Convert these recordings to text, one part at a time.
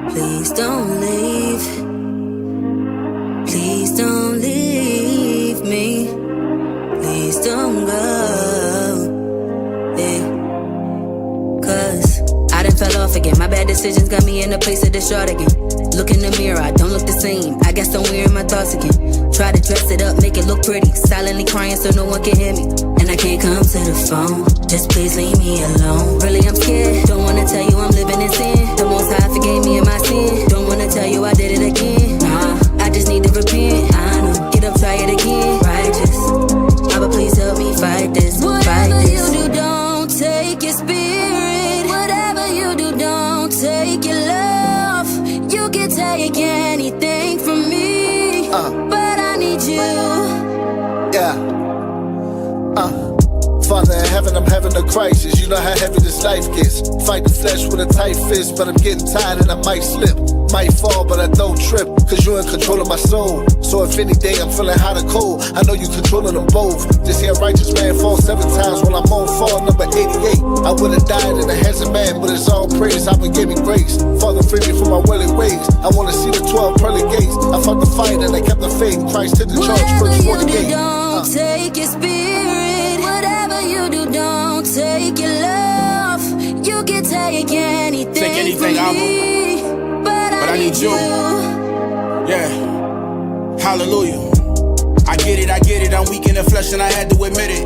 Please don't leave. Please don't leave me. Please don't go. Yeah. Cause I done fell off again. My bad decisions got me in a place of distraught again. Look in the mirror, I don't look the same. I guess I'm weird in my thoughts again. Try to dress it up, make it look pretty. Silently crying so no one can hear me. And I can't come to the phone. Just please leave me alone. Really, I'm scared. Don't wanna tell you I'm living in sin. The Most High forgave me in my sin. Don't wanna tell you I did it again. Nah, I just need to repent. I know. Get up, try it again. Righteous. Abba, please help me fight this. Whatever you do, don't take your spirit. Whatever you do, don't take your love. You can take anything from me, but I need you. Yeah. Father in heaven, I'm having a crisis. You know how heavy this life gets. Fight the flesh with a tight fist, but I'm getting tired and I might slip. Might fall, but I don't trip, cause you're in control of my soul. So if any day I'm feeling hot or cold, I know you controlling them both. This here righteous man falls 7 times when I'm on fall number 88. I would've died in the hands of man, but it's all praise. I've been giving grace. Father, free me from my willing ways. I wanna see the 12 pearly gates. I fought the fight and I kept the faith. Christ took the charge, verse 48. Don't take your spirit. Whatever you do, don't take your love. You can take anything from me, but I need you. Yeah, hallelujah. I get it, I'm weak in the flesh and I had to admit it.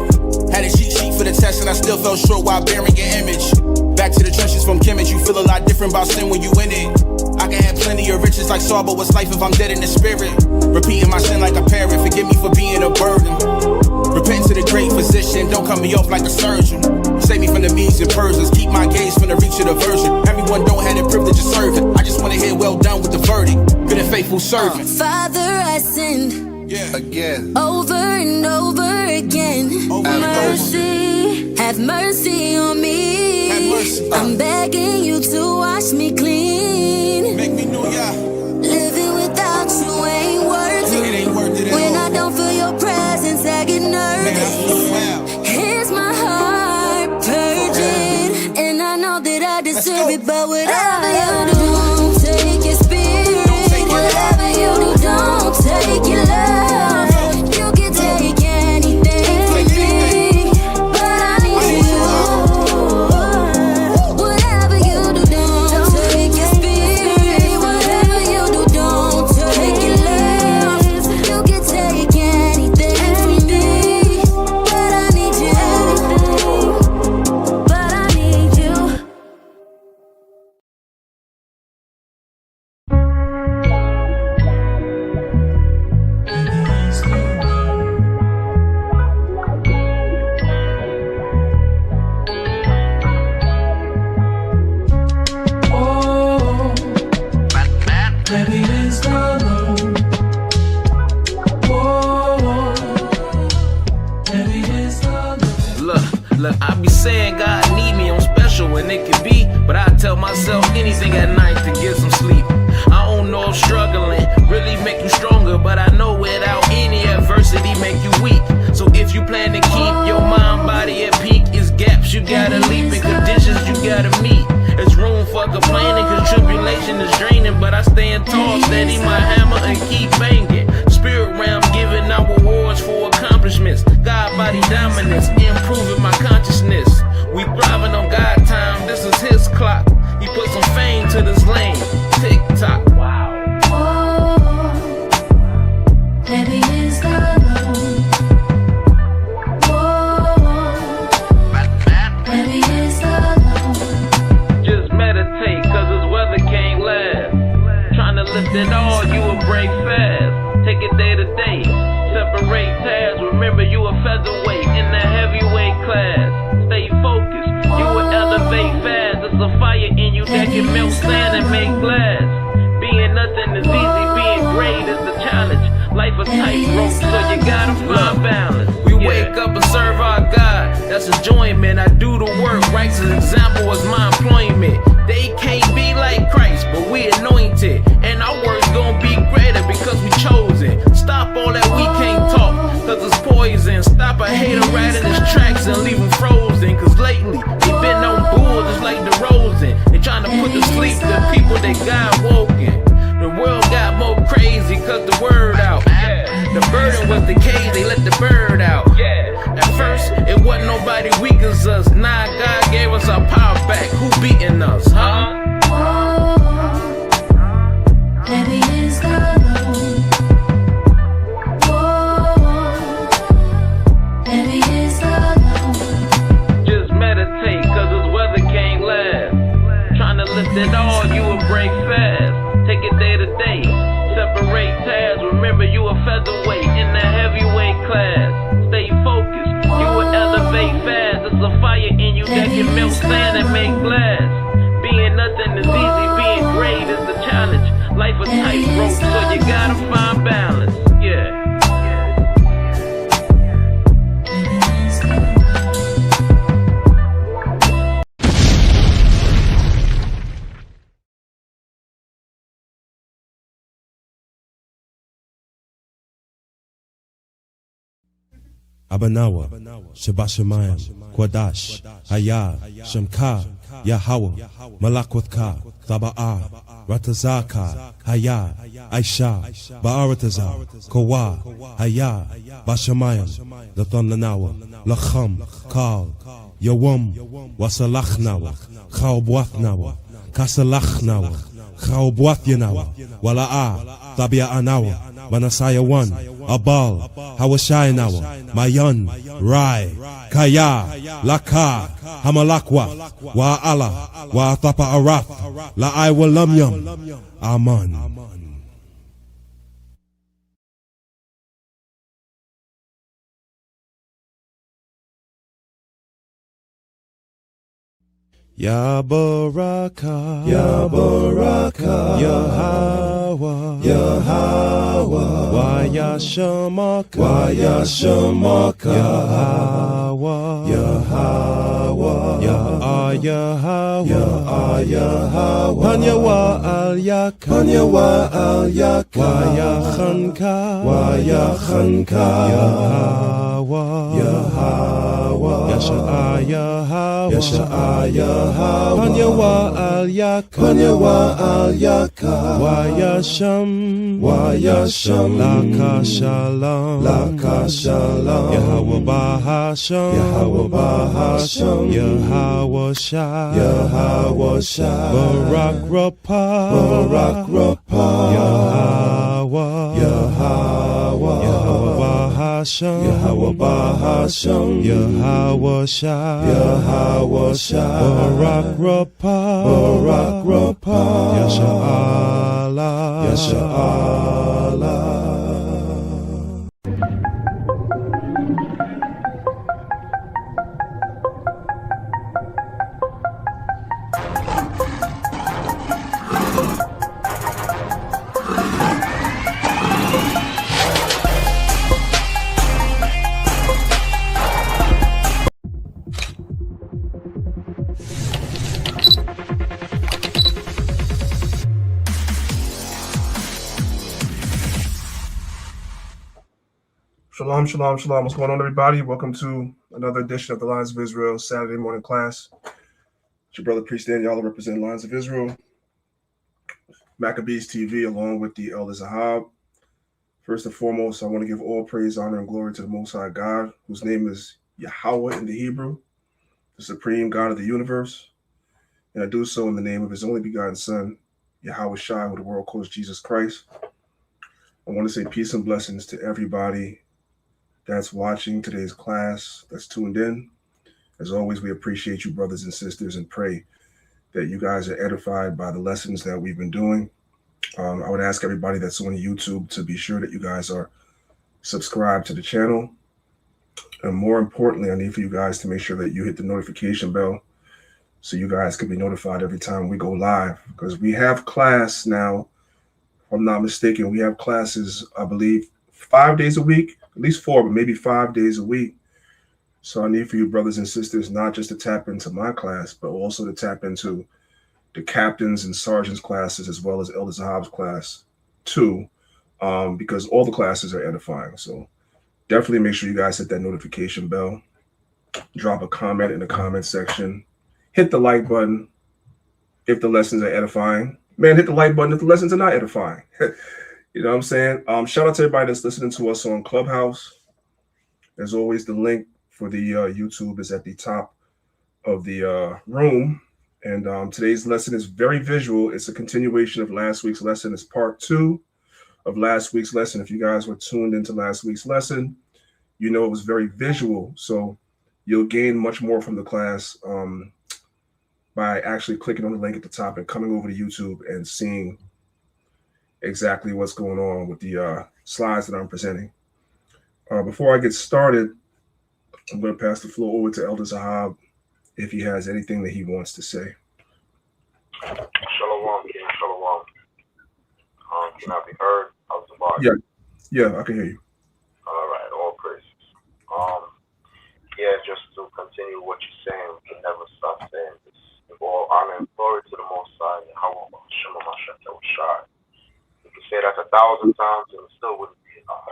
Had a cheat sheet for the test and I still fell short while bearing your image. Back to the trenches from Kemet, you feel a lot different about sin when you in it. I can have plenty of riches like Saul, but what's life if I'm dead in the spirit? Repeating my sin like a parent, forgive me for being a burden. Repent to the great physician, don't cut me off like a surgeon. Save me from the Medes and Persians, keep my gaze from the reach of the virgin. Everyone don't have the privilege of serving, I just wanna hear well done with the verdict. Good and faithful servant. Father, I sinned again, over and over again. Have mercy on me. Have mercy. I'm begging you to wash me clean. Make me new, yeah. Living without you ain't worth it. It ain't worth it at When all. I don't feel your presence, I get nervous. Here's my heart purging, and I know that I deserve it, but whatever you do, don't take your spirit. Whatever you do, don't take your love. You can take anything from me, but I need you. Whatever you do, don't take your spirit. Whatever you do, don't take your love. You can take anything from me, but I need you. But I need you. Look, I be saying God need me, I'm special when it can be, but I tell myself anything at night to get some sleep. I don't know if struggling really make you stronger, but I know without any adversity make you weak. So if you plan to keep your mind, body at peak, it's gaps you gotta leap and conditions you gotta meet. There's room for complaining cause tribulation is draining, but I stand tall, steady my hammer and keep banging. Spirit realm giving out rewards for accomplishments. God body dominance, improving my consciousness. We thriving on God time, this is his clock. He put some fame to this lane. Tick tock. Wow. Heavy is the load. Heavy is the load. Just meditate, cause this weather can't last. Trying to lift it all, you will break fast. Take it day to day, separate tasks. Remember you a featherweight in the heavyweight class. Stay focused, you will elevate fast. There's a fire in you that can melt sand and make glass. Being nothing is easy, being great is the challenge. Life a tightrope, so you gotta find balance. We wake up and serve our God, that's enjoyment. I do the work, righteous example is my employment. They can't be like Christ, but we anointed, and our work's gonna be greater because we chosen. Stop all that we can't talk, cause it's poison. Stop a hater riding his tracks and leave him frozen. Cause lately, they been on bull just like the Rosen. They trying to put the was the cage, they let the bird out. At first, it wasn't nobody weak as us. Now God gave us our power back. Who beating us, huh? Heavy is the load. Heavy is the load. Just meditate, cause this weather can't last. Trying to lift it all, you will break fast. Take it day to day, separate tasks. Remember you a featherweight in the heavyweight class. Stay focused, you will elevate fast. There's a fire in you that can melt sand and make glass. Being nothing is easy, being great is the challenge. Life a tightrope, so you gotta find balance. Yeah. Abanawa, Shabashamayim, Kwadash, Hayah, Shamka, Yahweh, Malakwatha, Thaba'a, Ratazaka, Hayah, Aisha, Ba'aratazar, Kawa, Hayah, Bashamayim, Lathananawa, Lacham, Kal, Yawam, Wasalachnawa, Chaubwathnawa, Kasalachnawa, Chaubwathyanawa, Wala'a, Tabia Anawa, Manasaya 1, Abal, Hawashayanawa, Mayan, Rai, Kaya, Laka, Hamalakwa, Wa'ala, Wa'atapa Araf, La'ai Walamyam, Aman. Ya Baraka, Ya Baraka, Yahweh, Yahweh, Waya Shamaka, Waya Shamaka, Yahweh, Yahweh, Ya Yahweh, Panyawa Al Yak, Panyawa Al Yak, Waya Khanka, Waya Khanka, Yahweh, Yahweh, Yasha'a Yahweh, Yasha'a Yahweh, Panyawa Al Yak, Panyawa Al Yak, Wayasham, Wayasham, Laka Shalom, Laka Shalom, Yahweh Bahasham, Yahweh Bahasham, Yahweh Shah, Yahweh Shah, Barak Rapah, Barak Rapah, Yahweh, Yahweh, Yahweh Bahasham, Yahweh Bahasham, Yahweh Shah, Yahweh Shah, Barak Rapah, Barak Rapah, Yasha Allah, Yasha Allah. Shalom, shalom, shalom. What's going on, everybody? Welcome to another edition of the Lions of Israel Saturday morning class. It's your brother, Priest Daniel, representing Lions of Israel, Maccabees TV, along with the Elder Zahab. First and foremost, I want to give all praise, honor, and glory to the Most High God, whose name is Yahweh in the Hebrew, the supreme God of the universe. And I do so in the name of his only begotten Son, Yahweh Shai, who the world calls Jesus Christ. I want to say peace and blessings to everybody that's watching today's class, that's tuned in. As always, we appreciate you, brothers and sisters, and pray that you guys are edified by the lessons that we've been doing. I would ask everybody that's on YouTube to be sure that you guys are subscribed to the channel. And more importantly, I need for you guys to make sure that you hit the notification bell so you guys can be notified every time we go live. Because we have class now, if I'm not mistaken, we have classes, I believe, 5 days a week. At least 4, but maybe 5 days a week. So I need for you brothers and sisters not just to tap into my class, but also to tap into the captains and sergeants classes, as well as Elder Zahab's class too, because all the classes are edifying. So definitely make sure you guys hit that notification bell, drop a comment in the comment section, hit the like button if the lessons are edifying. Man, hit the like button if the lessons are not edifying. You know what I'm saying? Shout out to everybody that's listening to us on Clubhouse. As always, the link for the YouTube is at the top of the room. And today's lesson is very visual. It's a continuation of last week's lesson. It's part 2 of last week's lesson. If you guys were tuned into last week's lesson, you know it was very visual. So you'll gain much more from the class by actually clicking on the link at the top and coming over to YouTube and seeing exactly what's going on with the slides that I'm presenting. Before I get started, I'm going to pass the floor over to Elder Zahab if he has anything that he wants to say. Shalom, King. Shalom. Can I be heard? How's the body? Yeah, I can hear you. All right, all praises. Yeah, just to continue what you're saying, we can never stop saying this. Give all honor and glory to the Most High. You can say that 1,000 times and it still wouldn't be enough.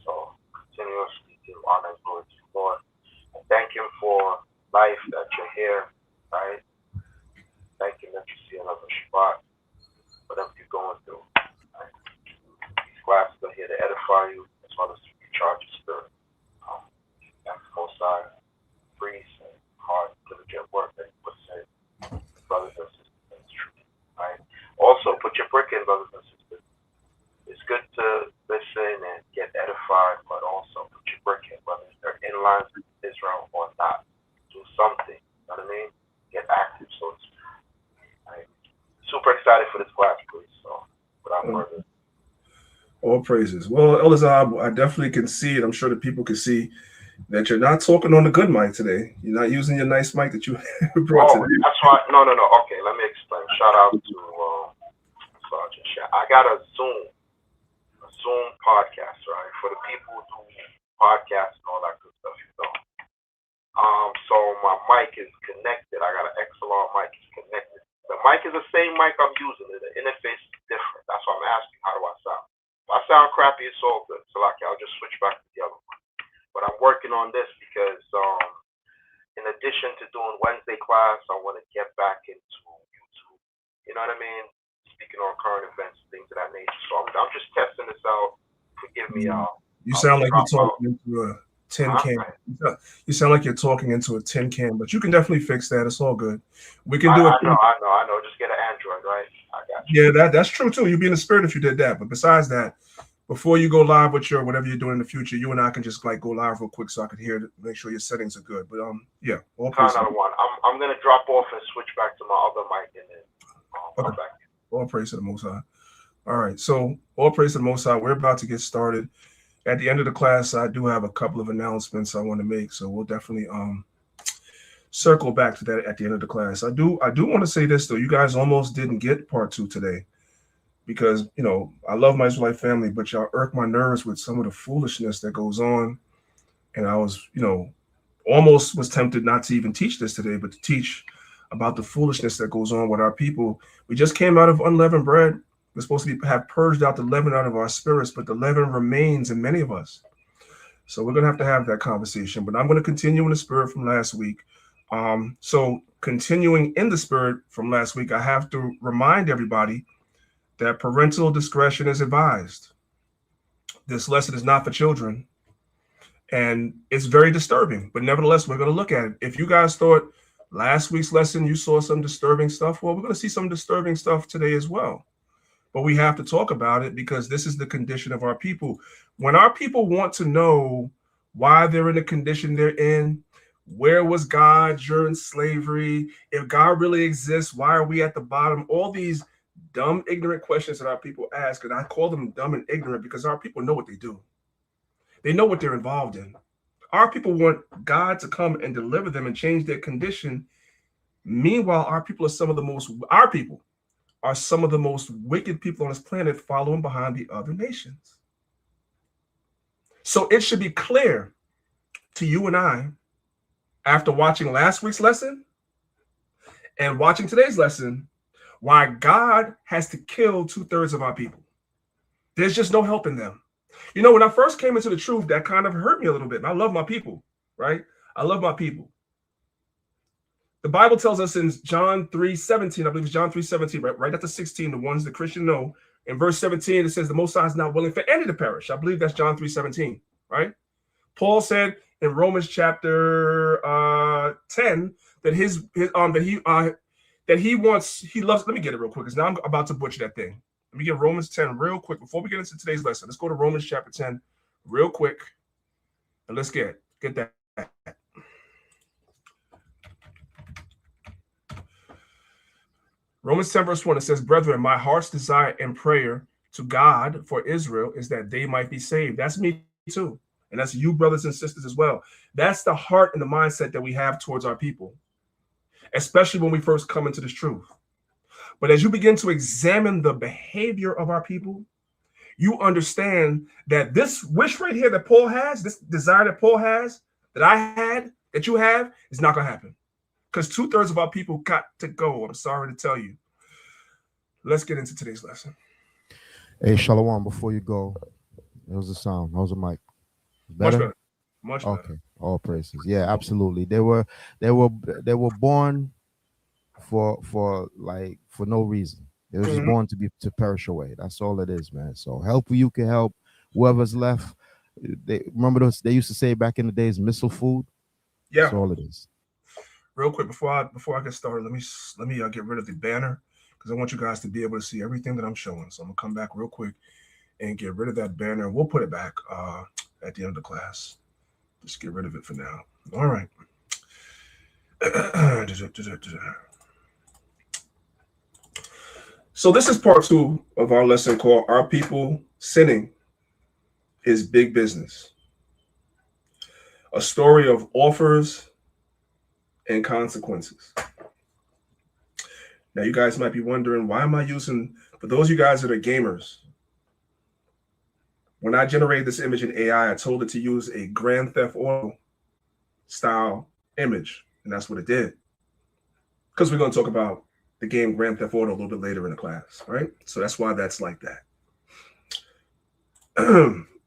So continuously give honor and glory to the Lord. And thank Him for life that you're here, right? Thank Him that you see another Shabbat, whatever you're going through. Right? These classes are here to edify you as well as to recharge your spirit. That's the Most High, priest and hard, diligent work that He puts in, brothers and sisters in His truth. Right? Also, put your brick in, brothers and sisters. It's good to listen and get edified, but also put your brick in, whether they're in line with Israel or not. Do something, you know what I mean? Get active, so to speak. Right? Super excited for this class, please. So, without further. All praises. Well, Elder Zahab, I definitely can see it. I'm sure that people can see that you're not talking on the good mic today. You're not using your nice mic that you brought today. That's why. No. Okay, let me explain. Shout out to Sergeant Shat. I got a Zoom podcast, right? For the people who do podcasts and all that good stuff, you know. So my mic is connected. I got an XLR mic is connected. The mic is the same mic I'm using. The interface is different. That's why I'm asking, how do I sound? If I sound crappy, it's all good. So like, I'll just switch back to the other one. But I'm working on this because in addition to doing Wednesday class, I want to get back into YouTube. You know what I mean? Speaking on current events, things of that nature. So I'm just testing this out. Forgive me, y'all. You sound like you're talking into a tin can. You sound like you're talking into a tin can, but you can definitely fix that. It's all good. We can do it. I know. Just get an Android, right? I got you. Yeah, that's true too. You'd be in the spirit if you did that. But besides that, before you go live with your whatever you're doing in the future, you and I can just like go live real quick so I can hear it, make sure your settings are good. But yeah, all praise. I'm gonna drop off and switch back to my other mic and then come back. All praise to the Most High. All right, so all praise to the Most High. We're about to get started. At the end of the class, I do have a couple of announcements I want to make, so we'll definitely circle back to that at the end of the class. I do want to say this though. You guys almost didn't get part 2 today because I love my Israelite family, but y'all irk my nerves with some of the foolishness that goes on, and I was almost was tempted not to even teach this today, but to teach about the foolishness that goes on with our people. We just came out of unleavened bread. We're supposed to have purged out the leaven out of our spirits, but the leaven remains in many of us. So we're going to have that conversation, but I'm going to continue in the spirit from last week. So continuing in the spirit from last week, I have to remind everybody that parental discretion is advised. This lesson is not for children, and it's very disturbing, but nevertheless, we're going to look at it. If you guys thought last week's lesson, you saw some disturbing stuff, well, we're going to see some disturbing stuff today as well. But we have to talk about it because this is the condition of our people. When our people want to know why they're in the condition they're in, where was God during slavery? If God really exists, why are we at the bottom? All these dumb, ignorant questions that our people ask, and I call them dumb and ignorant because our people know what they do. They know what they're involved in. Our people want God to come and deliver them and change their condition. Meanwhile, our people are some of the most wicked people on this planet, following behind the other nations. So it should be clear to you and I, after watching last week's lesson and watching today's lesson, why God has to kill 2/3 of our people. There's just no helping them. When I first came into the truth, that kind of hurt me a little bit. And I love my people, right? I love my people. The Bible tells us in John 3:17, I believe it's John 3:17, right after 16, the ones that Christians know, In verse 17, it says the Most High is not willing for any to perish. I believe that's John 3:17, right? Paul said in Romans chapter 10 that he loves. Let me get it real quick, because now I'm about to butcher that thing. Let me get Romans 10 real quick before we get into today's lesson. Let's go to Romans chapter 10 real quick, and let's get that. Romans 10 verse 1, it says, brethren, my heart's desire and prayer to God for Israel is that they might be saved. That's me too. And that's you, brothers and sisters, as well. That's the heart and the mindset that we have towards our people, especially when we first come into this truth. But as you begin to examine the behavior of our people, you understand that this wish right here that Paul has, this desire that Paul has, that I had, that you have, is not going to happen. Because 2/3 of our people got to go. I'm sorry to tell you. Let's get into today's lesson. Hey, Shalom, before you go, how's the sound? How's the mic? Better? Much okay. better. All praises. Yeah, absolutely. They were born for no reason. They were just born to perish away. That's all it is, man. So help who you can help. Whoever's left. They used to say back in the days, missile food. Yeah. That's all it is. Real quick, before I get started, let me get rid of the banner, because I want you guys to be able to see everything that I'm showing. So I'm gonna come back real quick and get rid of that banner. We'll put it back at the end of the class. Just get rid of it for now. All right. So this is part 2 of our lesson called Our People Sinning is Big Business. A story of offers and consequences. Now, you guys might be wondering, why am I using, for those of you guys that are gamers, when I generated this image in AI, I told it to use a Grand Theft Auto style image, and that's what it did. Because we're going to talk about the game Grand Theft Auto a little bit later in the class, right? So that's why that's like that.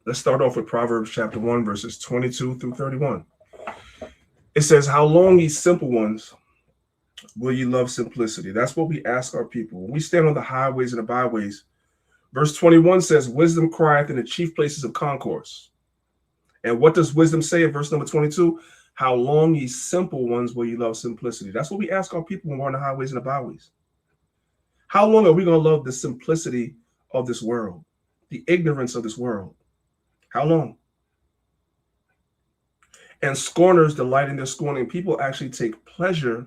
Let's start off with Proverbs chapter 1, verses 22 through 31. It says, how long, ye simple ones, will ye love simplicity? That's what we ask our people. When we stand on the highways and the byways, verse 21 says, wisdom crieth in the chief places of concourse. And what does wisdom say in verse number 22? How long, ye simple ones, will ye love simplicity? That's what we ask our people when we're on the highways and the byways. How long are we going to love the simplicity of this world, the ignorance of this world? How long? And scorners delight in their scorning. People actually take pleasure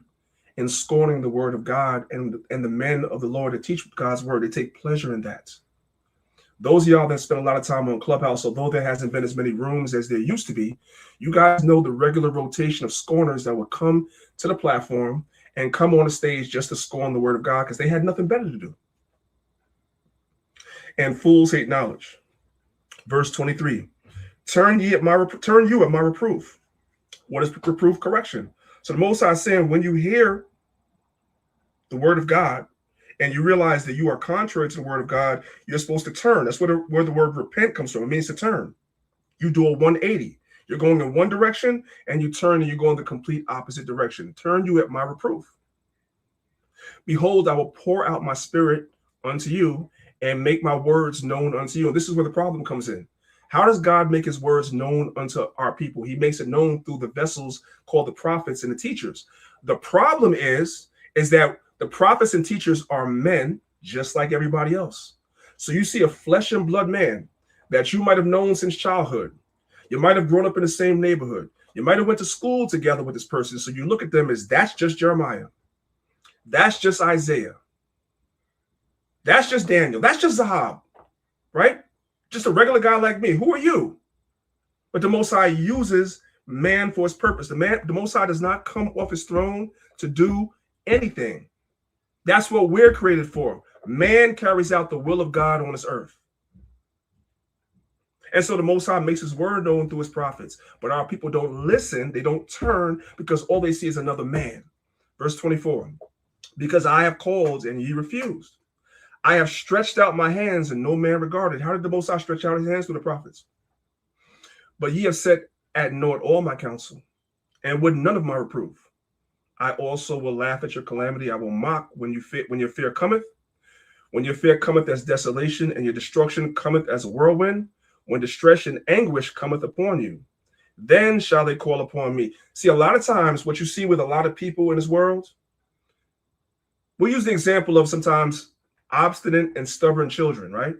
in scorning the word of God and the men of the Lord that teach God's word. They take pleasure in that. Those of y'all that spend a lot of time on Clubhouse, although there hasn't been as many rooms as there used to be, you guys know the regular rotation of scorners that would come to the platform and come on the stage just to scorn the word of God because they had nothing better to do. And fools hate knowledge. Verse 23, turn you at my reproof. What is reproof? Correction. So the Most High is saying, when you hear the word of God and you realize that you are contrary to the word of God, you're supposed to turn. That's where the word repent comes from. It means to turn. You do a 180. You're going in one direction and you turn and you go in the complete opposite direction. Turn you at my reproof. Behold, I will pour out my spirit unto you and make my words known unto you. And this is where the problem comes in. How does God make his words known unto our people? He makes it known through the vessels called the prophets and the teachers. The problem is that the prophets and teachers are men just like everybody else. So you see a flesh and blood man that you might have known since childhood. You might have grown up in the same neighborhood. You might have went to school together with this person. So you look at them as that's just Jeremiah. That's just Isaiah. That's just Daniel. That's just Zahab, right? Just a regular guy like me. Who are you? But the Most High uses man for his purpose. The Most High does not come off his throne to do anything. That's what we're created for. Man carries out the will of God on this earth. And so the Most High makes his word known through his prophets. But our people don't listen. They don't turn because all they see is another man. Verse 24, because I have called and ye refused. I have stretched out my hands and no man regarded. How did the Most High stretch out his hands to the prophets? But ye have set at naught all my counsel and would none of my reproof. I also will laugh at your calamity. I will mock when your fear cometh. When your fear cometh as desolation, and your destruction cometh as a whirlwind, when distress and anguish cometh upon you, then shall they call upon me. See, a lot of times what you see with a lot of people in this world, we'll use the example of sometimes obstinate and stubborn children, right?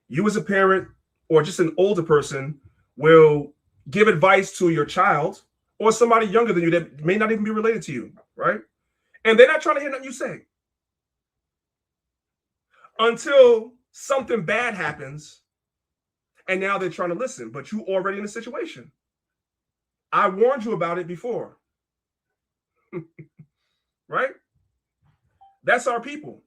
You as a parent or just an older person will give advice to your child or somebody younger than you that may not even be related to you, right? And they're not trying to hear nothing you say until something bad happens, and now they're trying to listen, but you already in a situation. I warned you about it before, right? That's our people.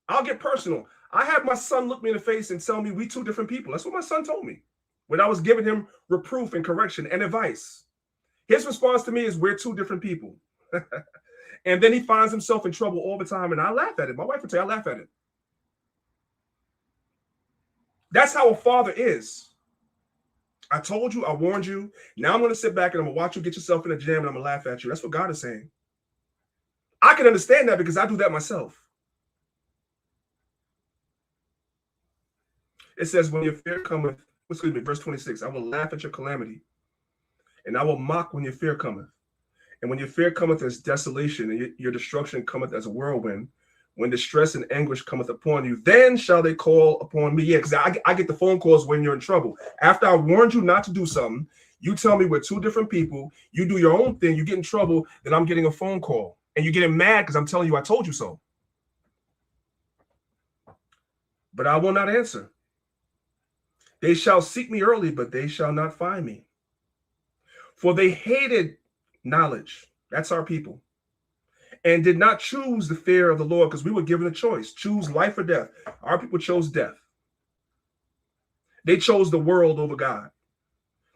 I'll get personal. I had my son look me in the face and tell me we two different people. That's what my son told me when I was giving him reproof and correction and advice. His response to me is, we're two different people. And then he finds himself in trouble all the time, and I laugh at it. My wife would say I laugh at it. That's how a father is. I told you, I warned you. Now I'm going to sit back and I'm going to watch you get yourself in a jam, and I'm going to laugh at you. That's what God is saying. I can understand that because I do that myself. It says, when your fear cometh, verse 26, I will laugh at your calamity, and I will mock when your fear cometh. And when your fear cometh as desolation, and your destruction cometh as a whirlwind, when distress and anguish cometh upon you, then shall they call upon me. Yeah, because I get the phone calls when you're in trouble. After I warned you not to do something, you tell me we're two different people, you do your own thing, you get in trouble, then I'm getting a phone call. And you're getting mad because I'm telling you I told you so. But I will not answer. They shall seek me early, but they shall not find me. For they hated knowledge. That's our people. And did not choose the fear of the Lord, because we were given a choice. Choose life or death. Our people chose death. They chose the world over God.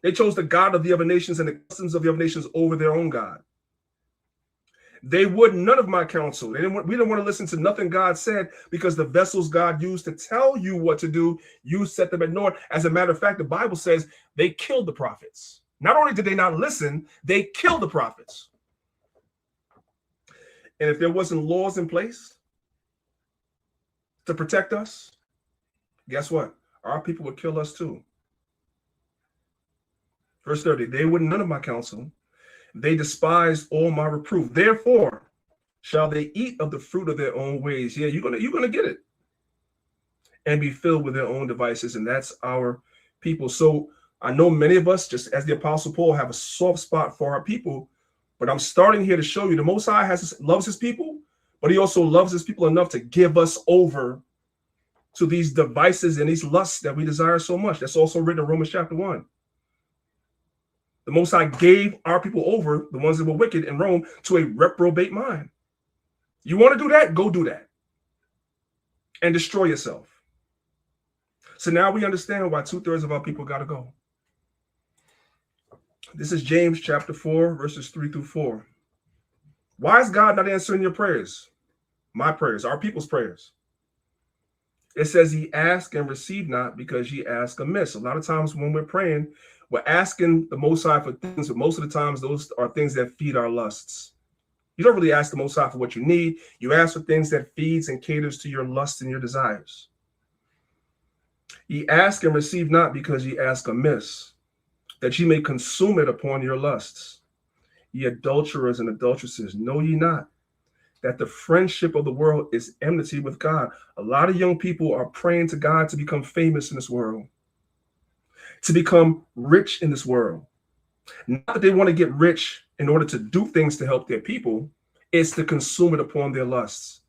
They chose the God of the other nations and the customs of the other nations over their own God. They would none of my counsel. We didn't want to listen to nothing God said, because the vessels God used to tell you what to do, you set them at naught. As a matter of fact, the Bible says they killed the prophets. Not only did they not listen, they killed the prophets. And if there wasn't laws in place to protect us, guess what? Our people would kill us too. Verse 30, they would none of my counsel. They despised all my reproof. Therefore, shall they eat of the fruit of their own ways. Yeah, you're gonna get it. And be filled with their own devices. And that's our people. So I know many of us, just as the Apostle Paul, have a soft spot for our people. But I'm starting here to show you the Most High loves his people, but he also loves his people enough to give us over to these devices and these lusts that we desire so much. That's also written in Romans chapter 1. The Most High gave our people over, the ones that were wicked in Rome, to a reprobate mind. You want to do that? Go do that. And destroy yourself. So now we understand why 2/3 of our people got to go. This is James chapter 4, verses 3-4. Why is God not answering your prayers? My prayers, our people's prayers. It says ye ask and receive not, because ye ask amiss. A lot of times when we're praying, we're asking the Most High for things, but most of the times those are things that feed our lusts. You don't really ask the Most High for what you need. You ask for things that feeds and caters to your lusts and your desires. Ye ask and receive not, because ye ask amiss, that ye may consume it upon your lusts. Ye adulterers and adulteresses, know ye not that the friendship of the world is enmity with God? A lot of young people are praying to God to become famous in this world, to become rich in this world. Not that they want to get rich in order to do things to help their people. It's to consume it upon their lusts.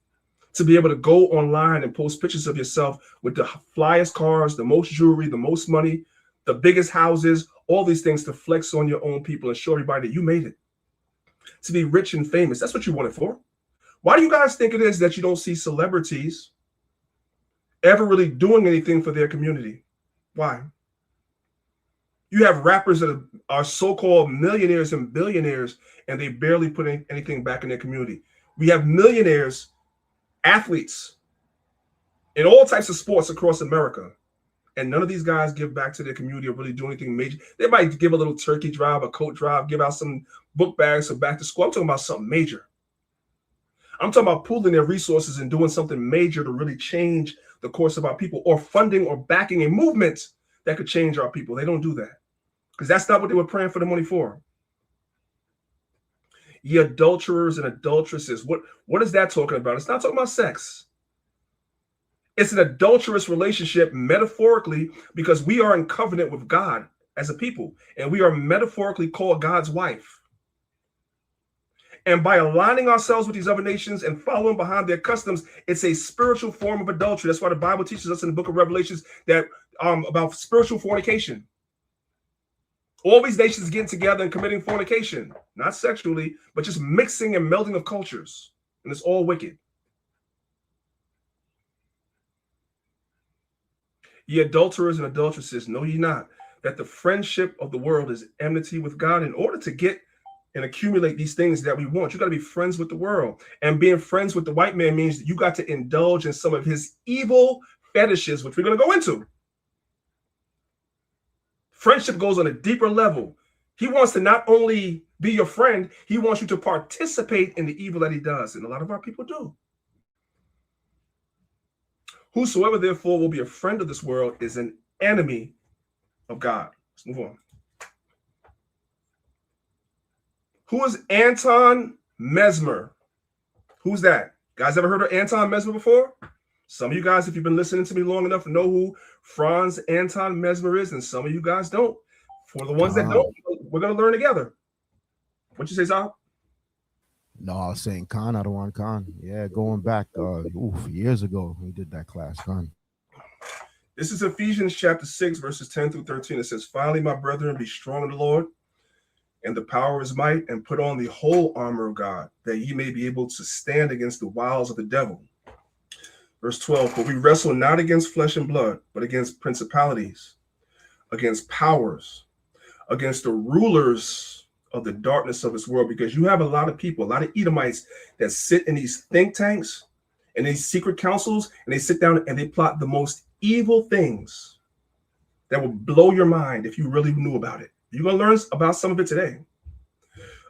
To be able to go online and post pictures of yourself with the flyest cars, the most jewelry, the most money, the biggest houses, all these things to flex on your own people and show everybody that you made it. To be rich and famous. That's what you want it for. Why do you guys think it is that you don't see celebrities ever really doing anything for their community? Why? You have rappers that are so-called millionaires and billionaires, and they barely put anything back in their community. We have millionaires, athletes in all types of sports across America, and none of these guys give back to their community or really do anything major. They might give a little turkey drive, a coat drive, give out some book bags or back to school. I'm talking about something major. I'm talking about pooling their resources and doing something major to really change the course of our people, or funding or backing a movement that could change our people. They don't do that because that's not what they were praying for the money for. Ye adulterers and adulteresses. What is that talking about? It's not talking about sex. It's an adulterous relationship metaphorically because we are in covenant with God as a people, and we are metaphorically called God's wife. And by aligning ourselves with these other nations and following behind their customs, it's a spiritual form of adultery. That's why the Bible teaches us in the book of Revelations that about spiritual fornication. All these nations getting together and committing fornication, not sexually, but just mixing and melding of cultures. And it's all wicked. Ye adulterers and adulteresses, know ye not that the friendship of the world is enmity with God? In order to get and accumulate these things that we want, you got to be friends with the world. And being friends with the white man means that you got to indulge in some of his evil fetishes, which we're going to go into. Friendship goes on a deeper level. He wants to not only be your friend, he wants you to participate in the evil that he does. And a lot of our people do. Whosoever therefore will be a friend of this world is an enemy of God. Let's move on. Who is Anton Mesmer? Who's that? Guys ever heard of Anton Mesmer before? Some of you guys, if you've been listening to me long enough, know who Franz Anton Mesmer is, and some of you guys don't. For the ones that don't, we're going to learn together. What you say, Zal? No, I was saying Khan, I don't want Khan. Yeah, going back years ago, we did that class, Khan. This is Ephesians chapter 6, verses 10 through 13. It says, finally, my brethren, be strong in the Lord and the power of his might, and put on the whole armor of God, that ye may be able to stand against the wiles of the devil. Verse 12, for we wrestle not against flesh and blood, but against principalities, against powers, against the rulers of the darkness of this world. Because you have a lot of people, a lot of Edomites that sit in these think tanks and these secret councils, and they sit down and they plot the most evil things that will blow your mind if you really knew about it. You're going to learn about some of it today.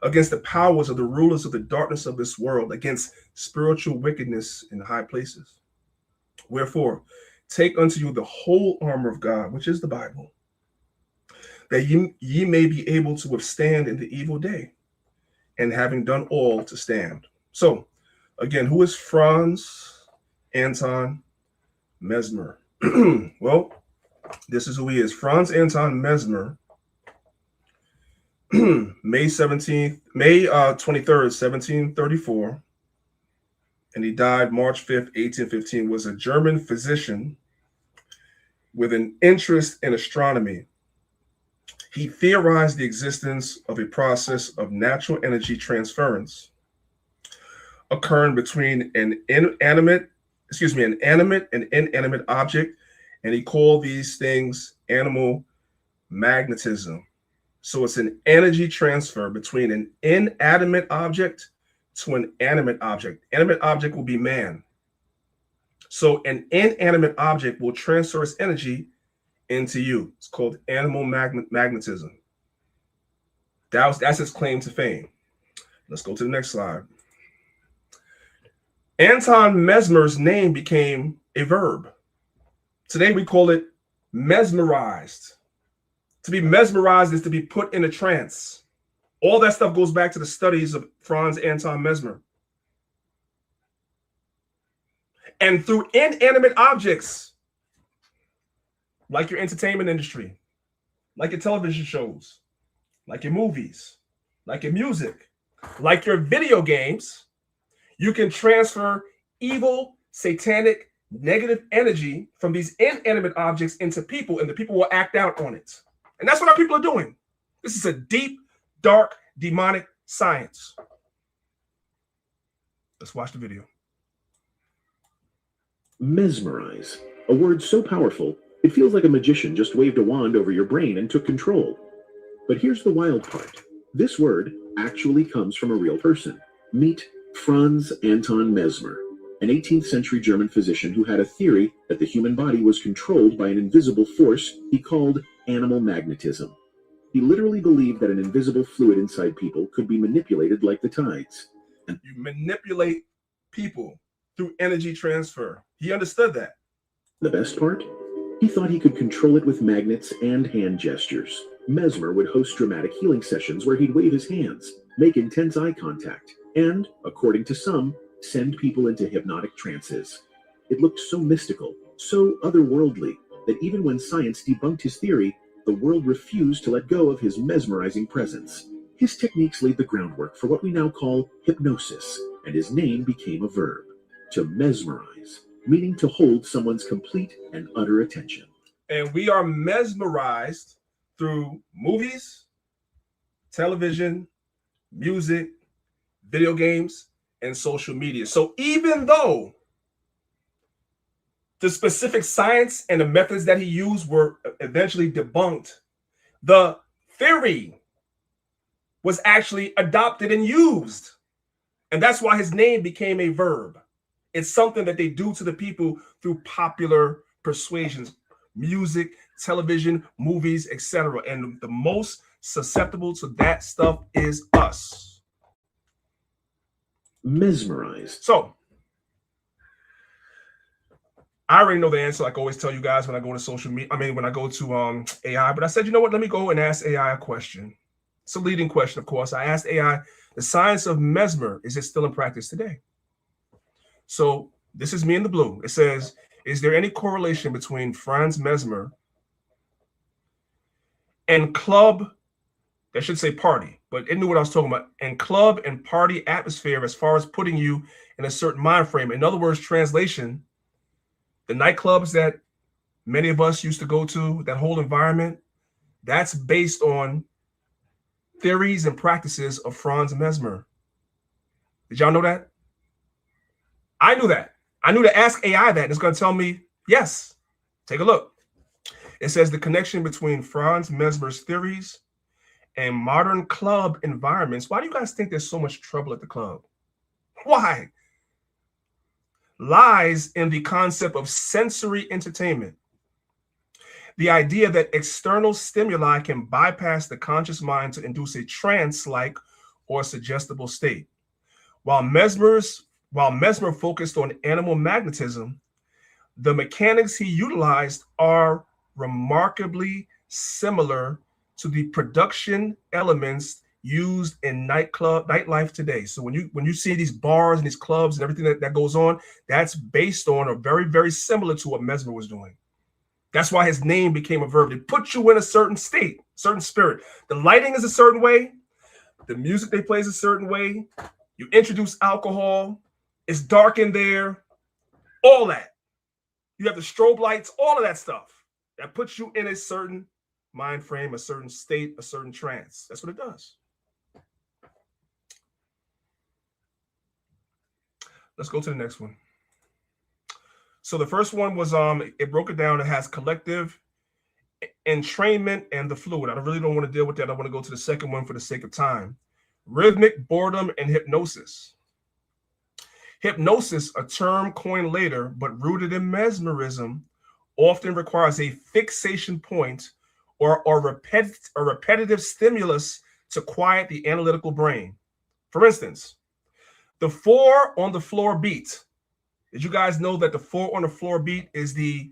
Against the powers of the rulers of the darkness of this world, against spiritual wickedness in high places. Wherefore, take unto you the whole armor of God, which is the Bible, that ye may be able to withstand in the evil day, and having done all to stand. So, again, who is Franz Anton Mesmer? Well, this is who he is. Franz Anton Mesmer, May 23rd, 1734, and he died March 5th, 1815, was a German physician with an interest in astronomy. He theorized the existence of a process of natural energy transference occurring between an animate and inanimate object, and he called these things animal magnetism. So it's an energy transfer between an inanimate object to an animate object. Animate object will be man. So an inanimate object will transfer its energy into you. It's called animal magnetism. That's its claim to fame. Let's go to the next slide. Anton Mesmer's name became a verb. Today we call it mesmerized. To be mesmerized is to be put in a trance. All that stuff goes back to the studies of Franz Anton Mesmer. And through inanimate objects, like your entertainment industry, like your television shows, like your movies, like your music, like your video games, you can transfer evil, satanic, negative energy from these inanimate objects into people, and the people will act out on it. And that's what our people are doing. This is a deep, dark, demonic science. Let's watch the video. Mesmerize, a word so powerful, it feels like a magician just waved a wand over your brain and took control. But here's the wild part. This word actually comes from a real person. Meet Franz Anton Mesmer, an 18th century German physician who had a theory that the human body was controlled by an invisible force he called animal magnetism. He literally believed that an invisible fluid inside people could be manipulated like the tides. You manipulate people through energy transfer. He understood that. The best part? He thought he could control it with magnets and hand gestures. Mesmer would host dramatic healing sessions where he'd wave his hands, make intense eye contact, and, according to some, send people into hypnotic trances. It looked so mystical, so otherworldly, that even when science debunked his theory, the world refused to let go of his mesmerizing presence. His techniques laid the groundwork for what we now call hypnosis, and his name became a verb, to mesmerize, meaning to hold someone's complete and utter attention. And we are mesmerized through movies, television, music, video games, and social media. So even though the specific science and the methods that he used were eventually debunked, the theory was actually adopted and used. And that's why his name became a verb. It's something that they do to the people through popular persuasions, music, television, movies, etc. And the most susceptible to that stuff is us. Mesmerized. So, I already know the answer, like I always tell you guys when I go to social media. I mean, when I go to AI, but I said, you know what? Let me go and ask AI a question. It's a leading question, of course. I asked AI, the science of mesmer, is it still in practice today? So this is me in the blue. It says, is there any correlation between Franz Mesmer and club, I should say party, but it knew what I was talking about, and club and party atmosphere as far as putting you in a certain mind frame? In other words, translation, the nightclubs that many of us used to go to, that whole environment, that's based on theories and practices of Franz Mesmer. Did y'all know that? I knew that. I knew to ask AI that. It's going to tell me, yes. Take a look. It says the connection between Franz Mesmer's theories and modern club environments. Why do you guys think there's so much trouble at the club? Why? Lies in the concept of sensory entertainment. The idea that external stimuli can bypass the conscious mind to induce a trance-like or suggestible state. While Mesmer focused on animal magnetism, the mechanics he utilized are remarkably similar to the production elements used in nightlife today. So when you see these bars and these clubs and everything that goes on, that's based on or very, very similar to what Mesmer was doing. That's why his name became a verb. It puts you in a certain state, certain spirit. The lighting is a certain way. The music they play is a certain way. You introduce alcohol. It's dark in there. All that. You have the strobe lights, all of that stuff. That puts you in a certain mind frame, a certain state, a certain trance. That's what it does. Let's go to the next one. So the first one was, it broke it down. It has collective entrainment and the fluid. I really don't want to deal with that. I want to go to the second one for the sake of time. Rhythmic boredom and hypnosis. Hypnosis, a term coined later, but rooted in mesmerism, often requires a fixation point or repetitive stimulus to quiet the analytical brain. For instance, the 4 on the floor beat. Did you guys know that the 4 on the floor beat is the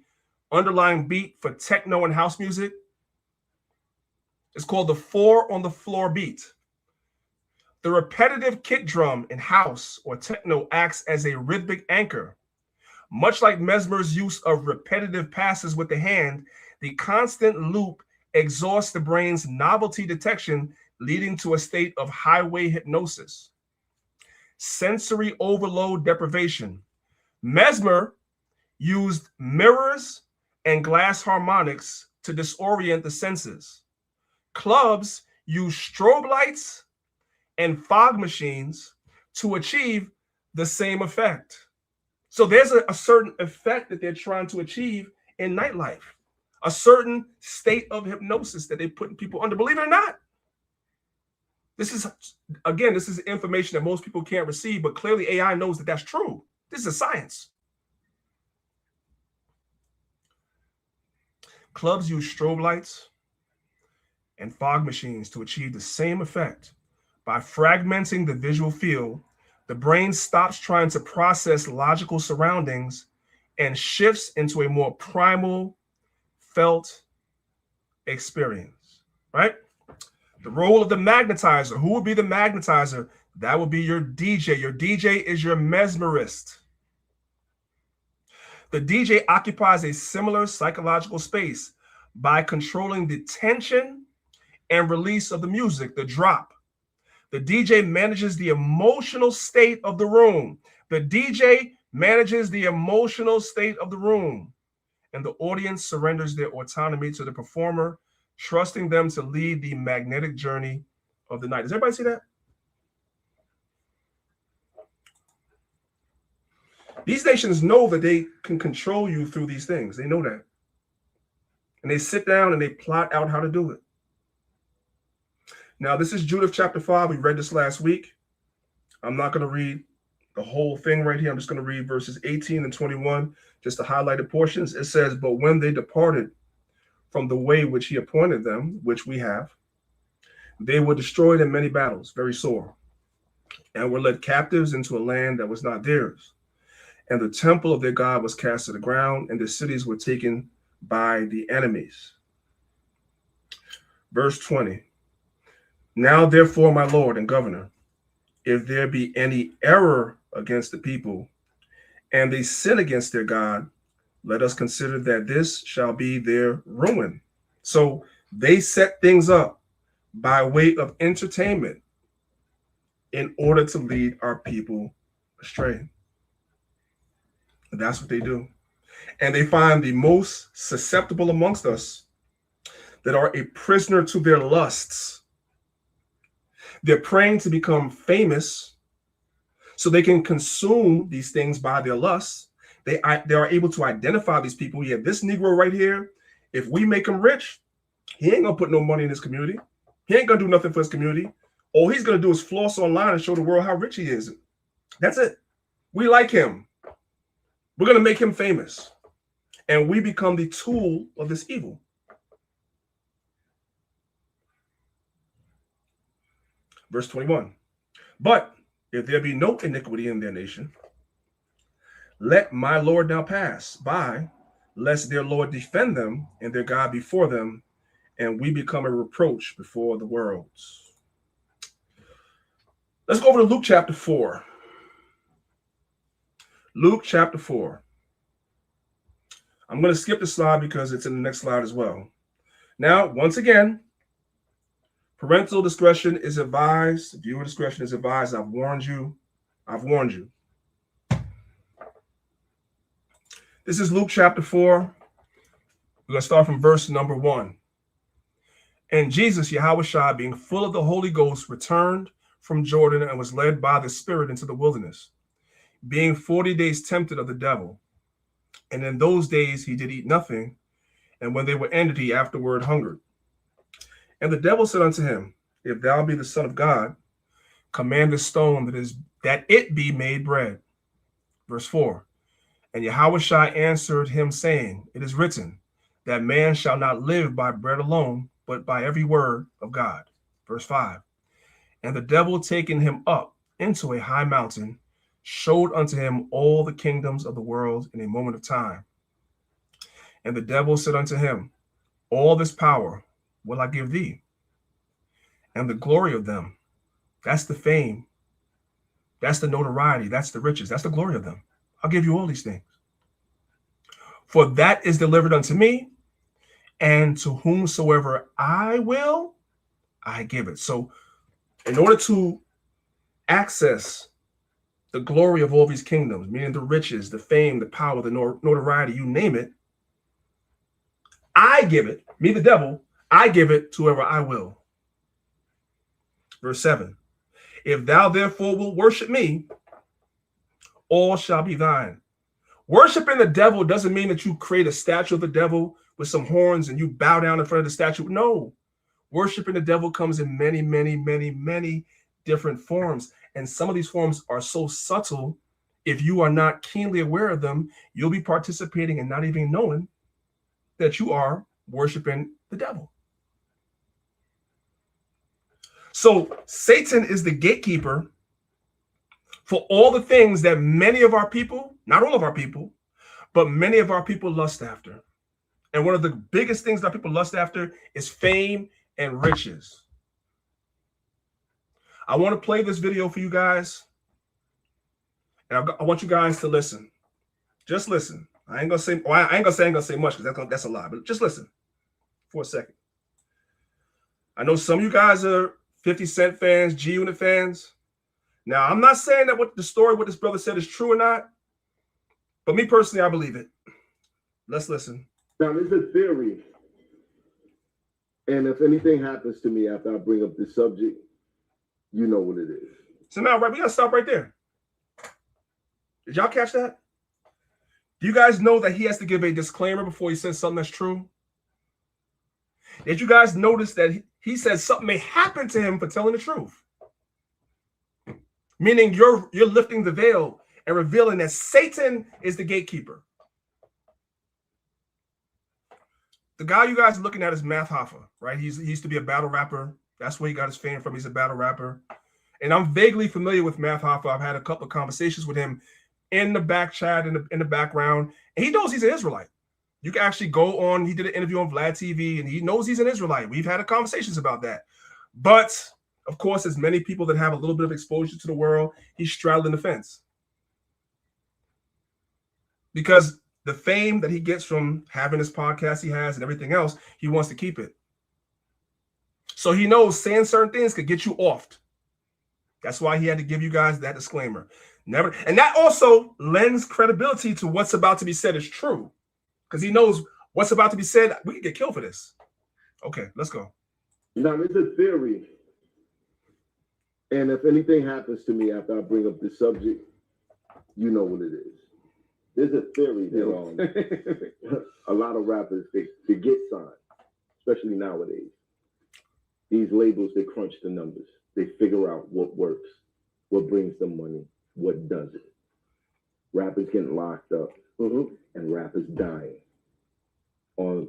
underlying beat for techno and house music? It's called the 4 on the floor beat. The repetitive kick drum in house or techno acts as a rhythmic anchor. Much like Mesmer's use of repetitive passes with the hand, the constant loop exhausts the brain's novelty detection, leading to a state of highway hypnosis. Sensory overload deprivation. Mesmer used mirrors and glass harmonics to disorient the senses. Clubs use strobe lights and fog machines to achieve the same effect. So there's a certain effect that they're trying to achieve in nightlife, a certain state of hypnosis that they're putting people under. Believe it or not, this is information that most people can't receive, but clearly AI knows that that's true. This is science. Clubs use strobe lights and fog machines to achieve the same effect by fragmenting the visual field. The brain stops trying to process logical surroundings and shifts into a more primal, felt experience, right? The role of the magnetizer. Who would be the magnetizer? That would be your DJ. Your DJ is your mesmerist. The DJ occupies a similar psychological space by controlling the tension and release of the music, the drop. The DJ manages the emotional state of the room. The DJ manages the emotional state of the room, and the audience surrenders their autonomy to the performer, trusting them to lead the magnetic journey of the night. Does everybody see that? These nations know that they can control you through these things. They know that. And they sit down and they plot out how to do it. Now, this is Judith chapter 5. We read this last week. I'm not going to read the whole thing right here. I'm just going to read verses 18 and 21, just the highlighted portions. It says, but when they departed from the way which he appointed them, which we have, they were destroyed in many battles, very sore, and were led captives into a land that was not theirs. And the temple of their God was cast to the ground, and the cities were taken by the enemies. Verse 20. Now, therefore, my Lord and governor, if there be any error against the people, and they sin against their God, let us consider that this shall be their ruin. So they set things up by way of entertainment in order to lead our people astray. And that's what they do. And they find the most susceptible amongst us that are a prisoner to their lusts. They're praying to become famous so they can consume these things by their lusts. They are able to identify these people. Yeah, this Negro right here, if we make him rich, he ain't gonna put no money in his community. He ain't gonna do nothing for his community. All he's gonna do is floss online and show the world how rich he is. That's it. We like him. We're gonna make him famous. And we become the tool of this evil. Verse 21. But if there be no iniquity in their nation, let my Lord now pass by, lest their Lord defend them and their God before them, and we become a reproach before the worlds. Let's go over to Luke chapter 4. Luke chapter 4. I'm going to skip the slide because it's in the next slide as well. Now, once again, parental discretion is advised. Viewer discretion is advised. I've warned you. I've warned you. This is Luke chapter 4. We're going to start from verse number 1. And Jesus, Yahushua, being full of the Holy Ghost, returned from Jordan and was led by the Spirit into the wilderness, being 40 days tempted of the devil. And in those days he did eat nothing, and when they were ended, he afterward hungered. And the devil said unto him, if thou be the Son of God, command the stone that it be made bread. Verse 4. And Yahushua answered him, saying, it is written, that man shall not live by bread alone, but by every word of God. Verse 5. And the devil, taking him up into a high mountain, showed unto him all the kingdoms of the world in a moment of time. And the devil said unto him, all this power will I give thee, and the glory of them. That's the fame. That's the notoriety. That's the riches. That's the glory of them. I'll give you all these things. For that is delivered unto me, and to whomsoever I will, I give it. So in order to access the glory of all these kingdoms, meaning the riches, the fame, the power, the notoriety, you name it, I give it, me the devil, I give it to whoever I will. Verse 7. If thou therefore wilt worship me, all shall be thine. Worshiping the devil doesn't mean that you create a statue of the devil with some horns and you bow down in front of the statue. No. Worshiping the devil comes in many, many, many, many different forms. And some of these forms are so subtle, if you are not keenly aware of them, you'll be participating and not even knowing that you are worshiping the devil. So Satan is the gatekeeper for all the things that many of our people, not all of our people, but many of our people lust after. And one of the biggest things that people lust after is fame and riches. I want to play this video for you guys. And I want you guys to listen. Just listen. I ain't gonna say much because that's a lot, but just listen for a second. I know some of you guys are 50 Cent fans, G Unit fans. Now, I'm not saying that what this brother said is true or not, but me personally, I believe it. Let's listen. Now, there's a theory, and if anything happens to me after I bring up this subject, you know what it is. So now, right, we gotta stop right there. Did y'all catch that? Do you guys know that he has to give a disclaimer before he says something that's true? Did you guys notice that he says something may happen to him for telling the truth? Meaning you're lifting the veil and revealing that Satan is the gatekeeper. The guy you guys are looking at is Math Hoffa, right? He used to be a battle rapper. That's where he got his fame from. He's a battle rapper. And I'm vaguely familiar with Math Hoffa. I've had a couple of conversations with him in the back chat, in the background. And he knows he's an Israelite. You can actually go on. He did an interview on Vlad TV, and he knows he's an Israelite. We've had conversations about that. But, of course, as many people that have a little bit of exposure to the world, he's straddling the fence. Because the fame that he gets from having this podcast he has and everything else, he wants to keep it. So he knows saying certain things could get you offed. That's why he had to give you guys that disclaimer. Never, and that also lends credibility to what's about to be said is true. Because he knows what's about to be said, we could get killed for this. Okay, let's go. Now, there's a theory, and if anything happens to me after I bring up this subject, you know what it is. There's a theory that a lot of rappers, they get signed, especially nowadays. These labels, they crunch the numbers. They figure out what works, what brings them money, what doesn't. Rappers getting locked up and rappers dying on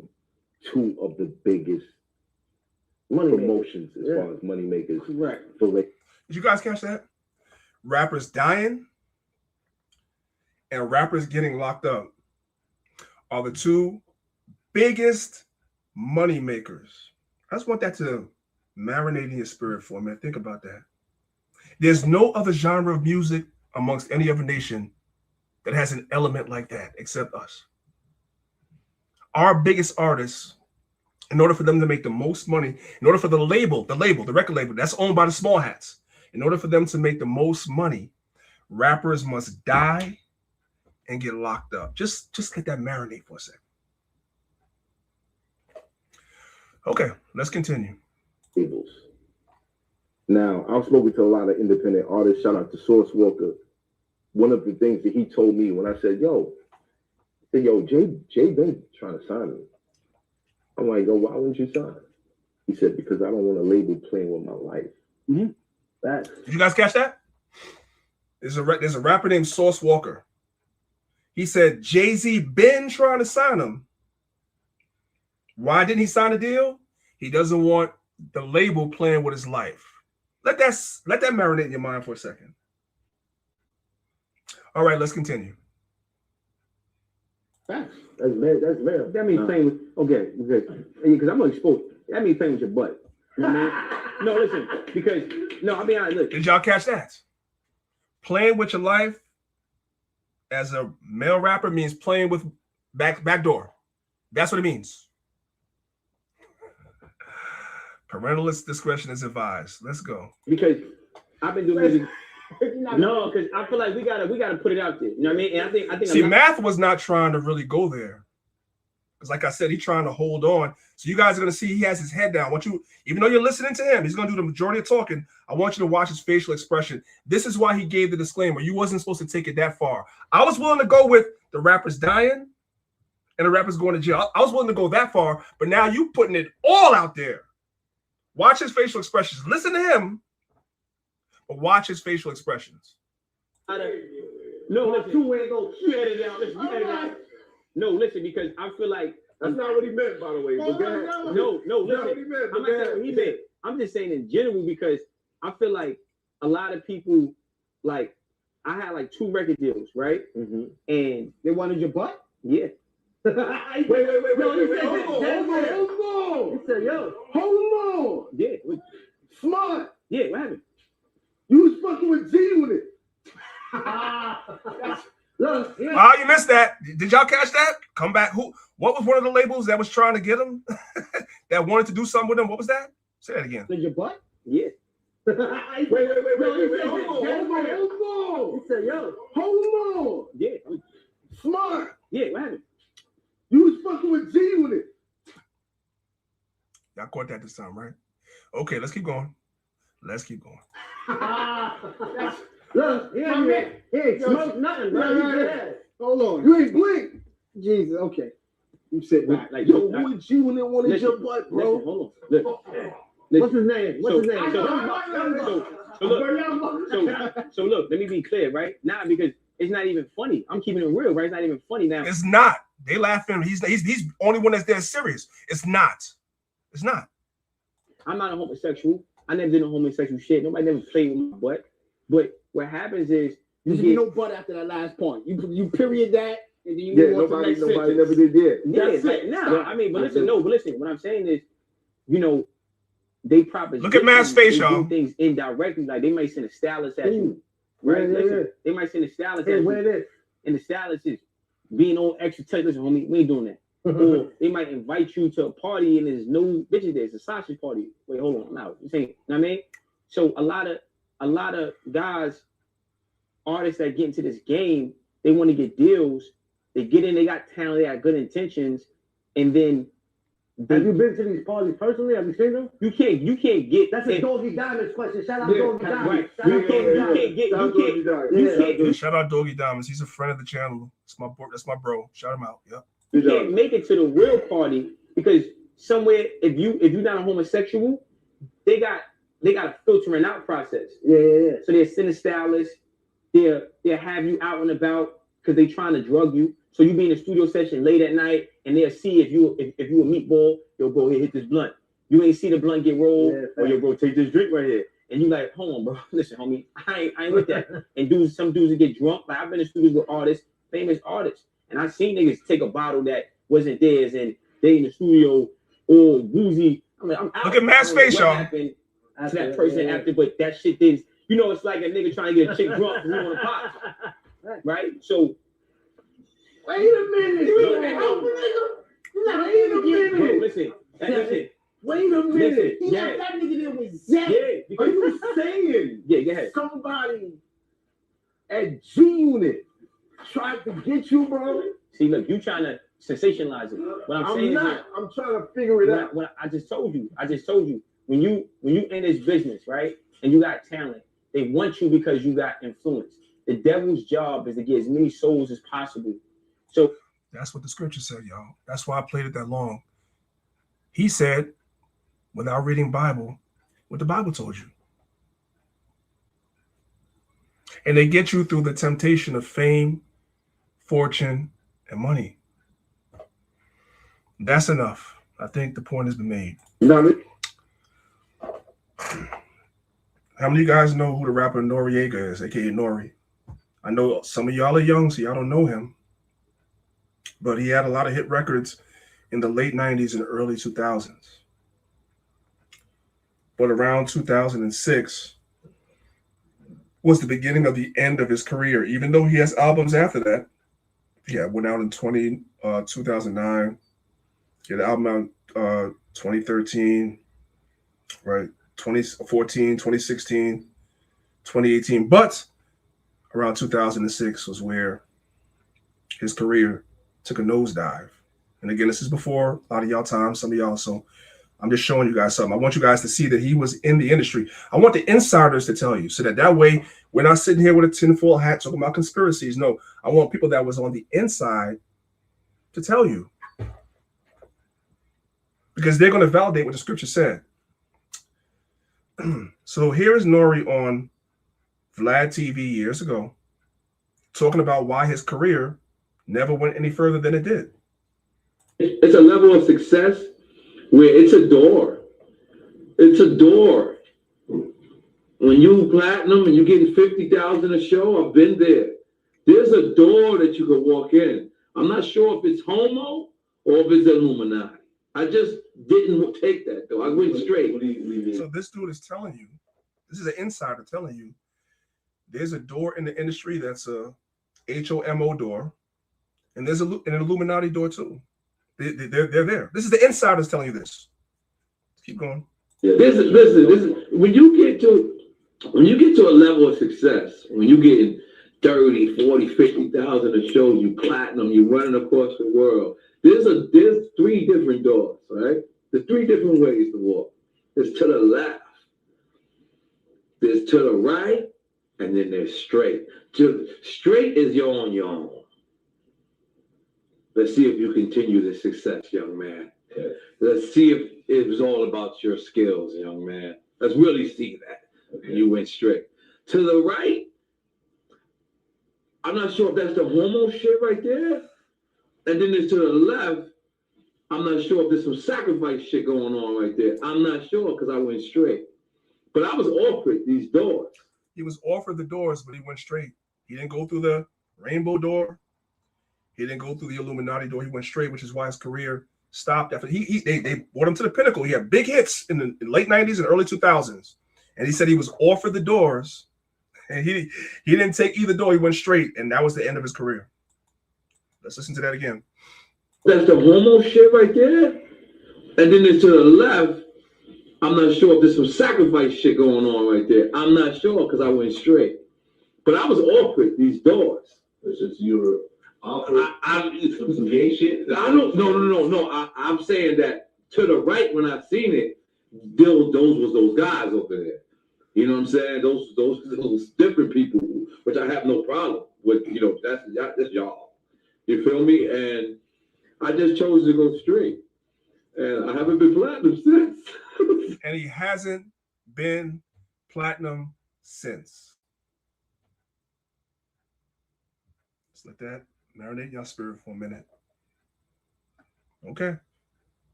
two of the biggest promotions as far as money makers. Right. Did you guys catch that? Rappers dying and rappers getting locked up are the two biggest money makers. I just want that to marinate in your spirit for a minute. Think about that. There's no other genre of music amongst any other nation that has an element like that except us. Our biggest artists, in order for them to make the most money, in order for the record label, that's owned by the small hats, in order for them to make the most money, rappers must die and get locked up. Just let that marinate for a second. Okay, let's continue. Now, I've spoken to a lot of independent artists. Shout out to Source Walker. One of the things that he told me when I said, Jay been trying to sign me. I'm like, why wouldn't you sign? He said, because I don't want a label playing with my life. Did you guys catch that? There's a rapper named Source Walker. He said Jay-Z been trying to sign him. Why didn't he sign a deal? He doesn't want the label playing with his life. Let that marinate in your mind for a second. All right, let's continue. That's very. That means playing with, because I'm gonna expose. That means playing with your butt. You know what I mean? No, listen, I'll be honest. Look. Did y'all catch that? Playing with your life as a male rapper means playing with back door. That's what it means. Parental discretion is advised. Let's go. Because I've been doing music. No, because I feel like we gotta put it out there. You know what I mean? And I think. See, Math was not trying to really go there, because like I said, he's trying to hold on. So you guys are gonna see he has his head down. I want you, even though you're listening to him, he's gonna do the majority of talking. I want you to watch his facial expression. This is why he gave the disclaimer. You wasn't supposed to take it that far. I was willing to go with the rappers dying and the rappers going to jail. I was willing to go that far, but now you putting it all out there. Watch his facial expressions. Listen to him, but watch his facial expressions. No, listen. You edit it out. Listen, you edit it out. No, listen, because I feel like that's not what he meant, by the way. No, listen. I'm not saying what he meant. I'm just saying in general, because I feel like a lot of people, like, I had like 2 record deals, right? Mm-hmm. And they wanted your butt? Yeah. Wait. Hold on. He said, yo, hold on. Yeah. Smart. Yeah, what happened? You was fucking with G with it. Look, Oh, you missed that. Did y'all catch that? Come back. What was one of the labels that was trying to get him? That wanted to do something with him? What was that? Say that again. Did your butt? Yeah. Wait. Hold on. He said, yo, hold on. Yeah. Smart. Yeah, what happened? You was fucking with G with it. Y'all caught that this time, right? Okay, let's keep going. Look, he ain't smoked nothing, bro. Hold on. You ain't blink. Jesus, okay. You sit back. Like, yo, who with you when they wanted your butt, bro? Listen, hold on. Listen. What's his name? So look, let me be clear, right? Now, because it's not even funny. I'm keeping it real, right? It's not even funny now. It's not. They laughing. He's the only one that's dead serious. It's not. It's not. I'm not a homosexual. I never did no homosexual shit. Nobody never played with my butt. But what happens is you get no butt after that last point. You period that, and then you move on to the next nobody sentence. never did that. That's it. Nah, I mean, but listen, what I'm saying is, they proposition. Look at Matt's face, y'all. Do things indirectly, like they might send a stylist at you, right? They might send a stylist at you, and the stylist is being on extra touch. Listen, homie, we ain't doing that. Or they might invite you to a party and there's no bitches there. It's a sausage party. Wait, hold on, I'm out. You saying, you know what I mean? So a lot of guys, artists that get into this game, they want to get deals. They get in, they got talent, they got good intentions, and then have you been to these parties personally? Have you seen them? You can't get. That's a Doggy Diamonds question. Shout out Doggy Diamonds. Shout out Doggy Diamonds. He's a friend of the channel. That's my bro. Shout him out. Yep. You can't make it to the real party because somewhere, if you're not a homosexual, they got a filtering out process. Yeah. So they're sending stylists. They'll have you out and about because they're trying to drug you. So you be in a studio session late at night, and they'll see if you a meatball, yo, bro, here, hit this blunt. You ain't see the blunt get rolled, or yo, bro, take this drink right here. And you like, hold on, bro, listen, homie, I ain't with that. And some dudes get drunk. Like I've been in studios with artists, famous artists, and I've seen niggas take a bottle that wasn't theirs, and they in the studio all woozy. I mean, I'm out. Look at Matt's face, y'all. To that person after, but that shit didn't. It's like a nigga trying to get a chick drunk who want to pop, right? So. Wait a minute. Listen. Wait a minute. He Yeah. got that nigga there with Zach. Yeah. Are you saying? Yeah, go ahead. Somebody at G Unit tried to get you, bro? See, look, you trying to sensationalize it. What I'm saying not. is, I'm trying to figure it out. What I just told you. When you in this business, right, and you got talent, they want you because you got influence. The devil's job is to get as many souls as possible. So that's what the scripture said, y'all. That's why I played it that long. He said, without reading Bible, what the Bible told you. And they get you through the temptation of fame, fortune, and money. That's enough. I think the point has been made. How many of you guys know who the rapper Noriega is, aka Nori? I know some of y'all are young, so y'all don't know him. But he had a lot of hit records in the late 90s and early 2000s. But around 2006 was the beginning of the end of his career, even though he has albums after that. Yeah, went out in 2009. He had an album out 2013, right? 2014, 2016, 2018. But around 2006 was where his career took a nosedive. And again, this is before a lot of y'all time, some of y'all. So I'm just showing you guys something. I want you guys to see that he was in the industry. I want the insiders to tell you so that way we're not sitting here with a tinfoil hat talking about conspiracies. No, I want people that was on the inside to tell you. Because they're going to validate what the scripture said. So here is Nori on Vlad TV years ago talking about why his career never went any further than it did. It's a level of success where it's a door. It's a door. When you platinum and you're getting 50,000 a show, I've been there. There's a door that you can walk in. I'm not sure if it's homo or if it's Illuminati. I just didn't take that though. I went straight. What do you mean? So this dude is telling you, this is an insider telling you, there's a door in the industry that's a HOMO door, and there's an Illuminati door too. They're there. This is the insiders telling you this. Keep going. Yeah, this is when you get to a level of success, when you're getting 30, 40, 50,000 a show, you platinum, you running across the world. There's 3 different doors, right? There's 3 different ways to walk. There's to the left, there's to the right, and then there's straight. Straight is you're on your own. Let's see if you continue this success, young man. Yeah. Let's see if it was all about your skills, young man. Let's really see that. Okay. You went straight. To the right, I'm not sure if that's the homo shit right there. And then there's to the left, I'm not sure if there's some sacrifice shit going on right there. I'm not sure because I went straight. But I was offered these doors. He was offered the doors, but he went straight. He didn't go through the rainbow door. He didn't go through the Illuminati door. He went straight, which is why his career stopped after they brought him to the pinnacle. He had big hits in the late 90s and early 2000s. And he said he was offered the doors, and he didn't take either door. He went straight, and that was the end of his career. Let's listen to that again. That's the homo shit right there. And then there's to the left, I'm not sure if there's some sacrifice shit going on right there. I'm not sure because I went straight. But I was offered these doors. It's just you were offered some gay shit? No. I'm saying that to the right, when I seen it, those was those guys over there. You know what I'm saying? Those different people, which I have no problem with. You know, that's y'all. You feel me? And I just chose to go straight. And I haven't been platinum since. And he hasn't been platinum since. Just let that marinate your spirit for a minute. Okay.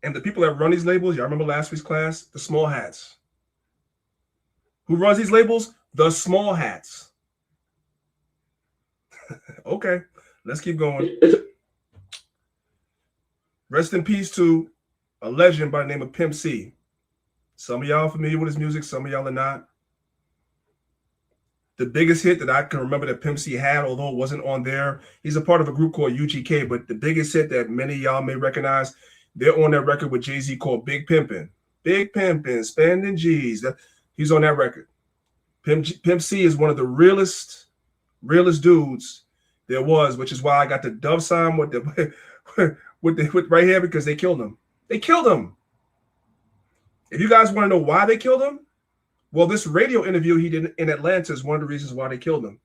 And the people that run these labels, y'all remember last week's class? The small hats. Who runs these labels? The small hats. Okay. Let's keep going. Rest in peace to a legend by the name of Pimp C. Some of y'all are familiar with his music, some of y'all are not. The biggest hit that I can remember that Pimp C had, although it wasn't on there, he's a part of a group called UGK, but the biggest hit that many of y'all may recognize, they're on that record with Jay-Z called Big Pimpin'. Big Pimpin', spending G's. He's on that record. Pimp C is one of the realest dudes there was, which is why I got the dove sign with right here, because they killed him. They killed him. If you guys want to know why they killed him, well, this radio interview he did in Atlanta is one of the reasons why they killed him.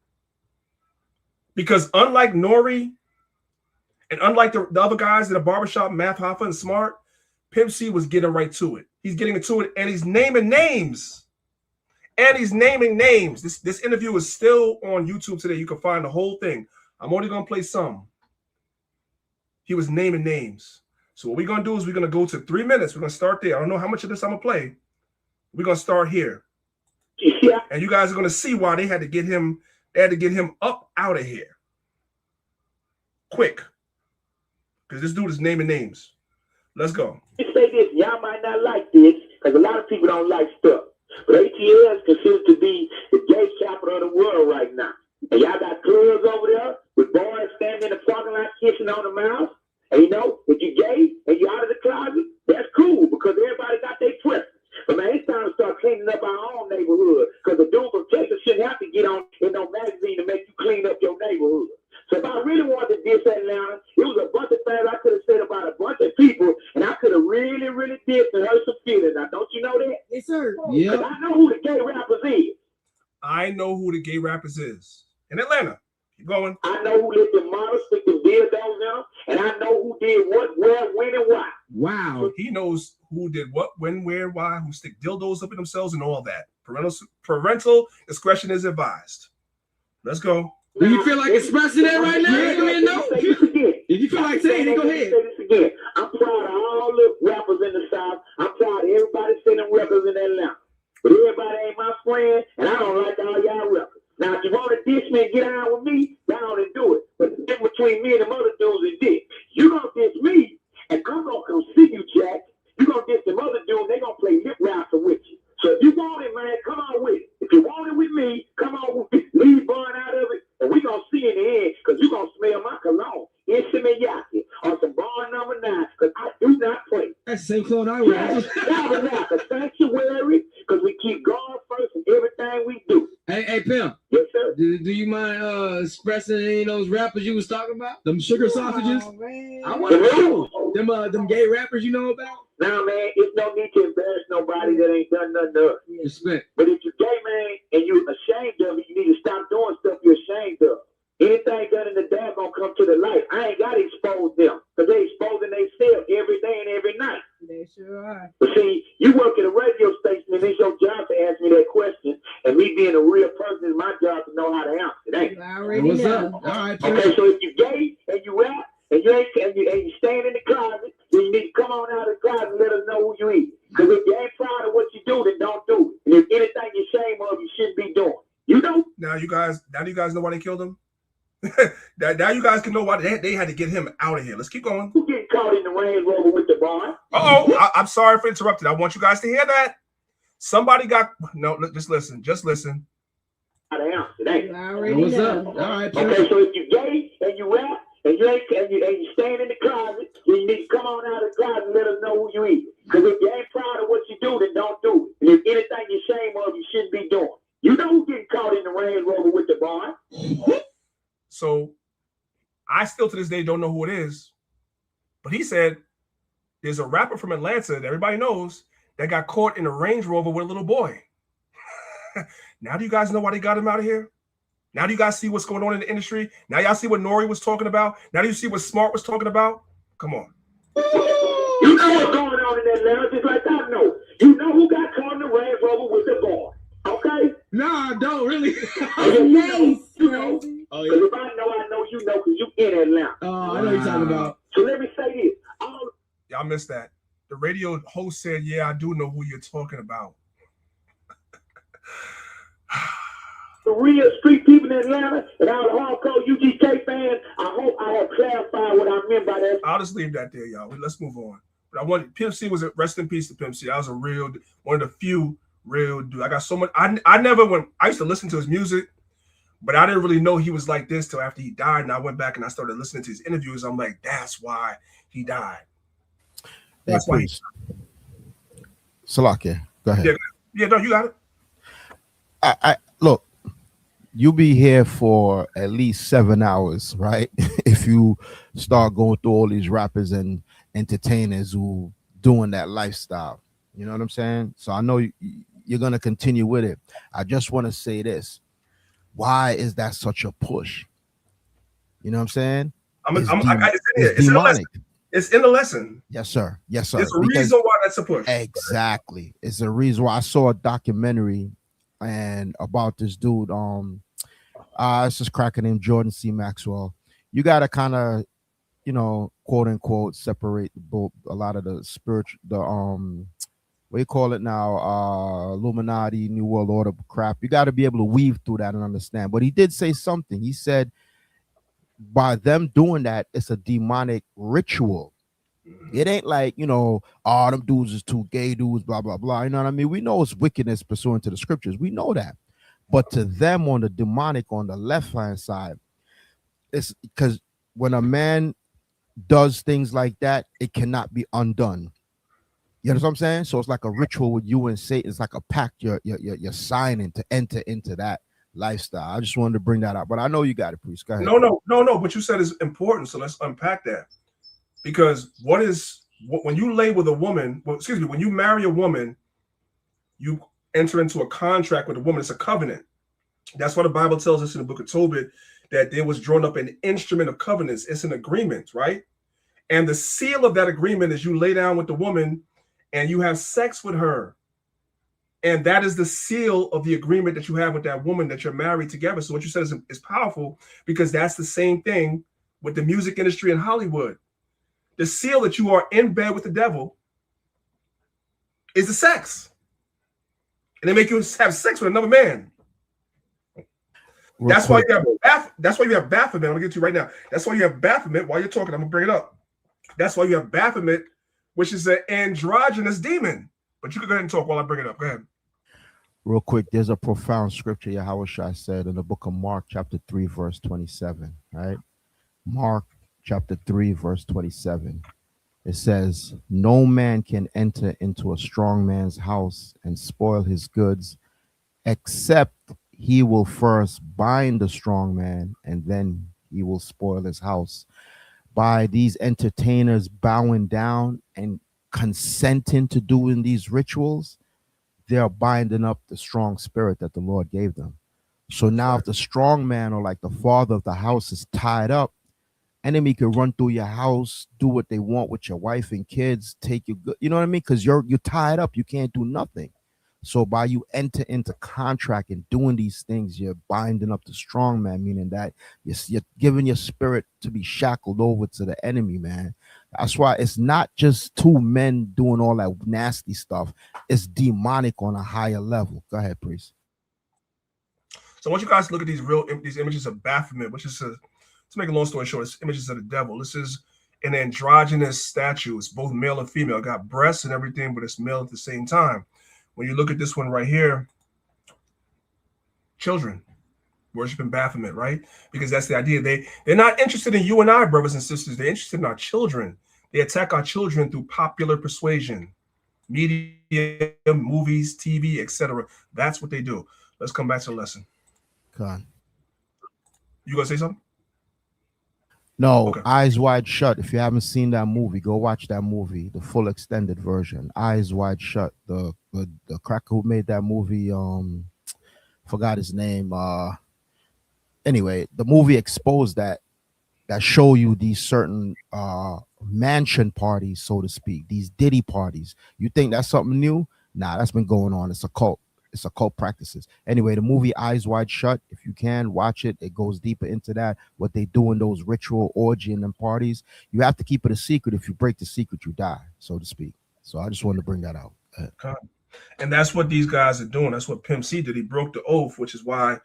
Because unlike Nori and unlike the other guys in the barbershop, Math Hoffa and Smart, Pimp C was getting right to it. He's getting into it, and he's naming names. This interview is still on YouTube today. You can find the whole thing. I'm only going to play some. He was naming names. So what we're going to do is we're going to go to 3 minutes. We're going to start there. I don't know how much of this I'm going to play. We're going to start here. Yeah. And you guys are going to see why they had to get him up out of here. Quick. Because this dude is naming names. Let's go. You say this, y'all might not like this, because a lot of people don't like stuff. But ATL is considered to be the gay capital of the world right now. And y'all got clubs over there with boys standing in the parking lot kissing on the mouth. And you know, if you're gay and you're out of the closet, that's cool because everybody got their preference. But man, it's time to start cleaning up our own neighborhood because the dude from Texas shouldn't have to get on in no magazine to make you clean up your neighborhood. So if I really wanted to diss Atlanta, it was a bunch of things I could have said about a bunch of people, and I could have really, really dissed and hurt some feelings. Now, don't you know that? Yes, sir. Yeah. Because I know who the gay rappers is. I know who the gay rappers is. In Atlanta. Keep going. I know who let the models stick the dildos in, and I know who did what, where, when, and why. Wow. He knows who did what, when, where, why, who stick dildos up in themselves and all that. Parental discretion is advised. Let's go. Do you feel like expressing that right now? Go ahead, no. If you feel like saying it, go ahead. Say this again. I'm proud of all the rappers in the South. I'm proud of everybody sending records in Atlanta. But everybody ain't my friend. friend, and I don't like all y'all rappers. Now, if you want to diss me and get on with me, down and do it. But the difference between me and them other dudes is this. You gonna diss me, and I'm gonna come see you, Jack. You gonna diss them other dudes, they gonna play lip wrestling with you. So if you want it, man, come on with it. If you want it with me, come on with me. Leave Bun out of it, and we gonna see in the end, because you gonna smell my cologne. Yaki on some bar number 9, because I do not play. That's the same clone I wear. A sanctuary, because we keep God first in everything we do. Hey, Pimp. Yes, sir. Do you mind expressing any of those rappers you was talking about? Them sugar sausages? Man. I want to know. Them gay rappers you know about? Nah, man, it's no need to embarrass nobody that ain't done nothing to us. Respect. But if you're gay, man, and you're ashamed of it, you need to stop doing stuff you're ashamed of. Anything done in the day gonna come to the light. I ain't gotta expose them, because they exposing themselves every day and every night. They sure are. But see, you work at a radio station and it's your job to ask me that question, and me being a real person is my job to know how to answer it, ain't it? I already know. All right, okay, so if you're gay and you rap and you ain't and you stand in the closet, then you need to come on out of the closet and let us know who you is. Because if you ain't proud of what you do, then don't do it. And if anything you're ashamed of, you shouldn't be doing. You know? Now you guys know why they killed him? now you guys can know why they had to get him out of here. Let's keep going. Who getting caught in the Range Rover with the bar? I'm sorry for interrupting. I want you guys to hear that. Somebody got just listen. How to answer that. I already know. All right, okay, so if you're gay and you rap and you ain't and you stand in the closet, then you need to come on out of the closet and let us know who you is. Because if you ain't proud of what you do, then don't do it. And if anything you're ashamed of, you shouldn't be doing. You know who's getting caught in the Range Rover with the bar? So I still to this day don't know who it is, but he said there's a rapper from Atlanta that everybody knows that got caught in a Range Rover with a little boy. Now do you guys know why they got him out of here? Now do you guys see what's going on in the industry? Now y'all see what Nori was talking about? Now do you see what Smart was talking about? Come on. You know what's going on in Atlanta, just like I know. You know who got caught in the Range Rover with the boy, okay? No, I don't really. You know. Oh, yeah. If I know you know, because you in Atlanta. Oh, I know you're talking about. So let me say this. Y'all missed that. The radio host said, yeah, I do know who you're talking about. The real street people in Atlanta and all the hardcore UGK fans, I hope I have clarified what I meant by that. I'll just leave that there, y'all. Let's move on. But I want Pimp C was a rest in peace to Pimp C. I was one of the few real dudes. I got so much. I used to listen to his music, but I didn't really know he was like this till after he died. And I went back and I started listening to his interviews. I'm like, that's why he died. That's why. Salakia, go ahead. Yeah, no, you got it. I look, you'll be here for at least 7 hours, right? If you start going through all these rappers and entertainers who doing that lifestyle. You know what I'm saying? So I know you're going to continue with it. I just want to say this. Why is that such a push? You know what I'm saying? It's demonic. It's in the lesson. Yes, sir. Yes, sir. There's a reason why that's a push. Exactly. It's a reason why I saw a documentary and about this dude. It's this cracker named Jordan C. Maxwell. You got to kind of, quote unquote, separate a lot of the spiritual, what do you call it now? Illuminati, New World Order crap. You got to be able to weave through that and understand. But he did say something. He said, by them doing that, it's a demonic ritual. It ain't like, them dudes is two gay dudes, blah, blah, blah. You know what I mean? We know it's wickedness pursuant to the scriptures. We know that. But to them on the demonic, on the left-hand side, it's because when a man does things like that, it cannot be undone. You know what I'm saying? So it's like a ritual with you and Satan. It's like a pact you're signing to enter into that lifestyle. I just wanted to bring that up, but I know you got it, Priest. Go ahead. No. What you said is important, so let's unpack that. Because when you lay with a woman, when you marry a woman, you enter into a contract with a woman. It's a covenant. That's why the Bible tells us in the book of Tobit that there was drawn up an instrument of covenants. It's an agreement, right? And the seal of that agreement is you lay down with the woman and you have sex with her. And that is the seal of the agreement that you have with that woman that you're married together. So what you said is powerful, because that's the same thing with the music industry in Hollywood. The seal that you are in bed with the devil is the sex. and they make you have sex with another man. That's why you have That's why you have Baphomet. I'm gonna get to you right now. That's why you have Baphomet. While you're talking, I'm gonna bring it up. That's why you have Baphomet, which is an androgynous demon. But you can go ahead and talk while I bring it up. Go ahead. Real quick, there's a profound scripture Yahweh Shai said in the book of Mark, chapter 3, verse 27. Right? Mark chapter 3, verse 27. It says, no man can enter into a strong man's house and spoil his goods, except he will first bind the strong man, and then he will spoil his house. By these entertainers bowing down and consenting to doing these rituals, they are binding up the strong spirit that the Lord gave them. So now if the strong man, or like the father of the house, is tied up, enemy can run through your house, do what they want with your wife and kids, take you good, you know what I mean? Because you're tied up, you can't do nothing. So by you enter into contract and doing these things, you're binding up the strong man, meaning that you're giving your spirit to be shackled over to the enemy, man. That's why it's not just two men doing all that nasty stuff. It's demonic on a higher level. Go ahead, priest. So I want you guys to look at these images of Baphomet, which is, to make a long story short, it's images of the devil. This is an androgynous statue. It's both male and female. It got breasts and everything, but it's male at the same time. When you look at this one right here, children worshiping Baphomet, right? Because that's the idea. They're not interested in you and I, brothers and sisters. They're interested in our children. They attack our children through popular persuasion, media, movies, TV, etc. That's what they do. Let's come back to the lesson. Come on. You gonna say something? No, okay. Eyes Wide Shut. If you haven't seen that movie, go watch that movie, the full extended version. Eyes Wide Shut. The cracker who made that movie, forgot his name. Anyway, the movie exposed that show you these certain mansion parties, so to speak, these Diddy parties. You think that's something new? Nah, that's been going on. It's a cult. It's occult practices. Anyway, the movie Eyes Wide Shut, if you can watch it, it goes deeper into that, what they do in those ritual orgy and them parties. You have to keep it a secret. If you break the secret, you die, so to speak. So I just wanted to bring that out. And that's what these guys are doing. That's what Pimp C did. He broke the oath, which is why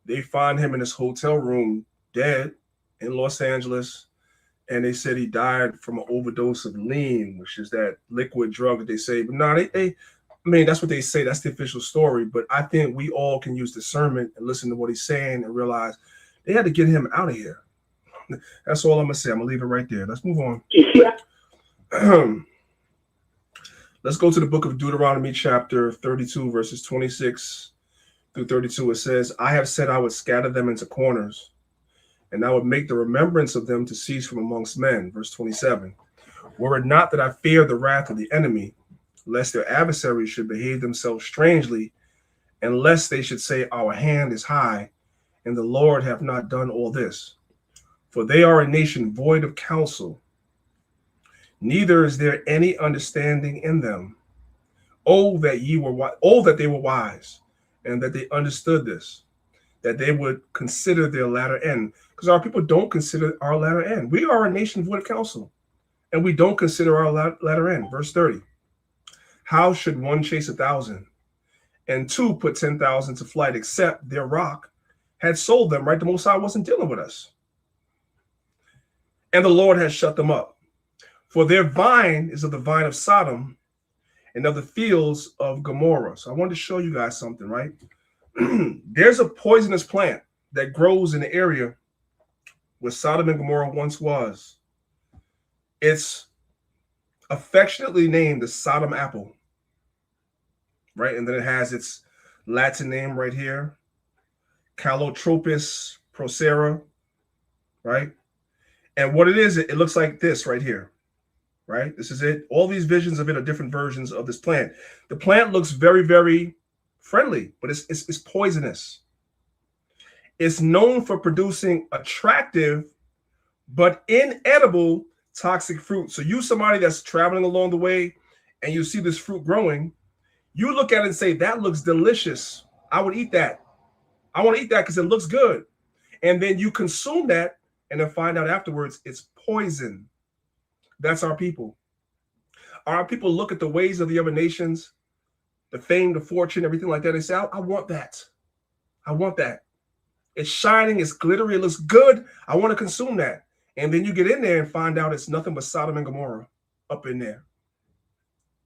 they find him in his hotel room dead in Los Angeles. And they said he died from an overdose of lean, which is that liquid drug that they say. But no, I mean, that's what they say. That's the official story. But I think we all can use discernment and listen to what he's saying and realize they had to get him out of here. That's all I'm going to say. I'm going to leave it right there. Let's move on. Yeah. Let's go to the book of Deuteronomy, chapter 32, verses 26 through 32. It says, I have said I would scatter them into corners, and I would make the remembrance of them to cease from amongst men. Verse 27. Were it not that I fear the wrath of the enemy, lest their adversaries should behave themselves strangely, and lest they should say, our hand is high, and the Lord hath not done all this. For they are a nation void of counsel, neither is there any understanding in them. Oh, that they were wise, and that they understood this, that they would consider their latter end. Because our people don't consider our latter end. We are a nation void of counsel, and we don't consider our latter end. Verse 30. How should one chase 1,000 and two put 10,000 to flight, except their rock had sold them, right? The Most High wasn't dealing with us. And the Lord has shut them up. For their vine is of the vine of Sodom and of the fields of Gomorrah. So I wanted to show you guys something, right? There's a poisonous plant that grows in the area where Sodom and Gomorrah once was. It's affectionately named the Sodom apple, right? And then it has its Latin name right here, Calotropis procera, right? And what it is, it looks like this right here, right? This is it. All these visions of it are different versions of this plant. The plant looks very, very friendly, but it's poisonous. It's known for producing attractive but inedible toxic fruit. So you, somebody that's traveling along the way and you see this fruit growing, you look at it and say, that looks delicious. I would eat that. I want to eat that because it looks good. And then you consume that and then find out afterwards it's poison. That's our people. Our people look at the ways of the other nations the fame, the fortune, everything like that. They say, I want that. I want that. It's shining, it's glittery, it looks good. I want to consume that. And then you get in there and find out it's nothing but Sodom and Gomorrah up in there.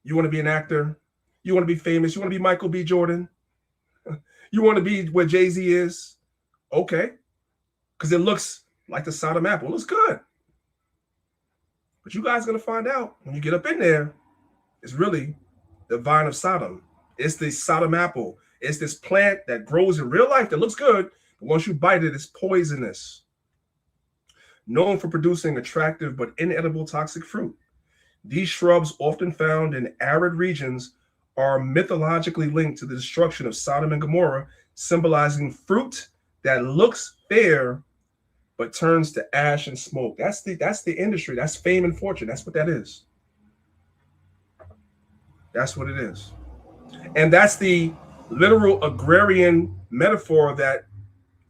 You want to be an actor? You want to be famous? You want to be Michael B. Jordan? You want to be where Jay-Z is? Okay. Because it looks like the Sodom apple. It looks good. But you guys are going to find out when you get up in there, it's really the vine of Sodom. It's the Sodom apple. It's this plant that grows in real life that looks good, but once you bite it, it's poisonous. Known for producing attractive but inedible toxic fruit. These shrubs, often found in arid regions, are mythologically linked to the destruction of Sodom and Gomorrah, symbolizing fruit that looks fair but turns to ash and smoke. That's the industry. That's fame and fortune. That's what that is. That's what it is. And that's the literal agrarian metaphor that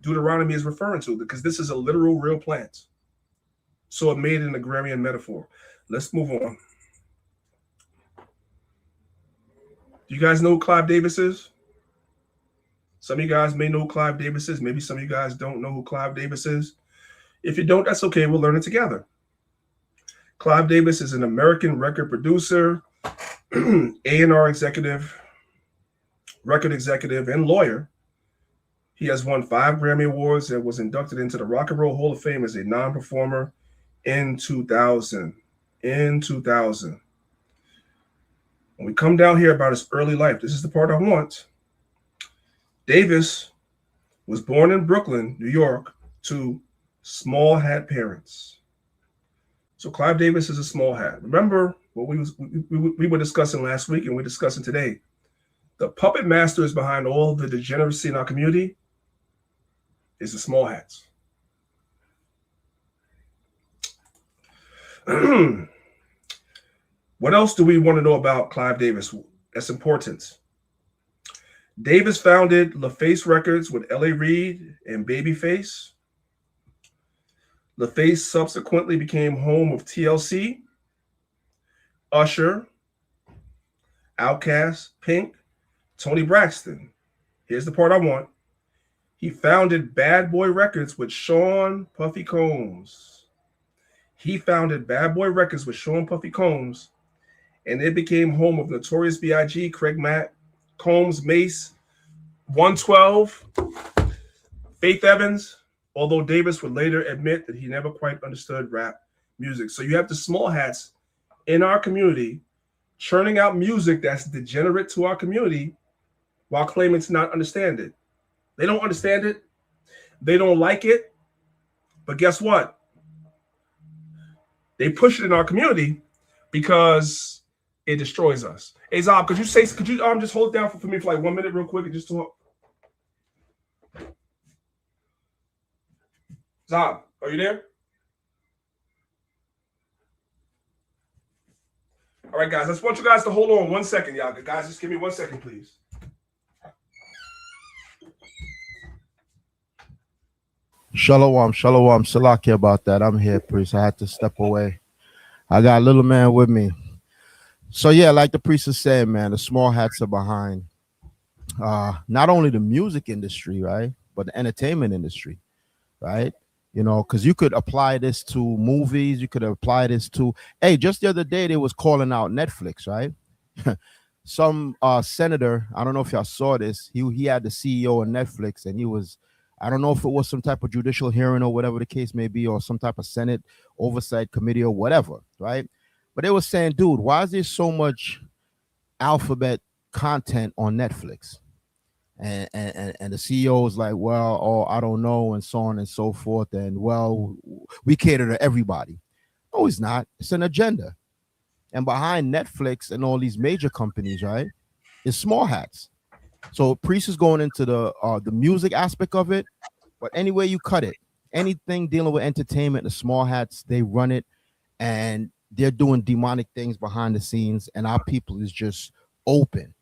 Deuteronomy is referring to, because this is a literal real plant. So it made an agrarian metaphor. Let's move on. Do you guys know who Clive Davis is? Some of you guys may know who Clive Davis is. Maybe some of you guys don't know who Clive Davis is. If you don't, that's okay. We'll learn it together. Clive Davis is an American record producer, A&R executive, record executive, and lawyer. He has won 5 Grammy Awards and was inducted into the Rock and Roll Hall of Fame as a non-performer in 2000. When we come down here about his early life, this is the part I want. Davis was born in Brooklyn, New York, to small hat parents. So Clive Davis is a small hat. Remember what we were discussing last week and we're discussing today. The puppet masters behind all the degeneracy in our community is the small hats. What else do we want to know about Clive Davis? That's important. Davis founded LaFace Records with L.A. Reid and Babyface. LaFace subsequently became home of TLC, Usher, Outkast, Pink, Tony Braxton. Here's the part I want. He founded Bad Boy Records with Sean Puffy Combs. And it became home of Notorious B.I.G., Craig Mack, Combs, Mace, 112, Faith Evans, although Davis would later admit that he never quite understood rap music. So you have the small hats in our community churning out music that's degenerate to our community while claiming to not understand it. They don't understand it. They don't like it. But guess what? They push it in our community because it destroys us. Hey, Zob, could you just hold it down for me for like 1 minute real quick and just talk? Zob, are you there? All right, guys, I just want you guys to hold on 1 second, y'all. Guys, just give me 1 second, please. Shalom, Salaki about that. I'm here, priest. I had to step away. I got a little man with me. So yeah, like the priest is saying, man, the small hats are behind not only the music industry, right, but the entertainment industry, right? You know, because you could apply this to movies. You could apply this to, hey, just the other day they was calling out Netflix, right? Some senator, I don't know if y'all saw this. He had the CEO of Netflix, and he was, I don't know if it was some type of judicial hearing or whatever the case may be, or some type of Senate oversight committee or whatever, right? But they were saying, dude, why is there so much alphabet content on Netflix? And the CEO was like, well, oh, I don't know, and so on and so forth. And well, we cater to everybody. No, it's not. It's an agenda. And behind Netflix and all these major companies, right, is small hats. So Priest is going into the music aspect of it, but any way you cut it, anything dealing with entertainment, the small hats, they run it, and they're doing demonic things behind the scenes, and our people is just open.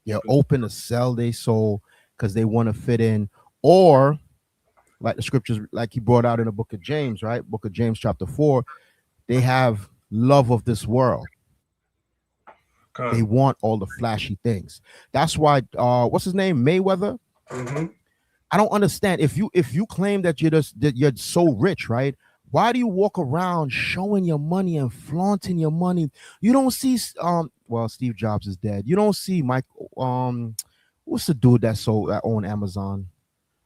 They're open to sell their soul because they want to fit in, or like the scriptures, like he brought out in the book of James, right? Book of James chapter 4, they have love of this world. They want all the flashy things. That's why what's his name? Mayweather. I don't understand. If you claim that you're so rich, right? Why do you walk around showing your money and flaunting your money? You don't see well, Steve Jobs is dead. You don't see Mike what's the dude that owned Amazon?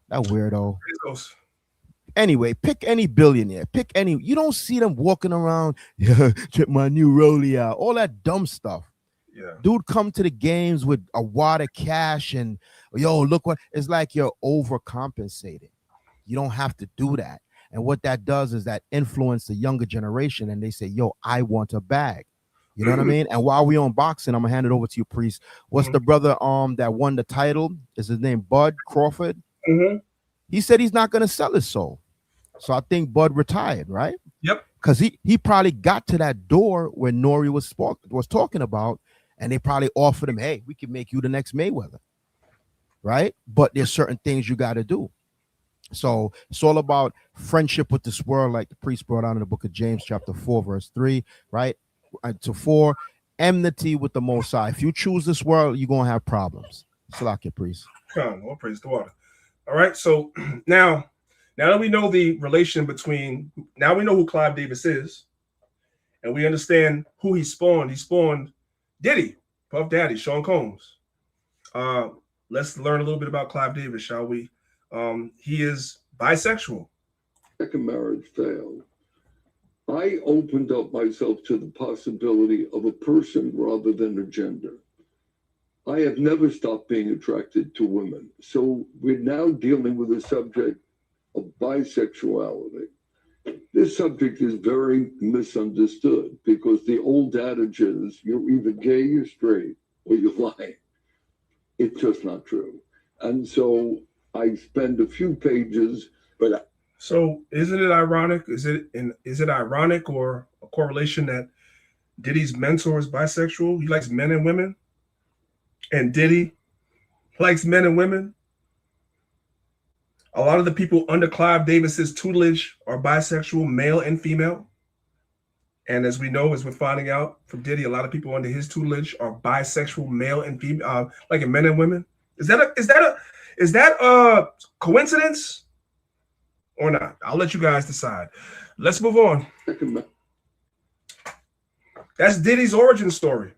That weirdo. Anyway, pick any billionaire. Pick any. You don't see them walking around, yeah, check my new rollie out. All that dumb stuff. Yeah. Dude come to the games with a wad of cash and yo, look what it's like you're overcompensating. You don't have to do that. And what that does is that influence the younger generation and they say, yo, I want a bag. You know what I mean? And while we on boxing, I'm gonna hand it over to you, Priest. What's the brother that won the title? Is his name Bud Crawford? He said he's not gonna sell his soul. So I think Bud retired, right? Yep. Because he probably got to that door where Nori was talking about, and they probably offered him, hey, we can make you the next Mayweather, right? But there's certain things you got to do. So it's all about friendship with this world, like the priest brought out in the book of James, chapter 4, verse 3, right? To 4, enmity with the Most High. If you choose this world, you're going to have problems. Salakia, priest. Come on, praise the water. All right, so now that we know the relation between, now we know who Clive Davis is, and we understand who he spawned Diddy, Puff Daddy, Sean Combs. Let's learn a little bit about Clive Davis, shall we? He is bisexual. Second marriage failed. I opened up myself to the possibility of a person rather than a gender. I have never stopped being attracted to women. So we're now dealing with the subject of bisexuality. This subject is very misunderstood because the old adage is you're either gay, you're straight, or you're lying. It's just not true. And so I spend a few pages, but so isn't it ironic? Is it ironic or a correlation that Diddy's mentor is bisexual? He likes men and women, and Diddy likes men and women. A lot of the people under Clive Davis's tutelage are bisexual, male and female. And as we know, as we're finding out from Diddy, a lot of people under his tutelage are bisexual, male and female, like men and women. Is that a coincidence or not? I'll let you guys decide. Let's move on. That's Diddy's origin story.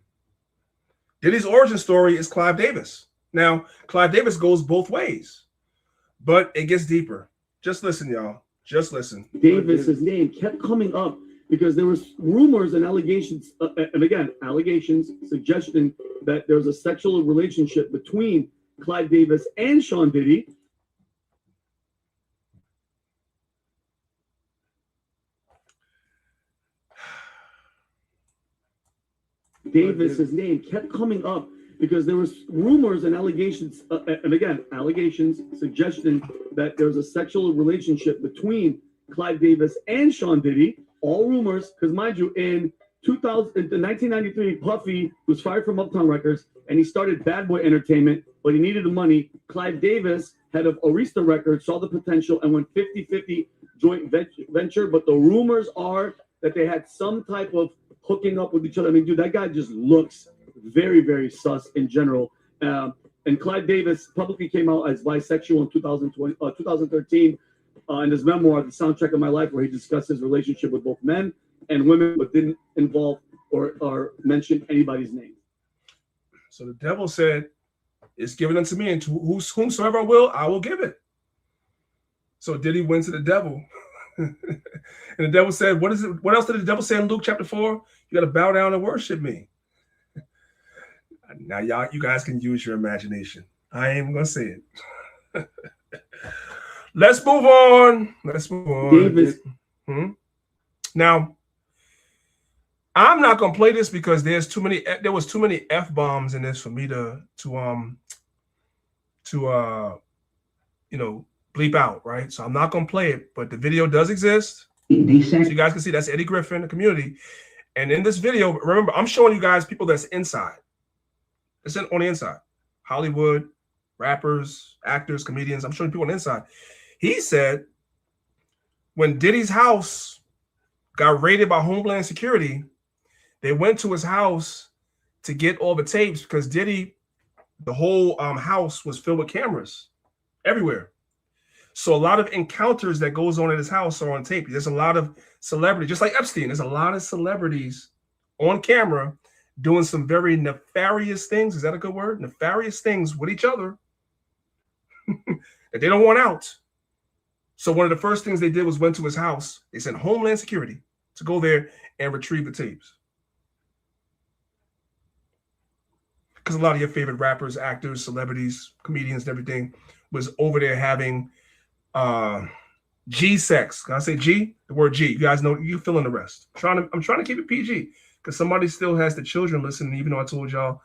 Diddy's origin story is Clive Davis. Now, Clive Davis goes both ways. But it gets deeper. Just listen, y'all. Just listen. Davis's name kept coming up because there was rumors and allegations, allegations suggesting that there was a sexual relationship between Clive Davis and Sean Diddy. Davis's name kept coming up because there was rumors and allegations, allegations suggesting that there was a sexual relationship between Clive Davis and Sean Diddy. All rumors, because mind you, in 1993, Puffy was fired from Uptown Records and he started Bad Boy Entertainment, but he needed the money. Clive Davis, head of Arista Records, saw the potential and went 50-50 joint venture. But the rumors are that they had some type of hooking up with each other. I mean, dude, that guy just looks very, very sus in general. And Clive Davis publicly came out as bisexual in 2013 in his memoir, The Soundtrack of My Life, where he discussed his relationship with both men and women, but didn't involve or mention anybody's name. So the devil said, it's given unto me, and to whomsoever I will give it. So Diddy went to the devil. And the devil said, what else did the devil say in Luke chapter 4? You got to bow down and worship me. Now, you guys can use your imagination. I ain't even going to say it. Let's move on. Davis. Now, I'm not going to play this because there was too many F-bombs in this for me to bleep out, right? So I'm not going to play it, but the video does exist. So you guys can see that's Eddie Griffin, the community. And in this video, remember, I'm showing you guys people that's inside. It's on the inside. Hollywood, rappers, actors, comedians. I'm showing people on the inside. He said when Diddy's house got raided by Homeland Security, they went to his house to get all the tapes because Diddy, the whole house was filled with cameras everywhere. So a lot of encounters that goes on at his house are on tape. There's a lot of celebrities, just like Epstein. There's a lot of celebrities on camera doing some very nefarious things. Is that a good word? Nefarious things with each other that they don't want out. So one of the first things they did was went to his house. They sent Homeland Security to go there and retrieve the tapes. Because a lot of your favorite rappers, actors, celebrities, comedians, and everything was over there having G sex. Can I say G? The word G. You guys know, you fill in the rest. I'm trying to keep it PG because somebody still has the children listening, even though I told y'all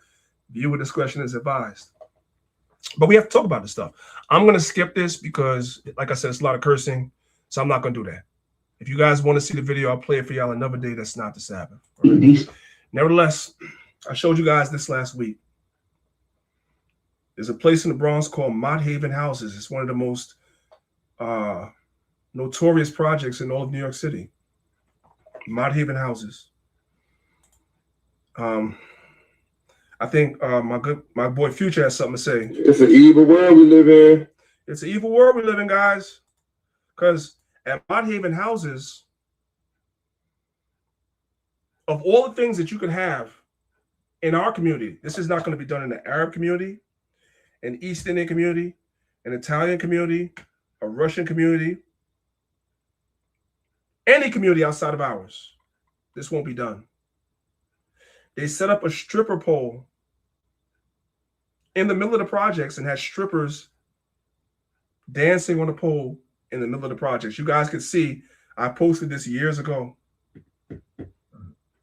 viewer discretion is advised. But we have to talk about this stuff. I'm going to skip this because, like I said, it's a lot of cursing, so I'm not going to do that. If you guys want to see the video, I'll play it for y'all another day. That's not the Sabbath. Right? Nevertheless, I showed you guys this last week. There's a place in the Bronx called Mott Haven Houses. It's one of the most notorious projects in all of New York City. Mott Haven Houses. I think my boy Future has something to say. It's an evil world we live in. It's an evil world we live in, guys. Because at Mott Haven Houses, of all the things that you could have in our community, this is not going to be done in the Arab community, an East Indian community, an Italian community, a Russian community, any community outside of ours. This won't be done. They set up a stripper pole in the middle of the projects and had strippers dancing on a pole in the middle of the projects. You guys can see, I posted this years ago,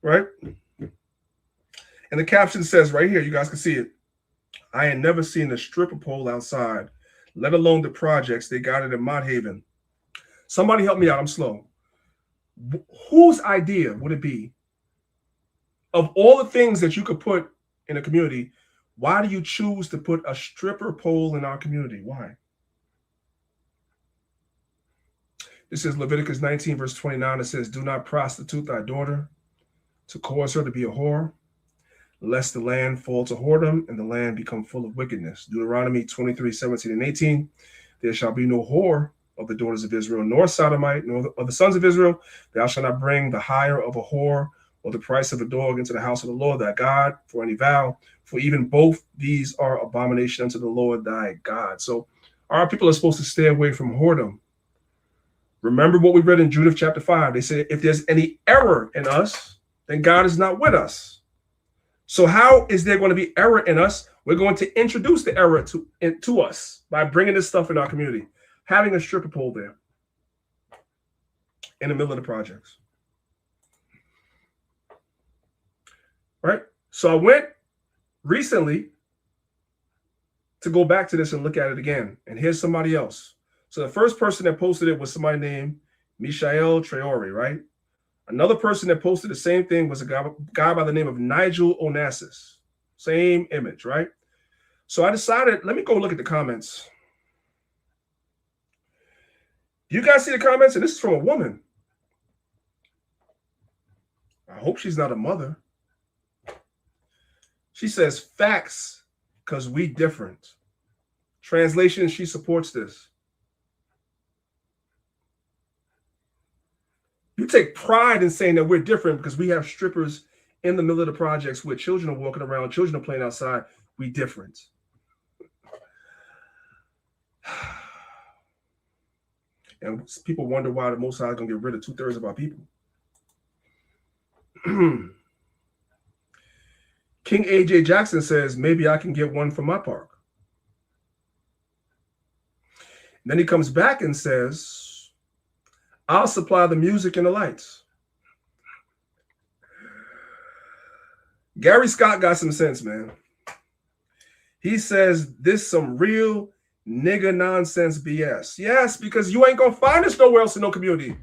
right? And the caption says right here, you guys can see it. I ain't never seen a stripper pole outside, let alone the projects. They got it in Mott Haven. Somebody help me out. I'm slow. Whose idea would it be? Of all the things that you could put in a community, why do you choose to put a stripper pole in our community? Why? This is Leviticus 19, verse 29. It says, do not prostitute thy daughter to cause her to be a whore, lest the land fall to whoredom and the land become full of wickedness. Deuteronomy 23, 17 and 18. There shall be no whore of the daughters of Israel, nor sodomite, nor of the sons of Israel. Thou shalt not bring the hire of a whore or the price of a dog into the house of the Lord thy God for any vow, for even both these are abomination unto the Lord thy God. So our people are supposed to stay away from whoredom. Remember what we read in Judith chapter 5. They say, if there's any error in us, then God is not with us. So how is there going to be error in us? We're going to introduce the error to us by bringing this stuff in our community, having a stripper pole there in the middle of the projects. Right? So I went recently to go back to this and look at it again. And here's somebody else. So the first person that posted it was somebody named Michael Traore, right? Another person that posted the same thing was a guy by the name of Nigel Onassis. Same image, right? So I decided, let me go look at the comments. Do you guys see the comments? And this is from a woman. I hope she's not a mother. She says, facts, because we different. Translation, she supports this. You take pride in saying that we're different because we have strippers in the middle of the projects where children are walking around, children are playing outside. We different. And people wonder why the Most High is going to get rid of 2/3 of our people. King A.J. Jackson says, maybe I can get one for my park. And then he comes back and says, I'll supply the music and the lights. Gary Scott got some sense, man. He says this some real nigga nonsense BS. Yes, because you ain't gonna find this nowhere else in no community.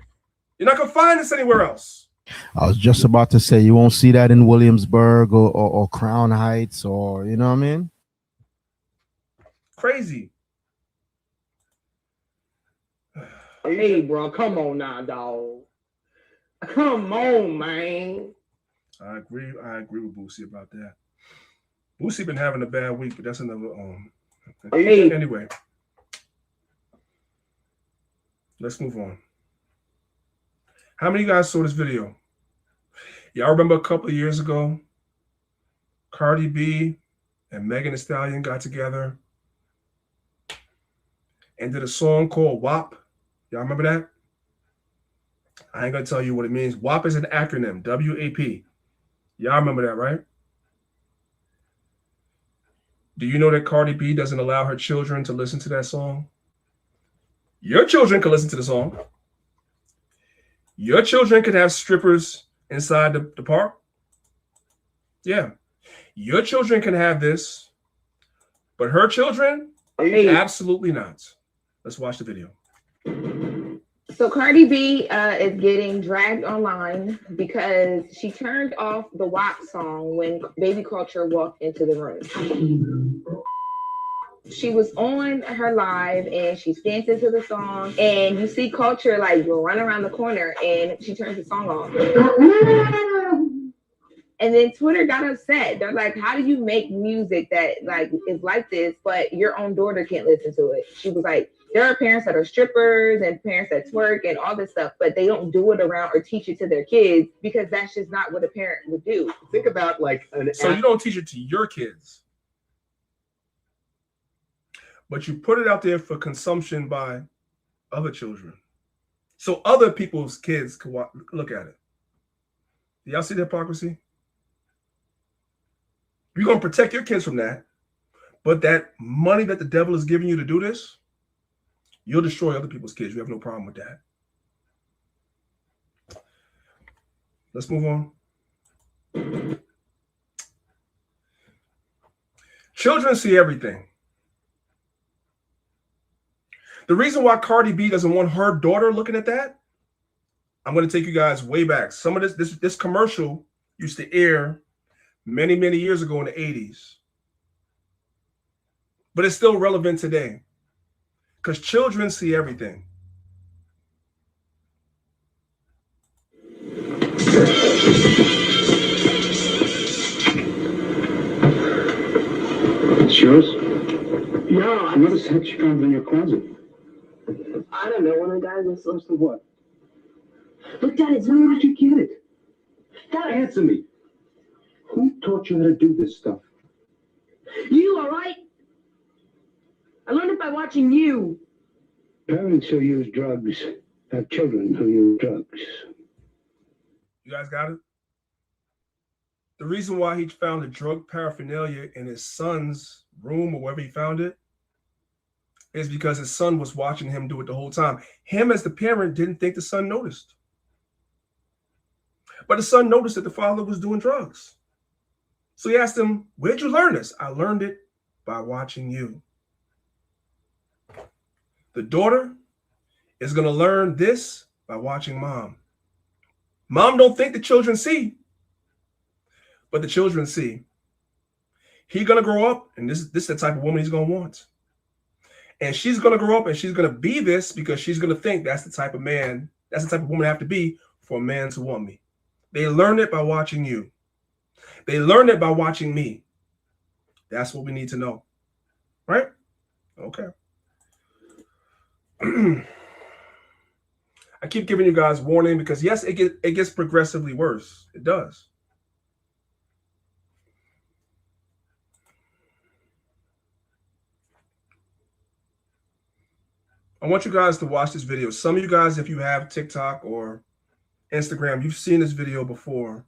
You're not gonna find this anywhere else. I was just about to say you won't see that in Williamsburg or Crown Heights or, you know what I mean? Crazy. Hey, bro, come on now, dog. Come on, man. I agree with Boosie about that. Boosie been having a bad week, but that's another. Hey. Anyway, let's move on. How many of you guys saw this video? Y'all remember a couple of years ago, Cardi B and Megan Thee Stallion got together and did a song called WAP. Y'all remember that? I ain't gonna tell you what it means. WAP is an acronym, W-A-P. Y'all remember that, right? Do you know that Cardi B doesn't allow her children to listen to that song? Your children can listen to the song. Your children could have strippers inside the park. Yeah. Your children can have this, but her children, absolutely not. Let's watch the video. So Cardi B is getting dragged online because she turned off the WAP song when Baby Culture walked into the room. She was on her live and she's dancing to the song, and you see Culture like run around the corner and she turns the song off. And then Twitter got upset. They're like, how do you make music that like is like this, but your own daughter can't listen to it? She was like, there are parents that are strippers and parents that twerk and all this stuff, but they don't do it around or teach it to their kids because that's just not what a parent would do. Think about like so you don't teach it to your kids, but you put it out there for consumption by other children, so other people's kids can look at it. Do y'all see the hypocrisy? You're gonna protect your kids from that, but that money that the devil is giving you to do this, you'll destroy other people's kids. You have no problem with that. Let's move on. Children see everything. The reason why Cardi B doesn't want her daughter looking at that, I'm going to take you guys way back. Some of this commercial used to air many, many years ago in the 80s. But it's still relevant today because children see everything. It's yours? Yeah, I noticed how you found it in your closet. I don't know. One of the guys was supposed to what? Look, Dad, it's not like you get it. Dad, answer me. Who taught you how to do this stuff? You, all right? I learned it by watching you. Parents who use drugs have children who use drugs. You guys got it? The reason why he found the drug paraphernalia in his son's room or wherever he found it is because his son was watching him do it the whole time. Him as the parent didn't think the son noticed. But the son noticed that the father was doing drugs. So he asked him, where'd you learn this? I learned it by watching you. The daughter is going to learn this by watching mom. Mom don't think the children see, but the children see. He's going to grow up, and this is the type of woman he's going to want. And she's going to grow up, and she's going to be this because she's going to think that's the type of man, that's the type of woman I have to be for a man to want me. They learn it by watching you. They learn it by watching me. That's what we need to know. Right? Okay. I keep giving you guys warning because, yes, it gets progressively worse. It does. I want you guys to watch this video. Some of you guys, if you have TikTok or Instagram, you've seen this video before.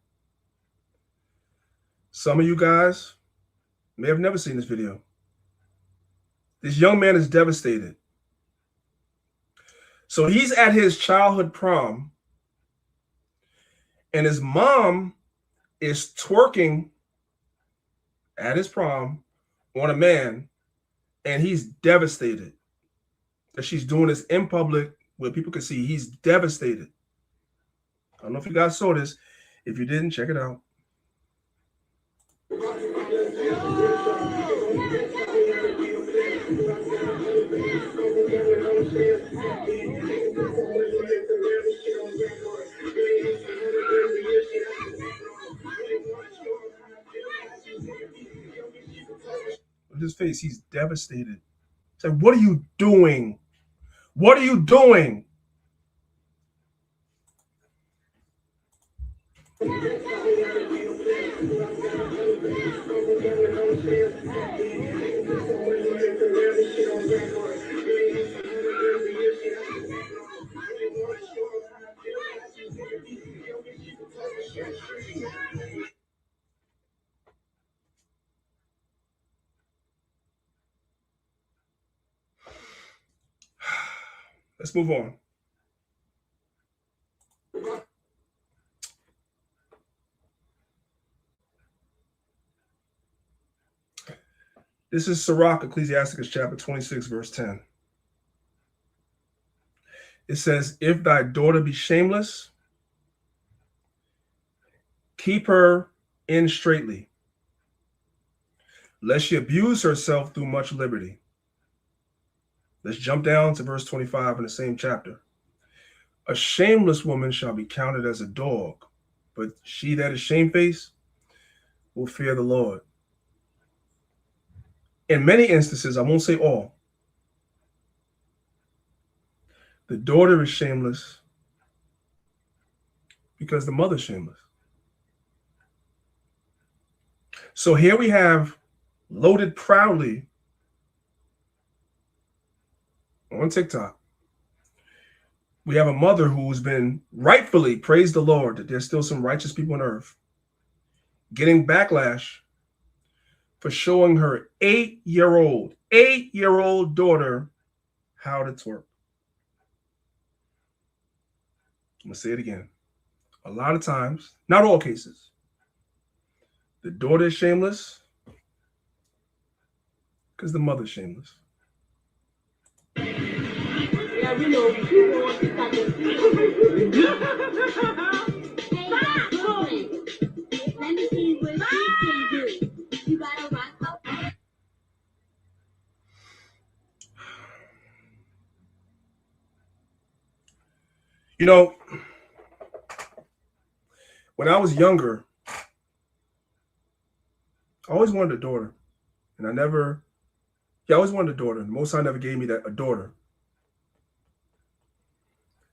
Some of you guys may have never seen this video. This young man is devastated. So he's at his childhood prom, and his mom is twerking at his prom on a man, and he's devastated that she's doing this in public where people can see. He's devastated. I don't know if you guys saw this. If you didn't, check it out. face. He's devastated. He's like, what are you doing? What are you doing? Let's move on. This is Sirach, Ecclesiasticus chapter 26, verse 10. It says, if thy daughter be shameless, keep her in straitly, lest she abuse herself through much liberty. Let's jump down to verse 25 in the same chapter. A shameless woman shall be counted as a dog, but she that is shamefaced will fear the Lord. In many instances, I won't say all, the daughter is shameless because the mother's shameless. So here we have Loaded Proudly on TikTok. We have a mother who's been rightfully, praise the Lord, that there's still some righteous people on earth, getting backlash for showing her 8-year-old daughter how to twerk. I'm going to say it again. A lot of times, not all cases, the daughter is shameless because the mother's shameless. Yeah, we know. Let me see what you can do. You gotta rock up. You know, when I was younger, I always wanted a daughter. And I always wanted a daughter. The Most High never gave me a daughter.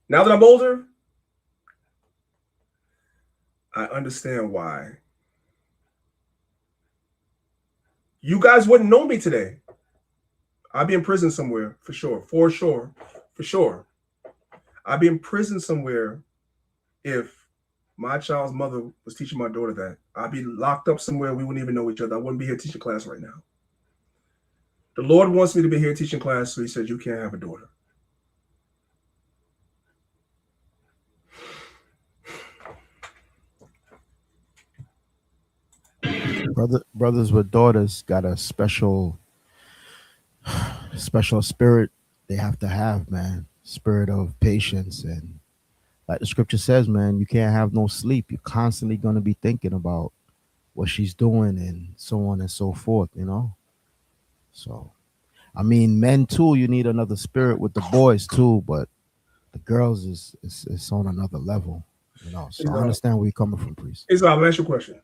Now that I'm older, I understand why. You guys wouldn't know me today. I'd be in prison somewhere, for sure. I'd be in prison somewhere if my child's mother was teaching my daughter that. I'd be locked up somewhere. We wouldn't even know each other. I wouldn't be here teaching class right now. The Lord wants me to be here teaching class, so he said, you can't have a daughter. Brothers with daughters got a special spirit they have to have, man. Spirit of patience. And like the scripture says, man, you can't have no sleep. You're constantly going to be thinking about what she's doing and so on and so forth, you know? So, I mean, men too, you need another spirit with the boys too, but the girls is on another level, you know? So I understand where you're coming from, priest. I'll ask you a question.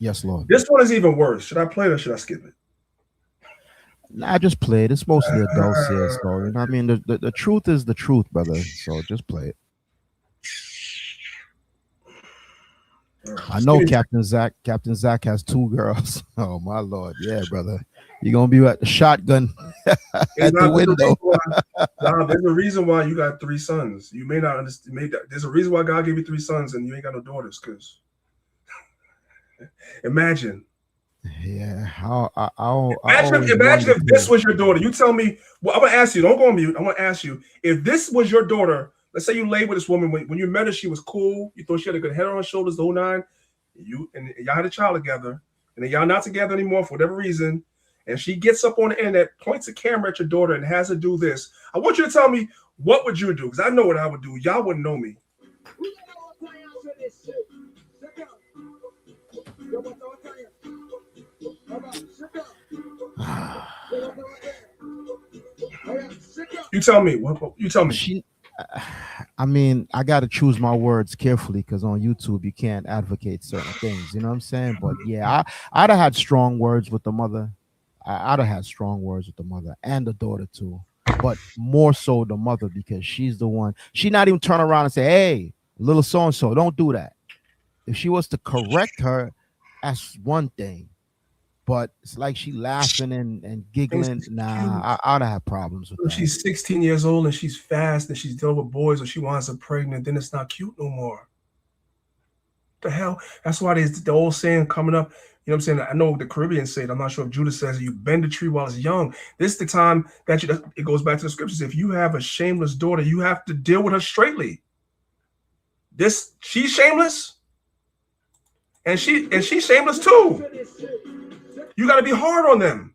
Yes, Lord. This one is even worse. Should I play it or should I skip it? Nah, just play it. It's mostly adults here, so you know. I mean, the truth is the truth, brother. So just play it. I know Captain Zach has 2 girls. Oh my Lord, yeah, brother. You're gonna be at the shotgun at the window. There's a reason why you got 3 sons. You may not understand. There's a reason why God gave you 3 sons and you ain't got no daughters. Because imagine. Yeah, imagine if this was your daughter. You tell me. Well, I'm gonna ask you. Don't go on mute. I'm gonna ask you if this was your daughter. Let's say you laid with this woman when you met her. She was cool. You thought she had a good head on her shoulders, the whole nine. Y'all had a child together, and then y'all not together anymore for whatever reason. And she gets up on the internet, points a camera at your daughter, and has her do this. I want you to tell me what would you do? Because I know what I would do. Y'all wouldn't know me. You tell me. You tell me. I mean, I got to choose my words carefully because on YouTube you can't advocate certain things. You know what I'm saying? But yeah, I'd have had strong words with the mother. I'd have had strong words with the mother and the daughter too, but more so the mother, because she's the one. She not even turn around and say, "Hey, little so and so, don't do that." If she was to correct her, that's one thing. But it's like she laughing and giggling. Nah, I'd have had problems with that. She's 16 years old and she's fast and she's dealing with boys, or she wants her pregnant, then it's not cute no more. The hell? That's why there's the old saying coming up. You know what I'm saying? I know the Caribbean say it. I'm not sure if Judah says it. You bend the tree while it's young. This is the time that it goes back to the scriptures. If you have a shameless daughter, you have to deal with her straightly. She's shameless, and she's shameless too. You got to be hard on them.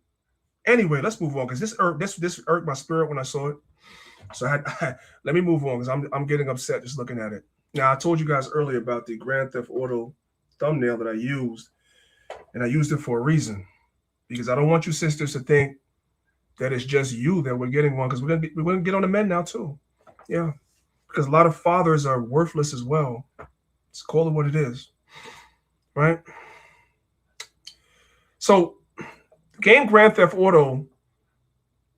Anyway, let's move on, because this irked my spirit when I saw it. So let me move on, because I'm getting upset just looking at it. Now, I told you guys earlier about the Grand Theft Auto thumbnail that I used, and I used it for a reason, because I don't want you sisters to think that it's just you that we're getting one, because we're gonna get on the men now too. Yeah, because a lot of fathers are worthless as well. Let's call it what it is, right? So, game Grand Theft Auto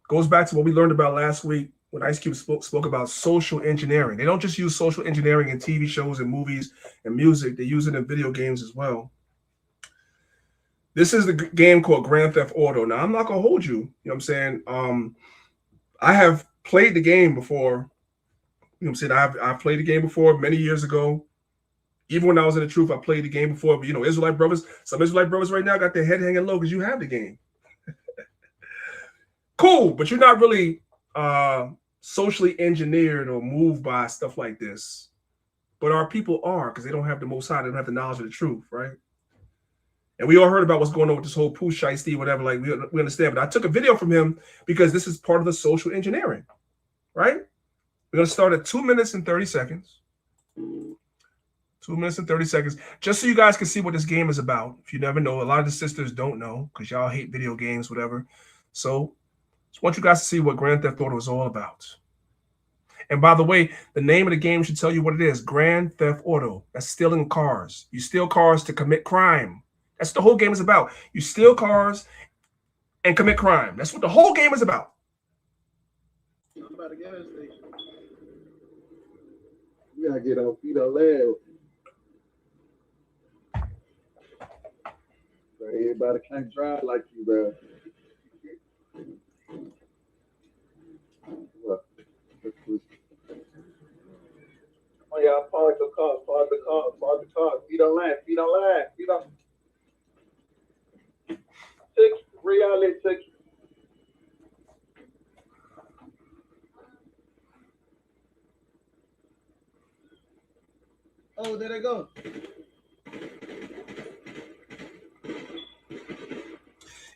goes back to what we learned about last week when Ice Cube spoke about social engineering. They don't just use social engineering in TV shows and movies and music. They use it in video games as well. This is the game called Grand Theft Auto. Now, I'm not going to hold you. You know what I'm saying? I have played the game before. You know what I'm saying? I've played the game before many years ago. Even when I was in the truth, I played the game before. But, Israelite brothers, some Israelite brothers right now got their head hanging low because you have the game. Cool, but you're not really socially engineered or moved by stuff like this. But our people are, because they don't have the Most High. They don't have the knowledge of the truth, right? And we all heard about what's going on with this whole poo shiesty, whatever. Like, we understand. But I took a video from him because this is part of the social engineering, right? We're going to start at 2 minutes and 30 seconds. 2 minutes and 30 seconds, just so you guys can see what this game is about. If you never know, a lot of the sisters don't know because y'all hate video games, whatever. So just want you guys to see what Grand Theft Auto is all about. And by the way, the name of the game should tell you what it is. Grand Theft Auto. That's stealing cars. You steal cars to commit crime. That's what the whole game is about. You steal cars and commit crime. That's what the whole game is about. I'm about to gas station. You gotta get on feet on land. Everybody can't drive like you, bro. Oh yeah, park the car. Feet on land. 6 reality 6. Oh, there they go.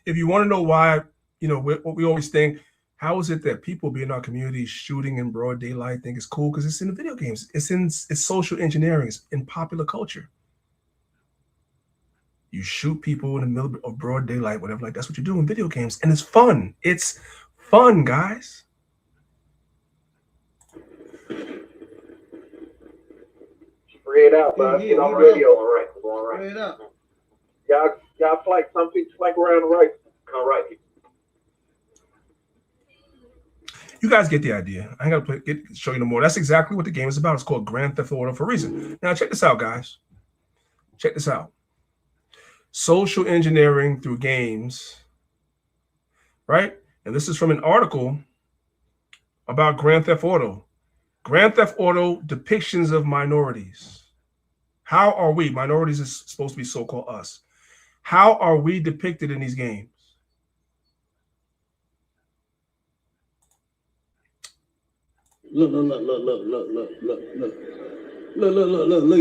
If you want to know why, what we always think, how is it that people be in our community shooting in broad daylight think it's cool? Because it's in the video games. It's social engineering. It's in popular culture. You shoot people in the middle of broad daylight, whatever. Like, that's what you do in video games. And it's fun. It's fun, guys. Spread out, bud. Get on radio, all right. All right. Spread up. Y'all flank. Some people flank around the right. All right. You guys get the idea. I ain't got to show you no more. That's exactly what the game is about. It's called Grand Theft Auto for a reason. Now, check this out, guys. Check this out. Social engineering through games, right? And this is from an article about Grand Theft Auto. Grand Theft Auto depictions of minorities. How are we? Minorities is supposed to be so-called us. How are we depicted in these games? Look at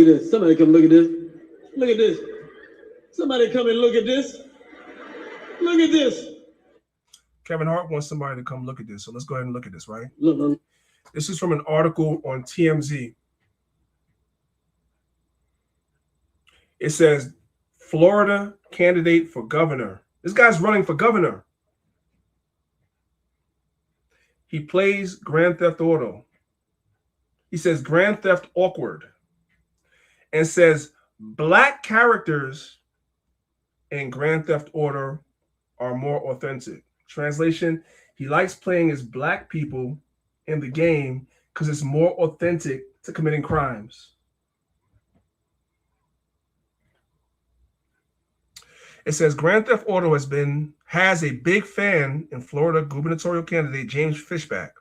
this. Somebody come look at this. Look at this. Somebody come and look at this. Look at this. Kevin Hart wants somebody to come look at this. So let's go ahead and look at this, right? Look. This is from an article on TMZ. It says, Florida candidate for governor. This guy's running for governor. He plays Grand Theft Auto. He says Grand Theft Awkward. And says black characters in Grand Theft Auto are more authentic. Translation, he likes playing as black people in the game because it's more authentic to committing crimes. It says Grand Theft Auto has a big fan in Florida gubernatorial candidate James Fishback,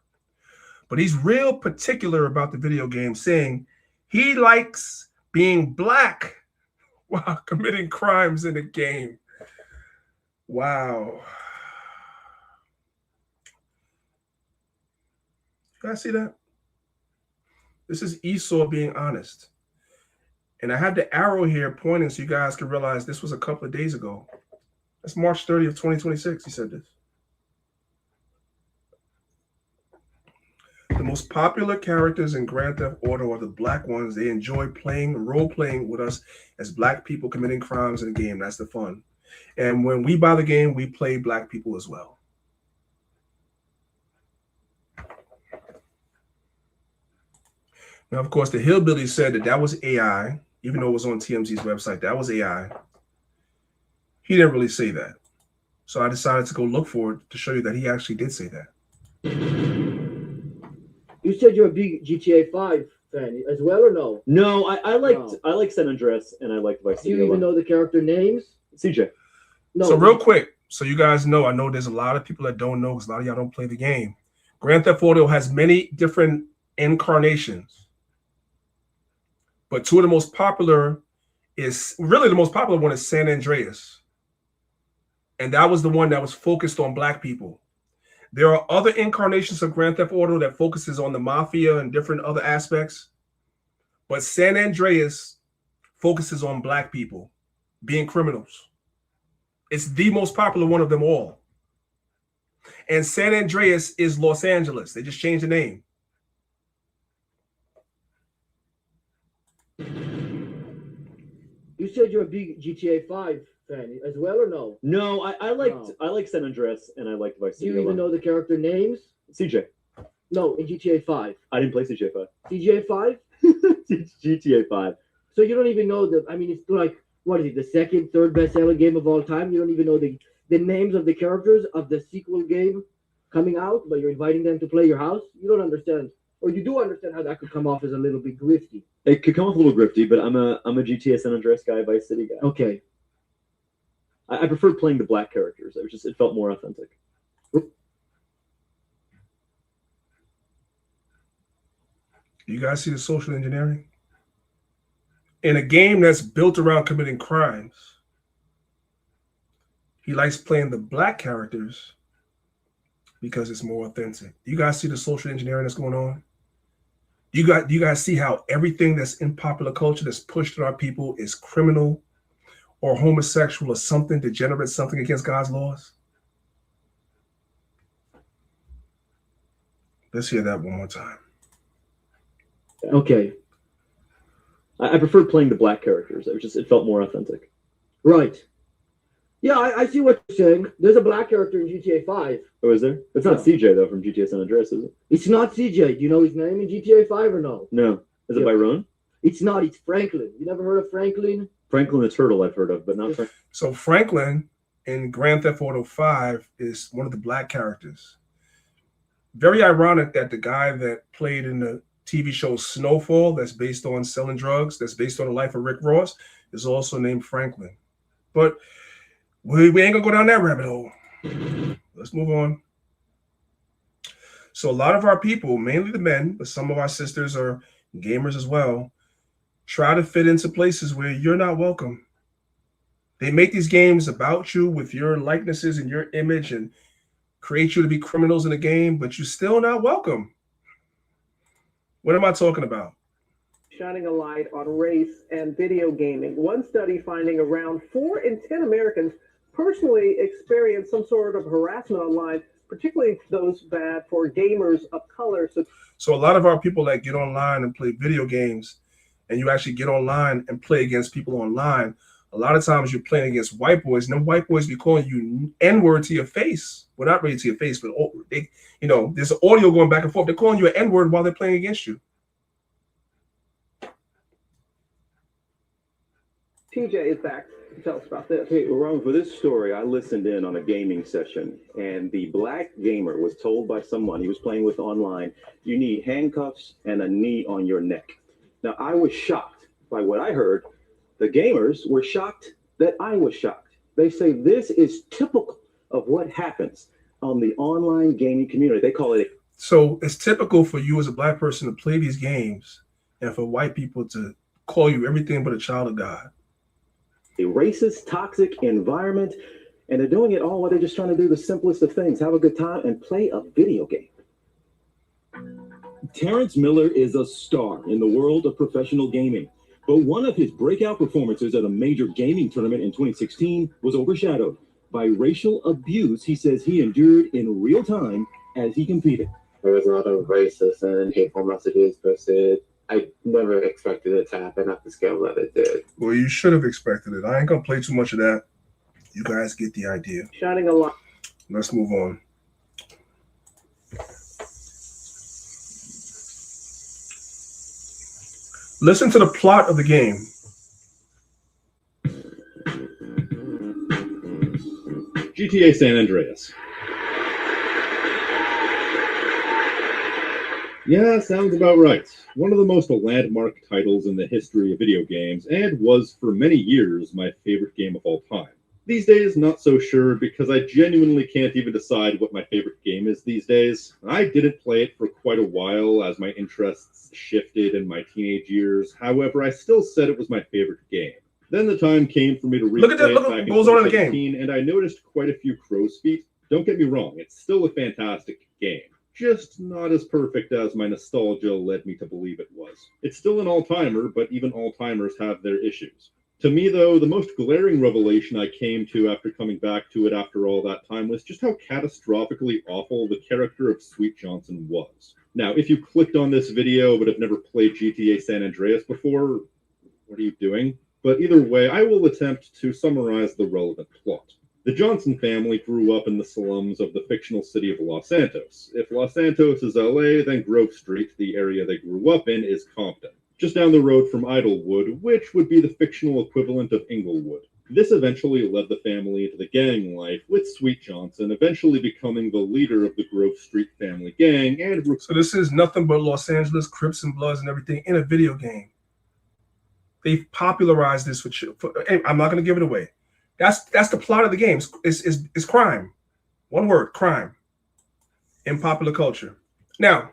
but he's real particular about the video game, saying he likes being black while committing crimes in the game. Wow. You guys see that? This is Esau being honest. And I have the arrow here pointing so you guys can realize this was a couple of days ago. That's March 30th, 2026. He said this. The most popular characters in Grand Theft Auto are the black ones. They enjoy playing, role-playing with us as black people committing crimes in the game. That's the fun. And when we buy the game, we play black people as well. Now, of course, the hillbilly said that was AI, even though it was on TMZ's website. That was AI. He didn't really say that. So I decided to go look for it to show you that he actually did say that. You said you're a big GTA 5 fan as well, or no? No, I like San Andreas and I like Vice City. Do you even know the character names? CJ. No. So real quick, so you guys know, I know there's a lot of people that don't know because a lot of y'all don't play the game. Grand Theft Auto has many different incarnations. But two of the most popular the most popular one is San Andreas. And that was the one that was focused on black people. There are other incarnations of Grand Theft Auto that focuses on the mafia and different other aspects. But San Andreas focuses on black people being criminals. It's the most popular one of them all. And San Andreas is Los Angeles. They just changed the name. You said you're a big GTA 5 fan as well, or no? No, I like San Andreas and I like Vice City. Do you even know the character names? CJ. No, in GTA 5. I didn't play CJ 5. CJ 5? GTA 5. So you don't even know it's like, what is it, the second, third best-selling game of all time? You don't even know the names of the characters of the sequel game coming out, but you're inviting them to play your house? You don't understand. Or you do understand how that could come off as a little bit grifty. It could come off a little grifty, but I'm a GTA San Andreas guy, Vice City guy. Okay. I preferred playing the black characters. It felt more authentic. You guys see the social engineering? In a game that's built around committing crimes, he likes playing the black characters because it's more authentic. You guys see the social engineering that's going on? Do you guys see how everything that's in popular culture that's pushed on our people is criminal or homosexual or something degenerate, something against God's laws? Let's hear that one more time. Okay. I preferred playing the black characters. It felt more authentic. Right. Yeah, I see what you're saying. There's a black character in GTA 5. Oh, is there? It's not CJ, though, from GTA San Andreas, is it? It's not CJ. Do you know his name in GTA 5 or no? No. Is it Byron? It's not. It's Franklin. You never heard of Franklin? Franklin the Turtle I've heard of, but not Franklin. So Franklin in Grand Theft Auto 5 is one of the black characters. Very ironic that the guy that played in the TV show Snowfall, that's based on selling drugs, that's based on the life of Rick Ross, is also named Franklin. But we ain't gonna go down that rabbit hole. Let's move on. So a lot of our people, mainly the men, but some of our sisters are gamers as well, try to fit into places where you're not welcome. They make these games about you with your likenesses and your image and create you to be criminals in the game, but you're still not welcome. What am I talking about? Shining a light on race and video gaming. One study finding around 4 in 10 Americans personally experience some sort of harassment online, particularly those bad for gamers of color. So a lot of our people that get online and play video games, and you actually get online and play against people online, a lot of times you're playing against white boys, and them white boys be calling you N-word to your face. Well, not really to your face, but they, there's audio going back and forth. They're calling you an N-word while they're playing against you. TJ is back. Tell us about this. Hey, Ron, for this story, I listened in on a gaming session, and the black gamer was told by someone he was playing with online, you need handcuffs and a knee on your neck. Now, I was shocked by what I heard. The gamers were shocked that I was shocked. They say this is typical of what happens on the online gaming community. They call it. So it's typical for you as a black person to play these games and for white people to call you everything but a child of God. A racist, toxic environment, and they're doing it all while they're just trying to do the simplest of things, have a good time and play a video game. Terrence Miller is a star in the world of professional gaming, but one of his breakout performances at a major gaming tournament in 2016 was overshadowed by racial abuse he says he endured in real time as he competed. There was a lot of racist and hateful messages posted. I never expected it to happen at the scale that it did. Well, you should have expected it. I ain't gonna play too much of that. You guys get the idea. Shining a light. Let's move on. Listen to the plot of the game. GTA San Andreas. Yeah, sounds about right. One of the most landmark titles in the history of video games, and was for many years my favorite game of all time. These days, not so sure, because I genuinely can't even decide what my favorite game is these days. I didn't play it for quite a while as my interests shifted in my teenage years. However, I still said it was my favorite game. Then the time came for me to replay it back in 2017, and I noticed quite a few crow's feet. Don't get me wrong, it's still a fantastic game. Just not as perfect as my nostalgia led me to believe it was. It's still an all-timer, but even all-timers have their issues. To me, though, the most glaring revelation I came to after coming back to it after all that time was just how catastrophically awful the character of Sweet Johnson was. Now, if you clicked on this video but have never played GTA San Andreas before, what are you doing? But either way, I will attempt to summarize the relevant plot. The Johnson family grew up in the slums of the fictional city of Los Santos. If Los Santos is LA, then Grove Street, the area they grew up in, is Compton, just down the road from Idlewood, which would be the fictional equivalent of Inglewood. This eventually led the family into the gang life, with Sweet Johnson eventually becoming the leader of the Grove Street family gang. And so this is nothing but Los Angeles, Crips and Bloods and everything in a video game. They've popularized this with you. I'm not going to give it away. That's the plot of the game. It's crime. One word, crime. In popular culture. Now,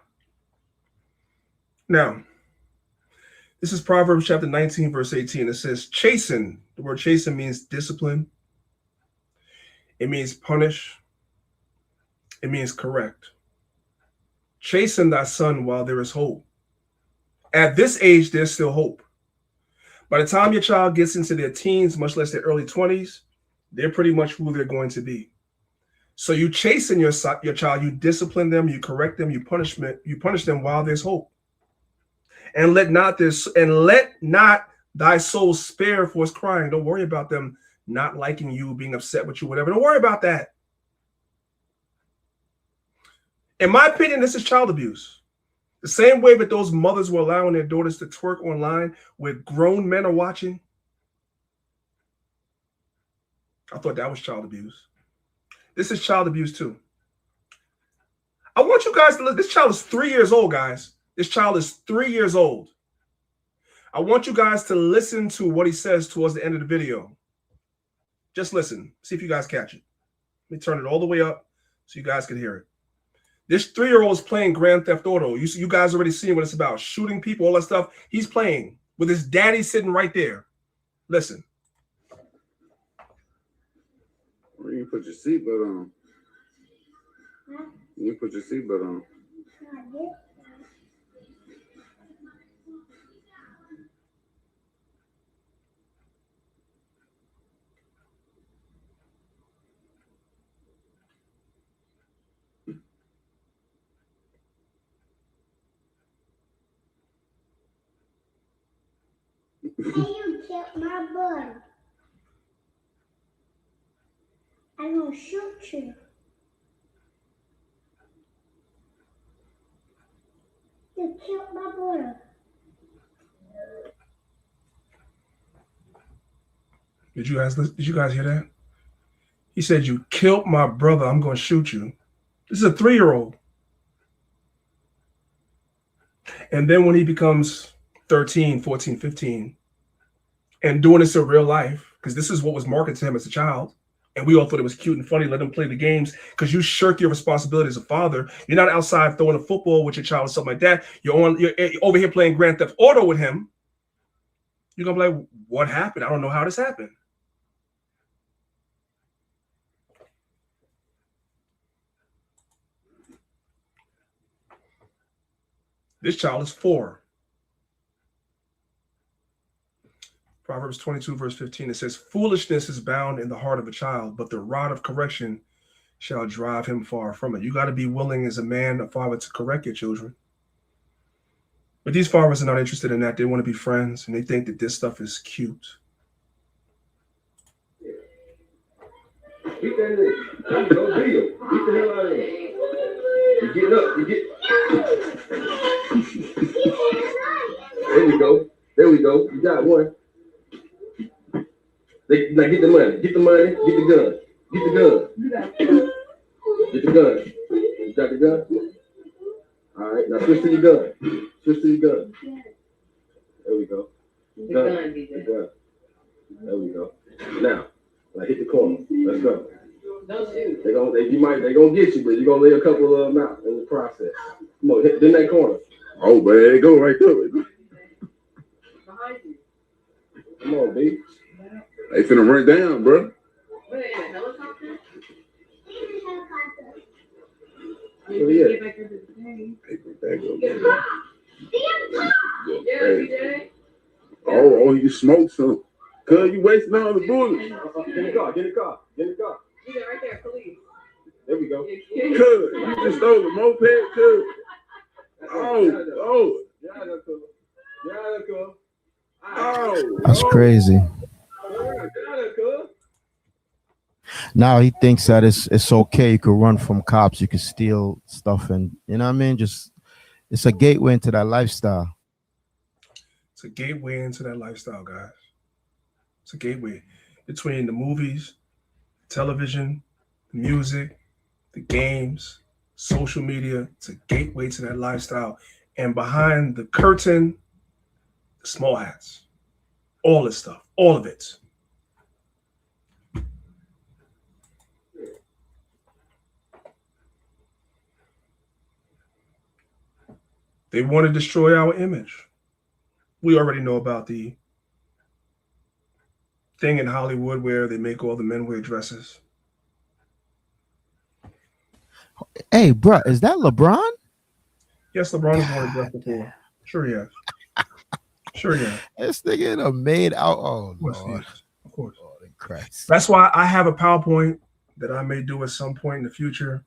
this is Proverbs chapter 19, verse 18. It says, chasten. The word chasten means discipline. It means punish. It means correct. Chasten thy son while there is hope. At this age, there's still hope. By the time your child gets into their teens, much less their early 20s, they're pretty much who they're going to be. So you chasten your child, you discipline them, you correct them, you punish them while there's hope. And let not thy soul spare for his crying. Don't worry about them not liking you, being upset with you, whatever. Don't worry about that. In my opinion, this is child abuse. The same way that those mothers were allowing their daughters to twerk online where grown men are watching. I thought that was child abuse. This is child abuse too. I want you guys to look. This child is 3 years old, guys. This child is 3 years old. I want you guys to listen to what he says towards the end of the video. Just listen. See if you guys catch it. Let me turn it all the way up so you guys can hear it. This 3-year-old is playing Grand Theft Auto. You guys already seen what it's about. Shooting people, all that stuff. He's playing with his daddy sitting right there. Listen. Well, you put your seatbelt on. You put your seatbelt on. Hey, you kicked my butt. I'm gonna shoot you. You killed my brother. Did you guys hear that? He said, "You killed my brother. I'm going to shoot you." This is a 3-year-old. And then when he becomes 13, 14, 15, and doing this in real life, because this is what was marketed to him as a child, and we all thought it was cute and funny, let him play the games, because you shirk your responsibility as a father. You're not outside throwing a football with your child or something like that. You're over here playing Grand Theft Auto with him. You're going to be like, what happened? I don't know how this happened. This child is 4. Proverbs 22, verse 15, it says, "Foolishness is bound in the heart of a child, but the rod of correction shall drive him far from it." You got to be willing as a man, a father, to correct your children. But these fathers are not interested in that. They want to be friends, and they think that this stuff is cute. Keep that in. There you go, Bill. Keep the hell out of there. You get up. You get. There we go. There we go. You got one. Now get the money. Get the money. Get the gun. Get the gun. Get the gun. You got the gun? All right. Now switch to your gun. Switch to your gun. There we go. The gun. The gun. There we go. Now hit the corner. Let's go. Don't shoot. They gonna get you, but you're gonna lay a couple of them out in the process. Come on, hit in that corner. Oh man, they go right through it. Behind you. Come on, B. They finna run down, bro. What, in a helicopter? Where he at? Get back into the thing. Yeah, BJ. Oh, you smoked some. Cuz you wasting all the bullets. Get in the car, get in the car, get in the car. Yeah, right there, police. There we go. Cuz, you just stole a moped, cuz. Oh. That's crazy. Now he thinks that it's okay. You could run from cops. You could steal stuff, and you know what I mean. Just it's a gateway into that lifestyle. It's a gateway into that lifestyle, guys. It's a gateway between the movies, television, the music, the games, social media. It's a gateway to that lifestyle. And behind the curtain, the small hats, all this stuff, all of it. They want to destroy our image. We already know about the thing in Hollywood where they make all the men wear dresses. Hey, bro, is that LeBron? Yes, LeBron has worn a dress before. Sure, yes. Sure, yeah. This nigga done made out. Oh, Lord. Of course. Lord Christ. That's why I have a PowerPoint that I may do at some point in the future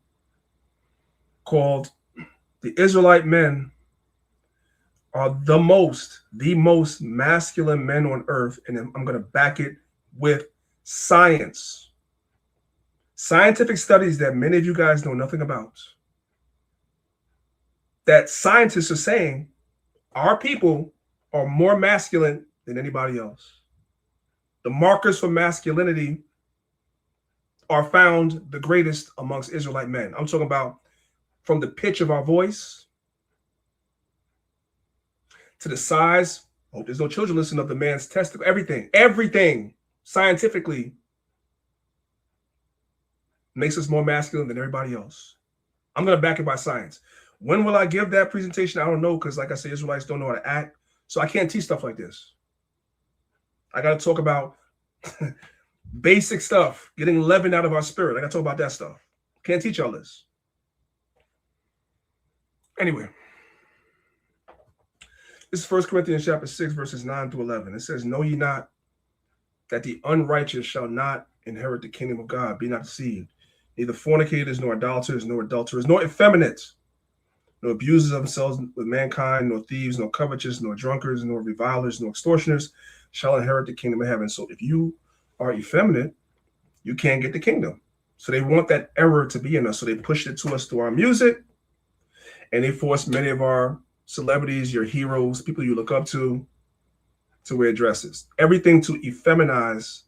called "The Israelite Men are the most masculine men on earth," and I'm going to back it with science. Scientific studies that many of you guys know nothing about. That scientists are saying our people are more masculine than anybody else. The markers for masculinity are found the greatest amongst Israelite men. I'm talking about from the pitch of our voice to the size. Oh, there's no children listening of the man's testicle. Everything scientifically makes us more masculine than everybody else. I'm going to back it by science. When will I give that presentation? I don't know, because like I say, Israelites don't know how to act. So I can't teach stuff like this. I got to talk about basic stuff, getting leaven out of our spirit. I got to talk about that stuff. Can't teach all this. Anyway, this is 1 Corinthians chapter 6, verses 9 through 11. It says, "Know ye not that the unrighteous shall not inherit the kingdom of God? Be not deceived. Neither fornicators, nor idolaters, nor adulterers, nor effeminates, nor abusers of themselves with mankind, nor thieves, nor covetous, nor drunkards, nor revilers, nor extortioners shall inherit the kingdom of heaven." So if you are effeminate, you can't get the kingdom. So they want that error to be in us. So they pushed it to us through our music, and they forced many of our celebrities, your heroes, people you look up to wear dresses. Everything to effeminize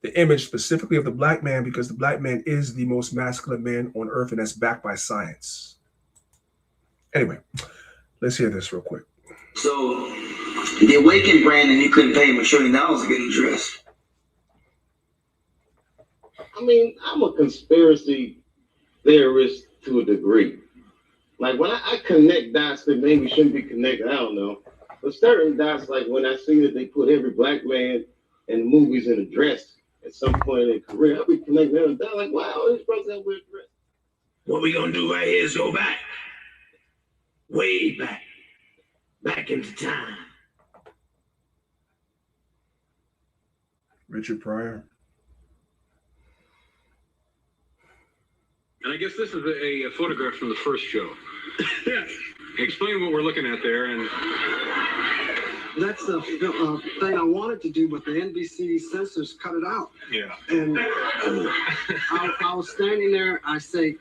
the image specifically of the black man because the black man is the most masculine man on earth, and that's backed by science. Anyway, let's hear this real quick. So the Awakened brand, and you couldn't pay him $1 trillion to get him dressed. I mean, I'm a conspiracy theorist to a degree. Like when I connect dots that maybe shouldn't be connected, I don't know. But certain dots, like when I see that they put every black man in movies in a dress at some point in their career, I'll be connecting them dots like, wow, this brother wear a dress. What we gonna do right here is go back. Way back into time. Richard Pryor. And I guess this is a photograph from the first show. Yeah. Explain what we're looking at there. And that's the thing I wanted to do, but the NBC censors cut it out. Yeah. And I was standing there. I say,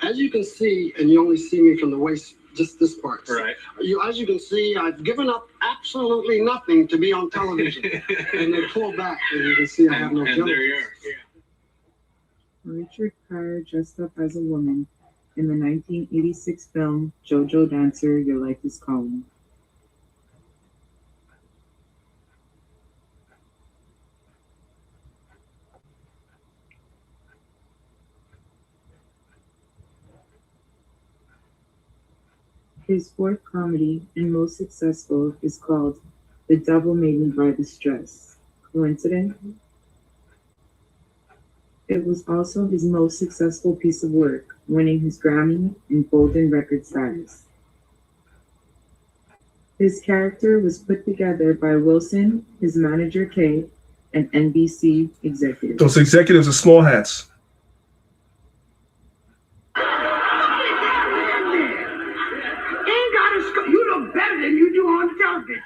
as you can see, and you only see me from the waist, just this part. Right. As you can see, I've given up absolutely nothing to be on television. And they pull back, and you can see I have no and jokes. there you are. Yeah. Richard Pryor dressed up as a woman in the 1986 film JoJo Dancer, Your Life is Calling. His fourth comedy and most successful is called The Devil Made Me Buy This Dress. Coincidence? It was also his most successful piece of work, winning his Grammy and Golden Record status. His character was put together by Wilson, his manager Kay, and NBC executives. Those executives are small hats. You look better than you do on television.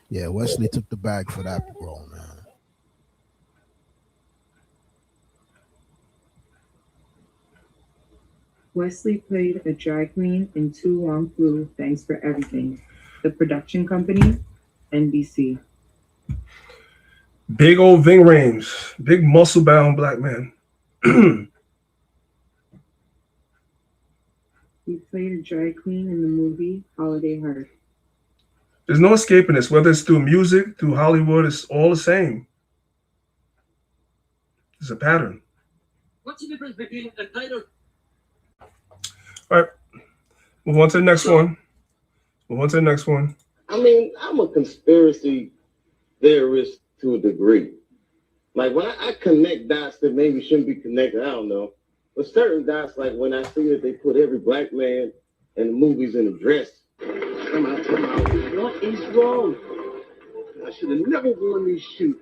Yeah, Wesley took the bag for that role, man. Wesley played a drag queen in Too Long Flu, Thanks for Everything. The production company, NBC. Big old Ving Rhames, big muscle-bound black man. He played a drag queen in the movie Holiday Heart. There's no escaping this. Whether it's through music, through Hollywood, it's all the same. It's a pattern. What's the difference between a title? All right, move on to the next one. Move on to the next one. I mean, I'm a conspiracy theorist to a degree. Like when I connect dots that maybe shouldn't be connected, I don't know. But certain dots, like when I see that they put every black man in the movies in a dress. Come on. What is wrong? I should have never worn these shoes.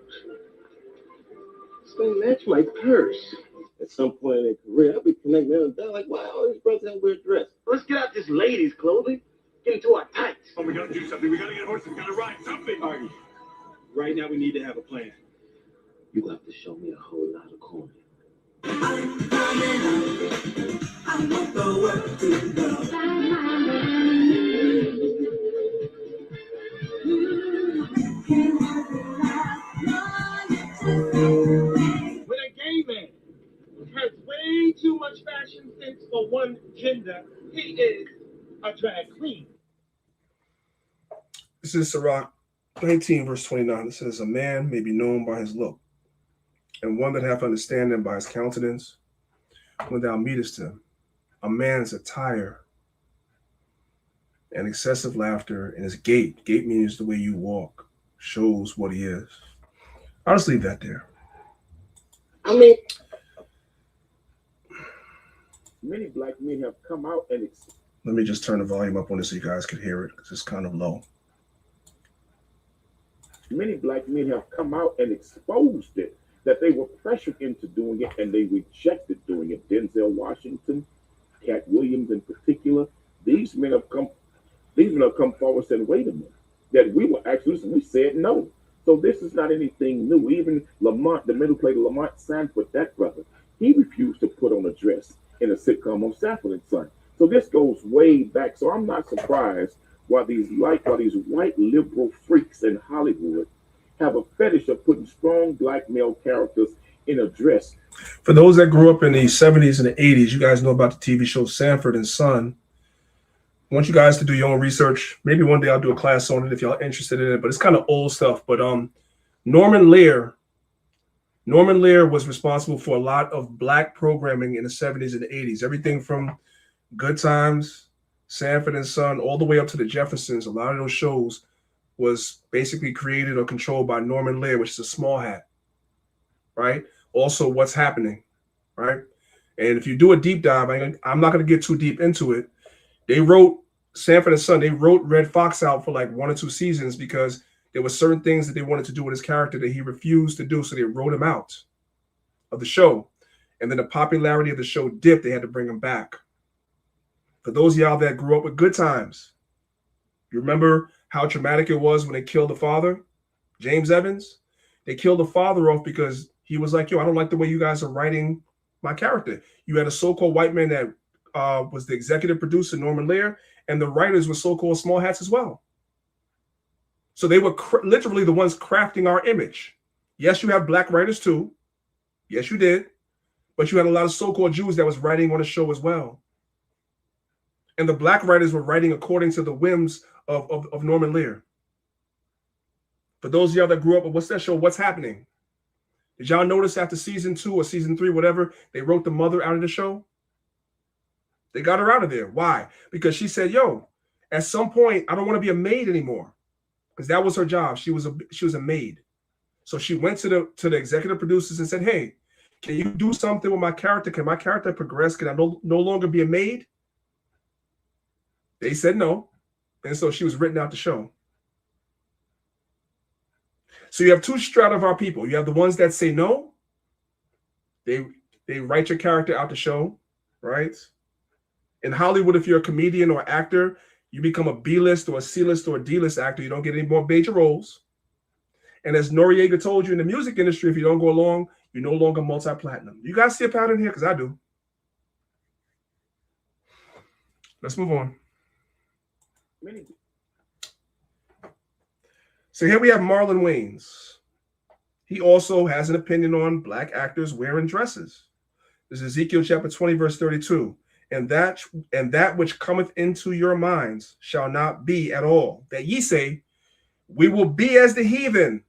This don't match my purse. At some point in their career, I'll be connecting them down like, wow, these brothers have weird dress. Let's get out this ladies' clothing, get into our tights. Oh, we gotta do something. We gotta get horses, gotta ride something. All right. Right now, we need to have a plan. You have to show me a whole lot of corn. I want the world to go. When a gay man has way too much fashion sense for one gender, he is a drag queen. This is Sirach 19, verse 29. It says, a man may be known by his look, and one that hath understanding by his countenance, when thou meetest him. A man's attire and excessive laughter in his gait. Gait means the way you walk, shows what he is. I'll just leave that there. I mean, many black men have come out and Let me just turn the volume up on this so you guys can hear it, because it's kind of low. many black men have come out and exposed it, that they were pressured into doing it and they rejected doing it. Denzel Washington, Cat Williams in particular, these men have come These men have come forward and said, wait a minute, that we were actually, listen, we said no. So this is not anything new. Even Lamont, the man who played Lamont Sanford, that brother, he refused to put on a dress in a sitcom on Sanford and Son. So this goes way back. So I'm not surprised why these white liberal freaks in Hollywood have a fetish of putting strong black male characters in a dress. For those that grew up in the 70s and the 80s, you guys know about the TV show Sanford and Son. I want you guys to do your own research. Maybe one day I'll do a class on it if y'all are interested in it, but it's kind of old stuff. But Norman Lear was responsible for a lot of black programming in the 70s and the 80s. Everything from Good Times, Sanford and Son, all the way up to the Jeffersons. A lot of those shows was basically created or controlled by Norman Lear, which is a small hat, right? Also, What's Happening, right? And if you do a deep dive, I'm not going to get too deep into it. They wrote Sanford and Son. They wrote Red Fox out for like 1 or 2 seasons because there were certain things that they wanted to do with his character that he refused to do. So they wrote him out of the show. And then the popularity of the show dipped. They had to bring him back. For those of y'all that grew up with Good Times, you remember how traumatic it was when they killed the father, James Evans? They killed the father off because he was like, yo, I don't like the way you guys are writing my character. You had a so-called white man that was the executive producer, Norman Lear, and the writers were so-called small hats as well. So they were literally the ones crafting our image. Yes, you have black writers too. Yes, you did. But you had a lot of so-called Jews that was writing on the show as well. And the black writers were writing according to the whims of Norman Lear. For those of y'all that grew up with, what's that show, What's Happening? Did y'all notice after season 2 or season 3, whatever, they wrote the mother out of the show? They got her out of there. Why? Because she said, yo, at some point, I don't want to be a maid anymore. Because that was her job. She was a maid. So she went to the executive producers and said, hey, can you do something with my character? Can my character progress? Can I no longer be a maid? They said no. And so she was written out the show. So you have 2 strata of our people. You have the ones that say no. They write your character out the show, right? In Hollywood, if you're a comedian or actor, you become a B-list or a C-list or a D-list actor. You don't get any more major roles. And as Noriega told you in the music industry, if you don't go along, you're no longer multi-platinum. You guys see a pattern here? Because I do. Let's move on. So here we have Marlon Wayans. He also has an opinion on black actors wearing dresses. This is Ezekiel chapter 20, verse 32. And that which cometh into your minds shall not be at all, that ye say, we will be as the heathen,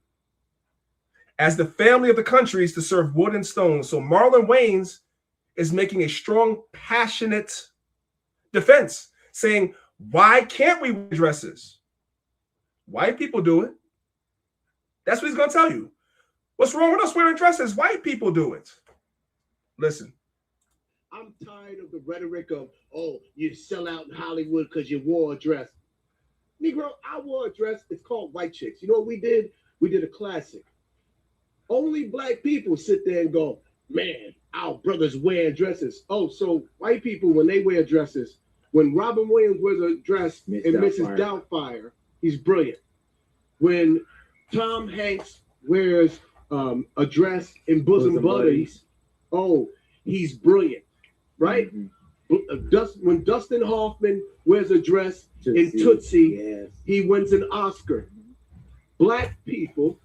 as the family of the countries to serve wood and stone. So Marlon Wayans is making a strong, passionate defense, saying, why can't we wear dresses? White people do it. That's what he's going to tell you. What's wrong with us wearing dresses? White people do it. Listen. I'm tired of the rhetoric of, oh, you sell out in Hollywood because you wore a dress. Negro, I wore a dress. It's called White Chicks. You know what we did? We did a classic. Only black people sit there and go, man, our brothers wearing dresses. Oh, so white people, when they wear dresses, when Robin Williams wears a dress in Mrs. Doubtfire, he's brilliant. When Tom Hanks wears a dress in Bosom Buddies, oh, he's brilliant, right? Mm-hmm. When Dustin Hoffman wears a dress in Tootsie, he wins an Oscar. Black people,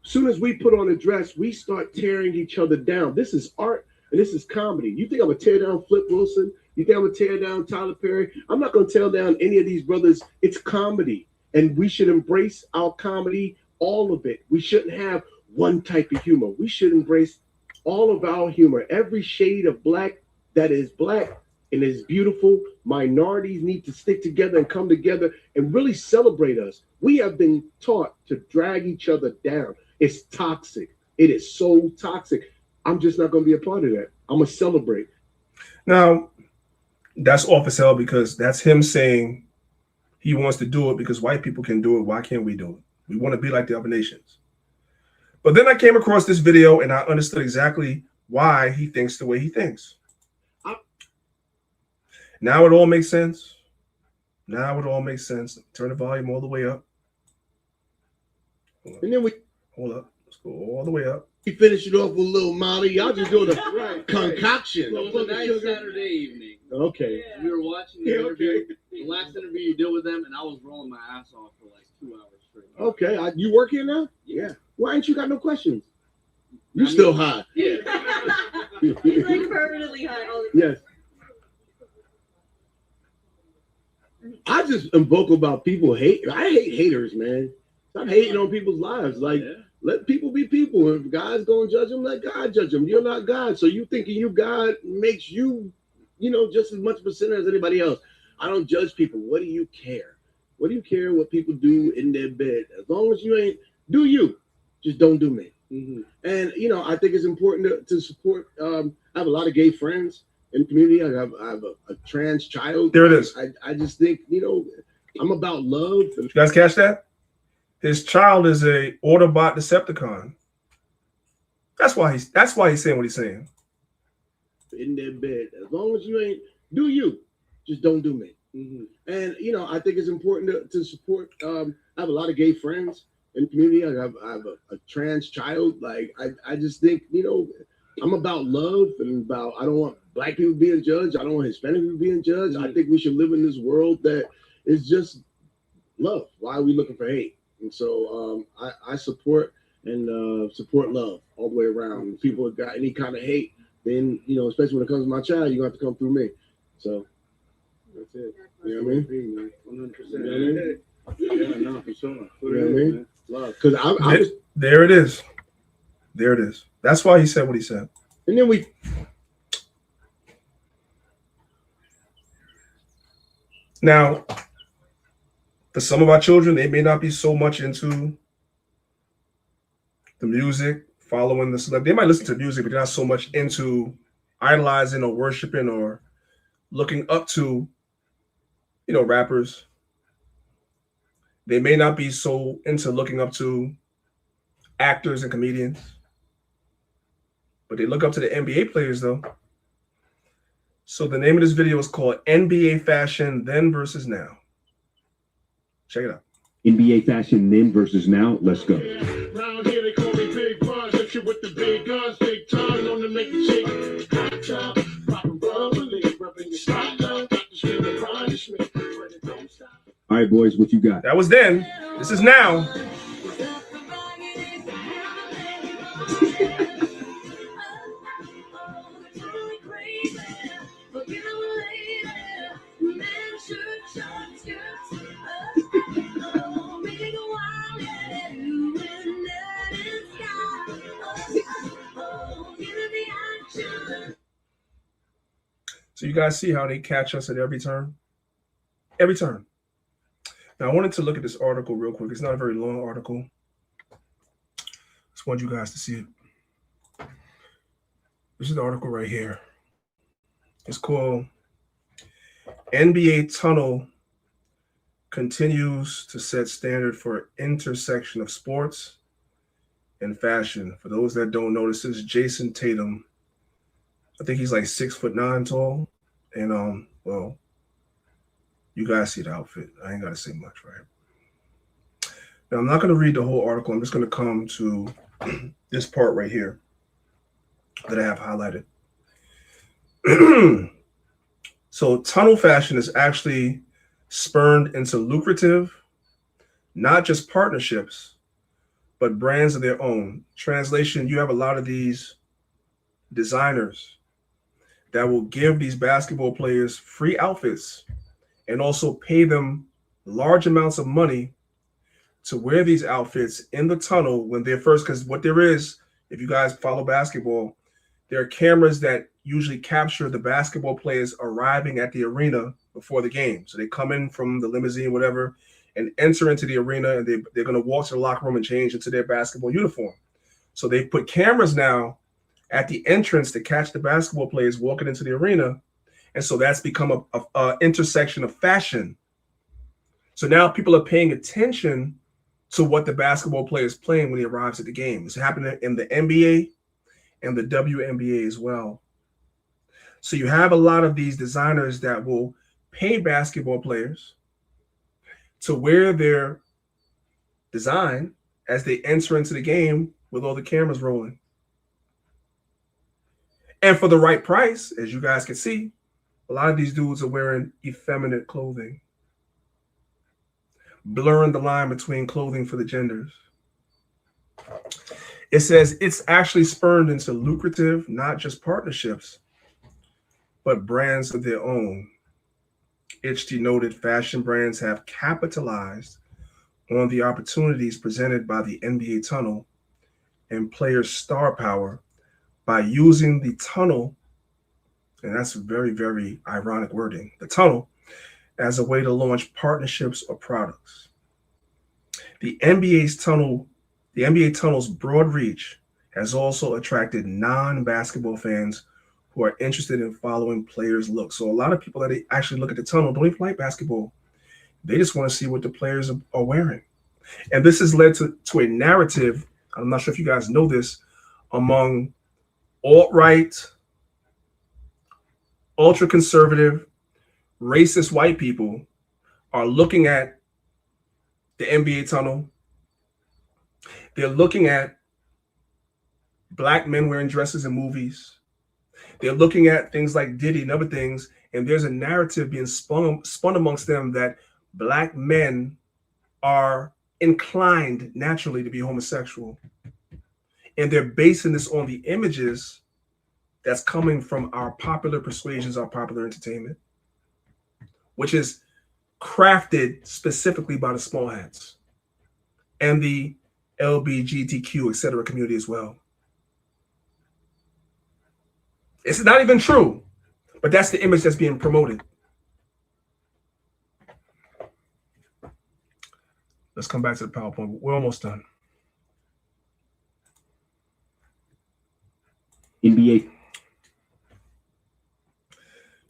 as soon as we put on a dress, we start tearing each other down. This is art and this is comedy. You think I'm going to tear down Flip Wilson? You think I'm going to tear down Tyler Perry? I'm not going to tear down any of these brothers. It's comedy. And we should embrace our comedy, all of it. We shouldn't have one type of humor. We should embrace all of our humor. Every shade of black that is black and is beautiful. Minorities need to stick together and come together and really celebrate us. We have been taught to drag each other down. It's toxic. It is so toxic. I'm just not going to be a part of that. I'm going to celebrate. Now, that's off as hell because that's him saying he wants to do it because white people can do it. Why can't we do it? We want to be like the other nations. But then I came across this video and I understood exactly why he thinks the way he thinks. Now it all makes sense. Now it all makes sense. Turn the volume all the way up. And then hold up. Let's go all the way up. We finish it off with a little Molly. Y'all just doing a concoction. It was a nice Saturday evening. Okay. We were watching the interview, the last interview you did with them, and I was rolling my ass off for like 2 hours straight. Okay. You work here now? Yeah. Why ain't you got no questions? You still high. Yeah. He's like permanently high all the time. Yes. I just am vocal about people hate. I hate haters, man. Stop hating on people's lives. Like, let people be people. If God's gonna judge them, let God judge them. You're not God, so you thinking you God makes you, just as much of a sinner as anybody else. I don't judge people. What do you care? What do you care what people do in their bed? As long as you ain't do you, just don't do me. Mm-hmm. And I think it's important to support. I have a lot of gay friends in the community. I have a trans child. There it is. I just think I'm about love. You guys catch that? His child is a Autobot Decepticon. That's why he's saying what he's saying. In their bed, as long as you ain't do you, just don't do me. Mm-hmm. And I think it's important to support. I have a lot of gay friends in the community. I have a trans child. Like I just think I'm about love and about. I don't want black people being judged. I don't want Hispanic people being judged. Mm-hmm. I think we should live in this world that is just love. Why are we looking for hate? And so I support and support love all the way around. If people have got any kind of hate, then especially when it comes to my child, you have to come through me. So that's it. You know what I mean? 100%. You know what I mean? Yeah, no, for sure. You know what I mean? Love. Because I was there. It is. There it is. That's why he said what he said. And then we. Now, for some of our children, they may not be so much into the music, following the celebrity. They might listen to music, but they're not so much into idolizing or worshiping or looking up to, rappers. They may not be so into looking up to actors and comedians, but they look up to the NBA players, though. So the name of this video is called NBA Fashion Then versus Now. Check it out. NBA fashion then versus now. Let's go. Round here they call me Big Buzz. If you with the big guns, big time, known to make the chick hot top, poppin' bubbly, rubbing your spot down, got the scream and punishment, but it don't stop. All right, boys, what you got? That was then. This is now. So you guys see how they catch us at every turn? Every turn. Now, I wanted to look at this article real quick. It's not a very long article. Just want you guys to see it. This is the article right here. It's called NBA Tunnel Continues to Set Standard for Intersection of Sports and Fashion. For those that don't know, this is Jason Tatum. I think he's like 6'9" tall. And well, you guys see the outfit. I ain't gotta say much, right? Now I'm not gonna read the whole article. I'm just gonna come to this part right here that I have highlighted. So tunnel fashion is actually spurned into lucrative, not just partnerships, but brands of their own. Translation, you have a lot of these designers that will give these basketball players free outfits and also pay them large amounts of money to wear these outfits in the tunnel when they're first. Because what there is, if you guys follow basketball, there are cameras that usually capture the basketball players arriving at the arena before the game. So they come in from the limousine, whatever, and enter into the arena, and they're going to walk to the locker room and change into their basketball uniform. So they put cameras now at the entrance to catch the basketball players walking into the arena. And so that's become a intersection of fashion. So now people are paying attention to what the basketball player is playing when he arrives at the game. It's happening in the NBA and the WNBA as well. So you have a lot of these designers that will pay basketball players to wear their design as they enter into the game with all the cameras rolling. And for the right price, as you guys can see, a lot of these dudes are wearing effeminate clothing, blurring the line between clothing for the genders. It says it's actually spurned into lucrative, not just partnerships, but brands of their own. HT noted fashion brands have capitalized on the opportunities presented by the NBA tunnel and players' star power by using the tunnel, and that's very, very ironic wording, the tunnel, as a way to launch partnerships or products. The NBA tunnel's broad reach has also attracted non-basketball fans who are interested in following players' looks. So a lot of people that actually look at the tunnel don't even like basketball. They just want to see what the players are wearing. And this has led to a narrative, I'm not sure if you guys know this, among alt-right, ultra-conservative, racist white people are looking at the NBA tunnel. They're looking at black men wearing dresses in movies. They're looking at things like Diddy and other things, and there's a narrative being spun amongst them that black men are inclined naturally to be homosexual. And they're basing this on the images that's coming from our popular persuasions, our popular entertainment, which is crafted specifically by the small hats and the LGBTQ, etc. community as well. It's not even true, but that's the image that's being promoted. Let's come back to the PowerPoint. We're almost done. NBA.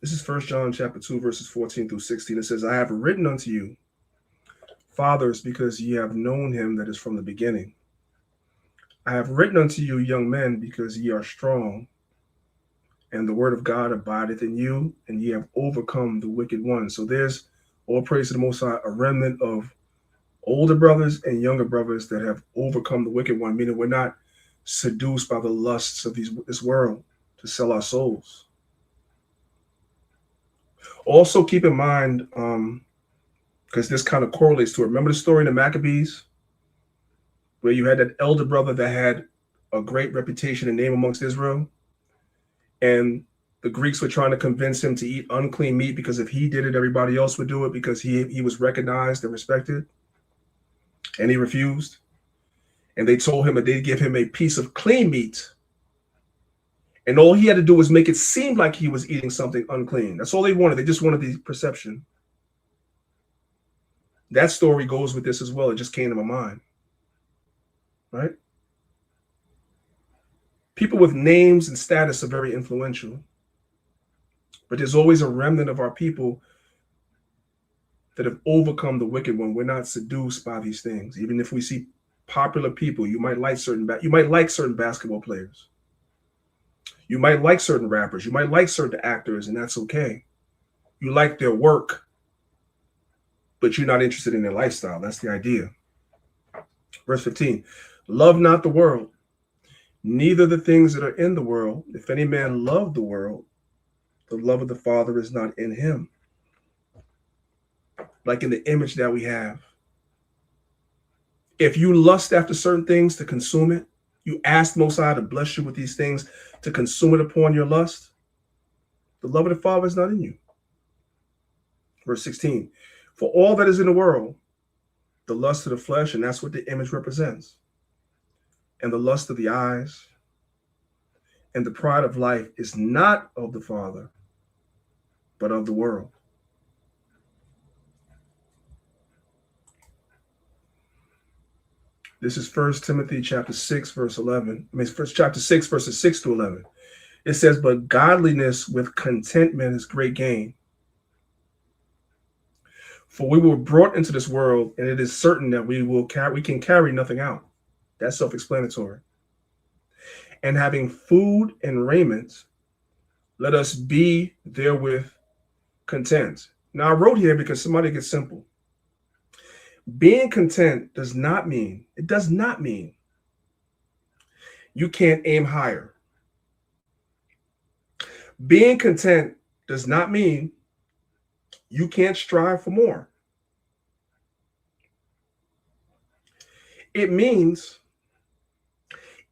This is 1 John chapter 2, verses 14 through 16. It says, I have written unto you, fathers, because ye have known him that is from the beginning. I have written unto you, young men, because ye are strong, and the word of God abideth in you, and ye have overcome the wicked one. So there's, all praise to the Most High, a remnant of older brothers and younger brothers that have overcome the wicked one, meaning we're not seduced by the lusts of this world to sell our souls. Also keep in mind, because this kind of correlates to it. Remember the story in the Maccabees, where you had that elder brother that had a great reputation and name amongst Israel, and the Greeks were trying to convince him to eat unclean meat because if he did it, everybody else would do it because he was recognized and respected, and he refused. And they told him that they'd give him a piece of clean meat, and all he had to do was make it seem like he was eating something unclean. That's all they wanted. They just wanted the perception. That story goes with this as well. It just came to my mind, right? People with names and status are very influential, but there's always a remnant of our people that have overcome the wicked one. We're not seduced by these things. Even if we see popular people, you might like certain basketball players. You might like certain rappers. You might like certain actors, and that's okay. You like their work, but you're not interested in their lifestyle. That's the idea. Verse 15, love not the world, neither the things that are in the world. If any man love the world, the love of the Father is not in him. Like in the image that we have. If you lust after certain things to consume it, you ask Most High to bless you with these things to consume it upon your lust, the love of the Father is not in you. Verse 16, for all that is in the world, the lust of the flesh, and that's what the image represents, and the lust of the eyes, and the pride of life is not of the Father, but of the world. This is 1 Timothy chapter 6, verse 11. Chapter 6, verses 6 to 11. It says, but godliness with contentment is great gain. For we were brought into this world, and it is certain that we can carry nothing out. That's self-explanatory. And having food and raiment, let us be therewith content. Now I wrote here because somebody gets simple. Being content does not mean you can't aim higher. Being content does not mean you can't strive for more. It means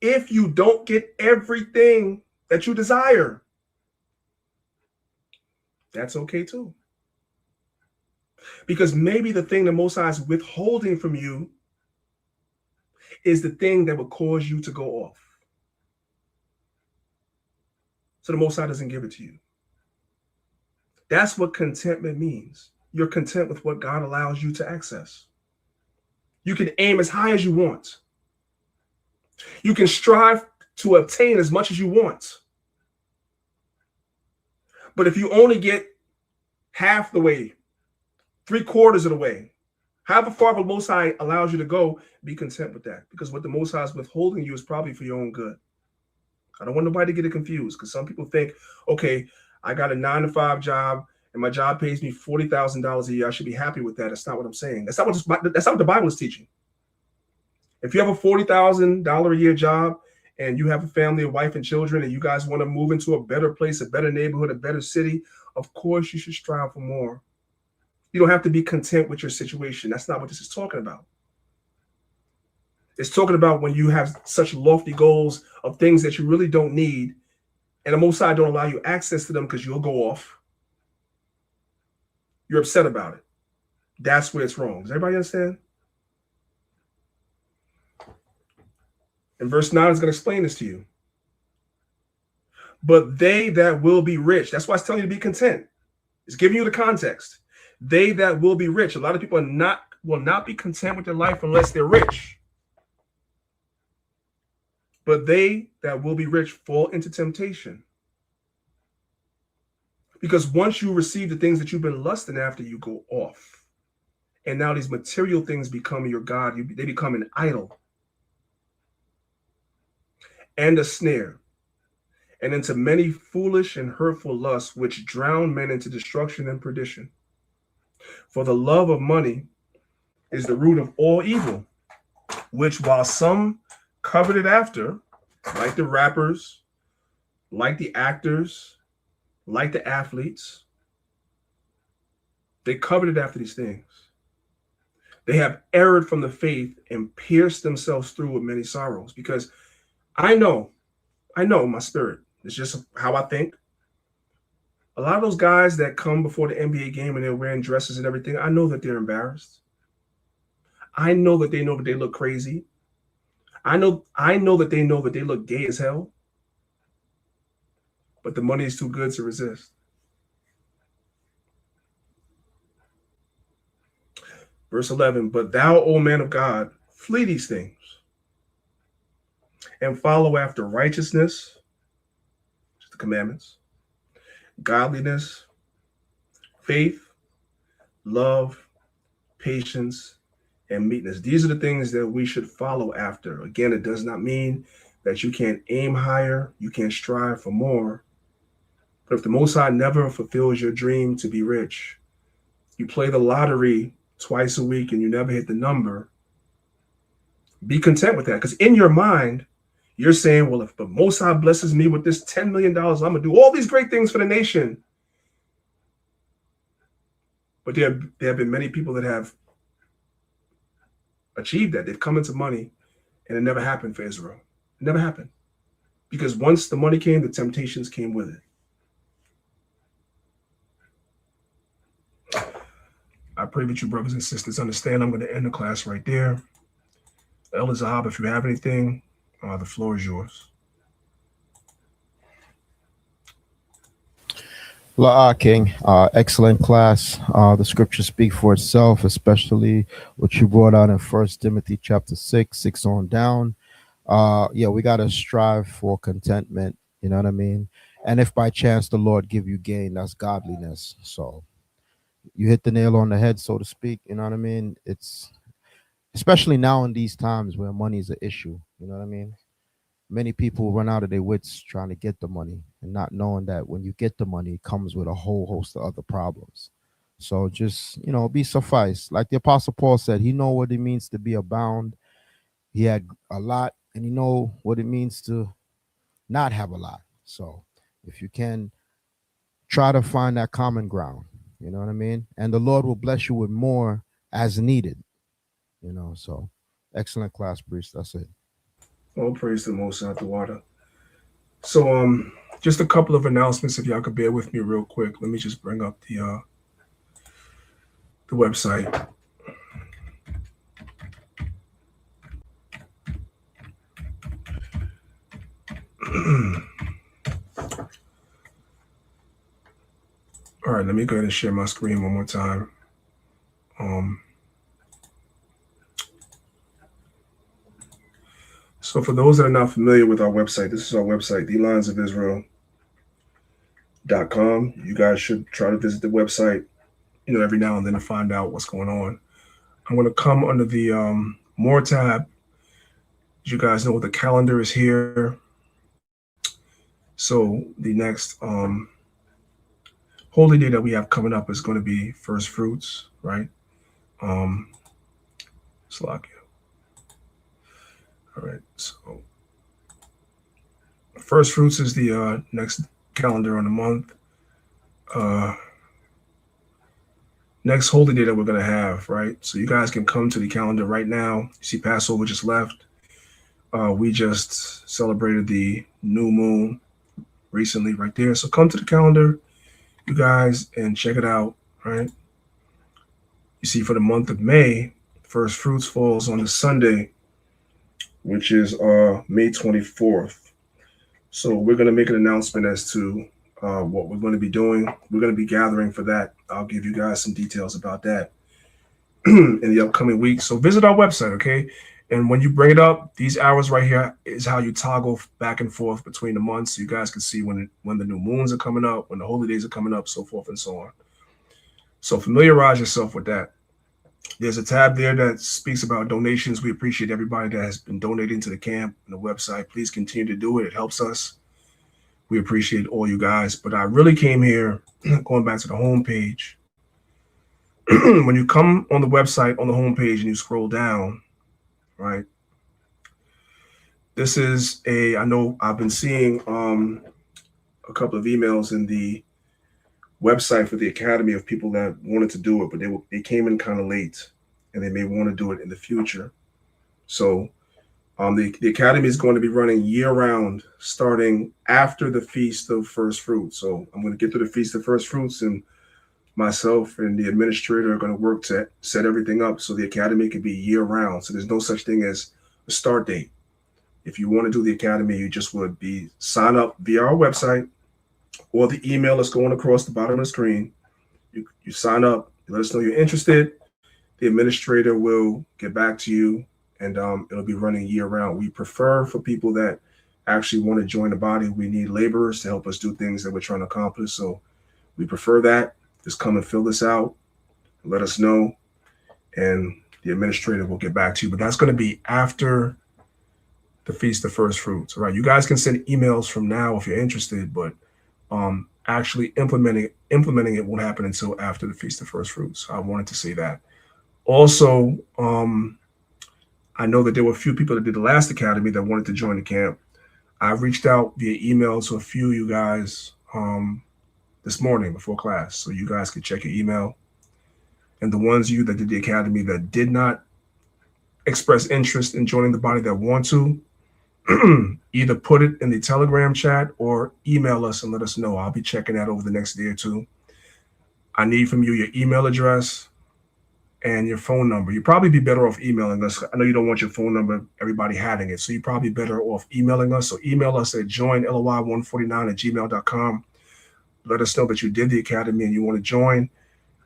if you don't get everything that you desire, that's okay too. Because maybe the thing the Most High is withholding from you is the thing that would cause you to go off. So the Most High doesn't give it to you. That's what contentment means. You're content with what God allows you to access. You can aim as high as you want. You can strive to obtain as much as you want. But if you only get half the way, 3/4 of the way, however far the Most High allows you to go, be content with that. Because what the Most High is withholding you is probably for your own good. I don't want nobody to get it confused, because some people think, okay, I got a 9-to-5 job and my job pays me $40,000 a year. I should be happy with that. That's not what I'm saying. That's not what the Bible is teaching. If you have a $40,000 a year job and you have a family, a wife and children, and you guys want to move into a better place, a better neighborhood, a better city, of course you should strive for more. You don't have to be content with your situation. That's not what this is talking about. It's talking about when you have such lofty goals of things that you really don't need, and the Most High don't allow you access to them because you'll go off. You're upset about it. That's where it's wrong. Does everybody understand? And verse 9 is going to explain this to you. But they that will be rich, that's why it's telling you to be content. It's giving you the context. They that will be rich. A lot of people will not be content with their life unless they're rich. But they that will be rich fall into temptation. Because once you receive the things that you've been lusting after, you go off. And now these material things become your God. They become an idol and a snare, and into many foolish and hurtful lusts, which drown men into destruction and perdition. For the love of money is the root of all evil, which while some coveted after, like the rappers, like the actors, like the athletes, they coveted after these things. They have erred from the faith and pierced themselves through with many sorrows. Because I know in my spirit, it's just how I think. A lot of those guys that come before the NBA game and they're wearing dresses and everything, I know that they're embarrassed. I know that they look crazy. I know that they know that they look gay as hell. But the money is too good to resist. Verse 11, but thou, O man of God, flee these things and follow after righteousness, the commandments, godliness, faith, love, patience, and meekness. These are the things that we should follow after. Again, it does not mean that you can't aim higher, you can't strive for more. But if the Most High never fulfills your dream to be rich, you play the lottery twice a week and you never hit the number, be content with that. Because in your mind, you're saying, well, if the Most High blesses me with this $10 million, I'm going to do all these great things for the nation. But there have been many people that have achieved that. They've come into money and it never happened for Israel. It never happened. Because once the money came, the temptations came with it. I pray that you brothers and sisters understand. I'm going to end the class right there. Elder Zahab, if you have anything, the floor is yours. King, excellent class. The scriptures speak for itself, especially what you brought out in 1 Timothy chapter 6 on down. We got to strive for contentment, you know what I mean? And if by chance the Lord give you gain, that's godliness. So you hit the nail on the head, so to speak, you know what I mean? It's especially now in these times where money is an issue, you know what I mean? Many people run out of their wits trying to get the money and not knowing that when you get the money, it comes with a whole host of other problems. So just, be sufficed. Like the Apostle Paul said, he know what it means to be abound. He had a lot, and he know what it means to not have a lot. So if you can, try to find that common ground. You know what I mean? And the Lord will bless you with more as needed. So excellent class, priest. That's it. All praise to the Most High, the water. So just a couple of announcements, if y'all could bear with me real quick. Let me just bring up the website. All right, let me go ahead and share my screen one more time. So for those that are not familiar with our website, this is our website, thelionsofisrael.com. You guys should try to visit the website, every now and then to find out what's going on. I'm going to come under the More tab. As you guys know, the calendar is here. So the next holy day that we have coming up is going to be First Fruits, right? Slovakia. All right, so First Fruits is the next calendar on the month. Next holy day that we're going to have, right? So you guys can come to the calendar right now. You see Passover just left. We just celebrated the new moon recently right there. So come to the calendar, you guys, and check it out, right? You see for the month of May, First Fruits falls on the Sunday, which is May 24th. So we're going to make an announcement as to what we're going to be doing. We're going to be gathering for that. I'll give you guys some details about that in the upcoming week. So visit our website, okay? And when you bring it up, these hours right here is how you toggle back and forth between the months. So you guys can see when the new moons are coming up, when the holy days are coming up, so forth and so on. So familiarize yourself with that. There's a tab there that speaks about donations. We appreciate everybody that has been donating to the camp and the website. Please continue to do it. It helps us. We appreciate all you guys. But I really came here, going back to the homepage. When you come on the website, on the homepage, and you scroll down, right? This is I know I've been seeing a couple of emails in the website for the Academy of people that wanted to do it, but they came in kind of late, and they may want to do it in the future. So the Academy is going to be running year-round, starting after the Feast of First Fruits. So I'm going to get to the Feast of First Fruits, and myself and the administrator are going to work to set everything up so the Academy can be year-round. So there's no such thing as a start date. If you want to do the Academy, you just would sign up via our website or the email that's going across the bottom of the screen. You sign up, you let us know you're interested. The administrator will get back to you, and it'll be running year-round. We prefer for people that actually want to join the body. We need laborers to help us do things that we're trying to accomplish. So we prefer that. Just come and fill this out, let us know, and the administrator will get back to you. But that's going to be after the Feast of First Fruits, right? You guys can send emails from now if you're interested, but actually implementing it won't happen until after the Feast of First Fruits. I wanted to say that. Also, I know that there were a few people that did the last Academy that wanted to join the camp. I reached out via email to a few of you guys this morning before class, so you guys could check your email. And the ones of you that did the Academy that did not express interest in joining the body that want to, either put it in the Telegram chat or email us and let us know. I'll be checking that over the next day or two. I need from you your email address and your phone number. You'd probably be better off emailing us. I know you don't want your phone number, everybody having it, so you're probably better off emailing us. So email us at joinloy149@gmail.com. Let us know that you did the Academy and you want to join,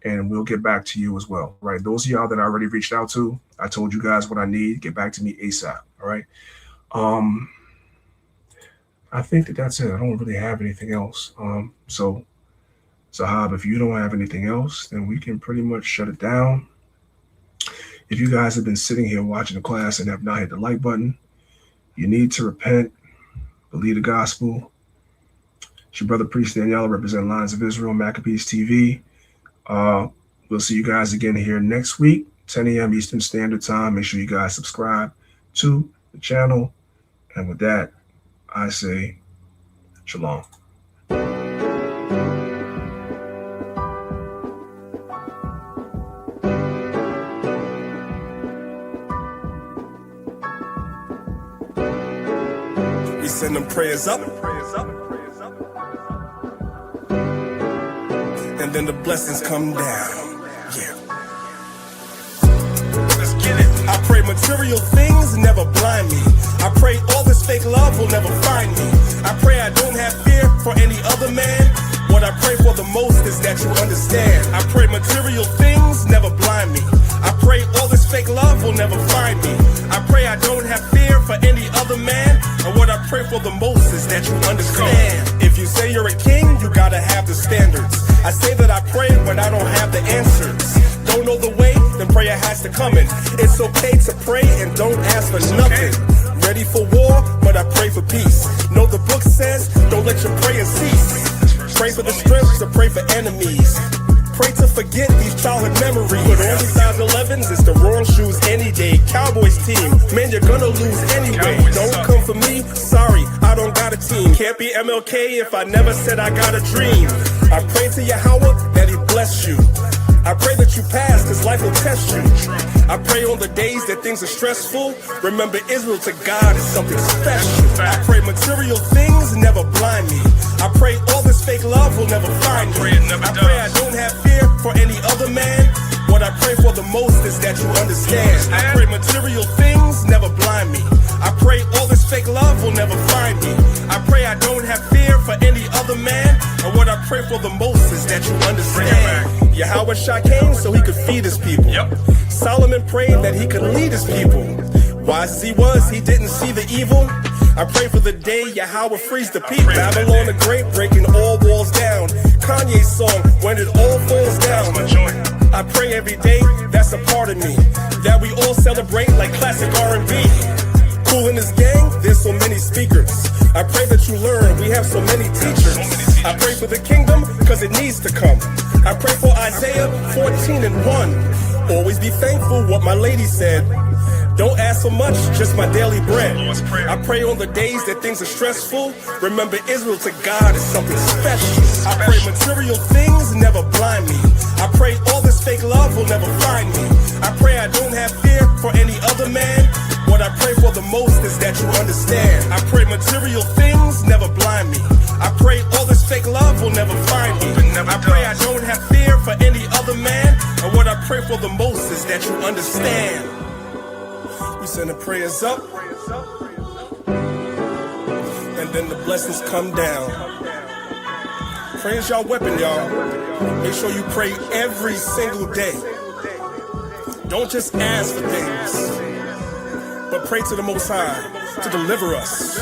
and we'll get back to you as well, right? Those of y'all that I already reached out to, I told you guys what I need. Get back to me ASAP, all right? I think that's it. I don't really have anything else. So Zahab, if you don't have anything else, then we can pretty much shut it down. If you guys have been sitting here watching the class and have not hit the like button, you need to repent, believe the gospel. It's your brother Priest Daniela, representing Lions of Israel, Maccabees TV. We'll see you guys again here next week, 10 a.m. Eastern Standard Time. Make sure you guys subscribe to the channel. And with that, I say shalom. We send them prayers up. And then the blessings come down. Yeah. Let's get it. I pray material things never blind me. I pray all this fake love will never find me. I pray I don't have fear for any other man. What I pray for the most is that you understand. I pray material things never blind me. I pray all this fake love will never find me. I pray I don't have fear for any other man. And what I pray for the most is that you understand. If you say you're a king, you gotta have the standards. I say that I pray, but I don't have the answers. Don't know the way, then prayer has to come in. It's okay to pray and don't ask for nothing. Ready for war, but I pray for peace. Know the book says, don't let your prayers cease. Pray for the strength to pray for enemies. Pray to forget these childhood memories. Put on these size 11s, it's the wrong shoes any day. Cowboys team, man, you're gonna lose anyway. Don't come for me, sorry, I don't got a team. Can't be MLK if I never said I got a dream. I pray to Yahweh that he bless you. I pray that you pass, cause life will test you. I pray on the days that things are stressful. Remember, Israel to God is something special. I pray material things never blind me. I pray all this fake love will never find me. I pray I don't have fear for any other man. What I pray for the most is that you understand. I pray material things never blind me. I pray all this fake love will never find me. I pray I don't have fear for any other man. And what I pray for the most is that you understand. Yahweh Shah came so he could feed his people. Solomon prayed that he could lead his people. Wise as he was, he didn't see the evil. I pray for the day Yahweh frees the people. Babylon the Great breaking all walls down. Kanye's song, When It All Falls Down. I pray every day, that's a part of me, that we all celebrate like classic R&B. Cool in this gang, there's so many speakers. I pray that you learn, we have so many teachers. I pray for the kingdom, cause it needs to come. I pray for Isaiah 14:1. Always be thankful, what my lady said. Don't ask for much, just my daily bread. I pray on the days that things are stressful. Remember, Israel to God is something special. I pray material things never blind me. I pray all this fake love will never find me. I pray I don't have fear for any other man. What I pray for the most is that you understand. I pray material things never blind me. I pray all this fake love will never find me. I pray I don't have fear for any other man. And what I pray for the most is that you understand. We send the prayers up, and then the blessings come down. Prayer is your weapon, y'all. Make sure you pray every single day. Don't just ask for things, but pray to the Most High to deliver us.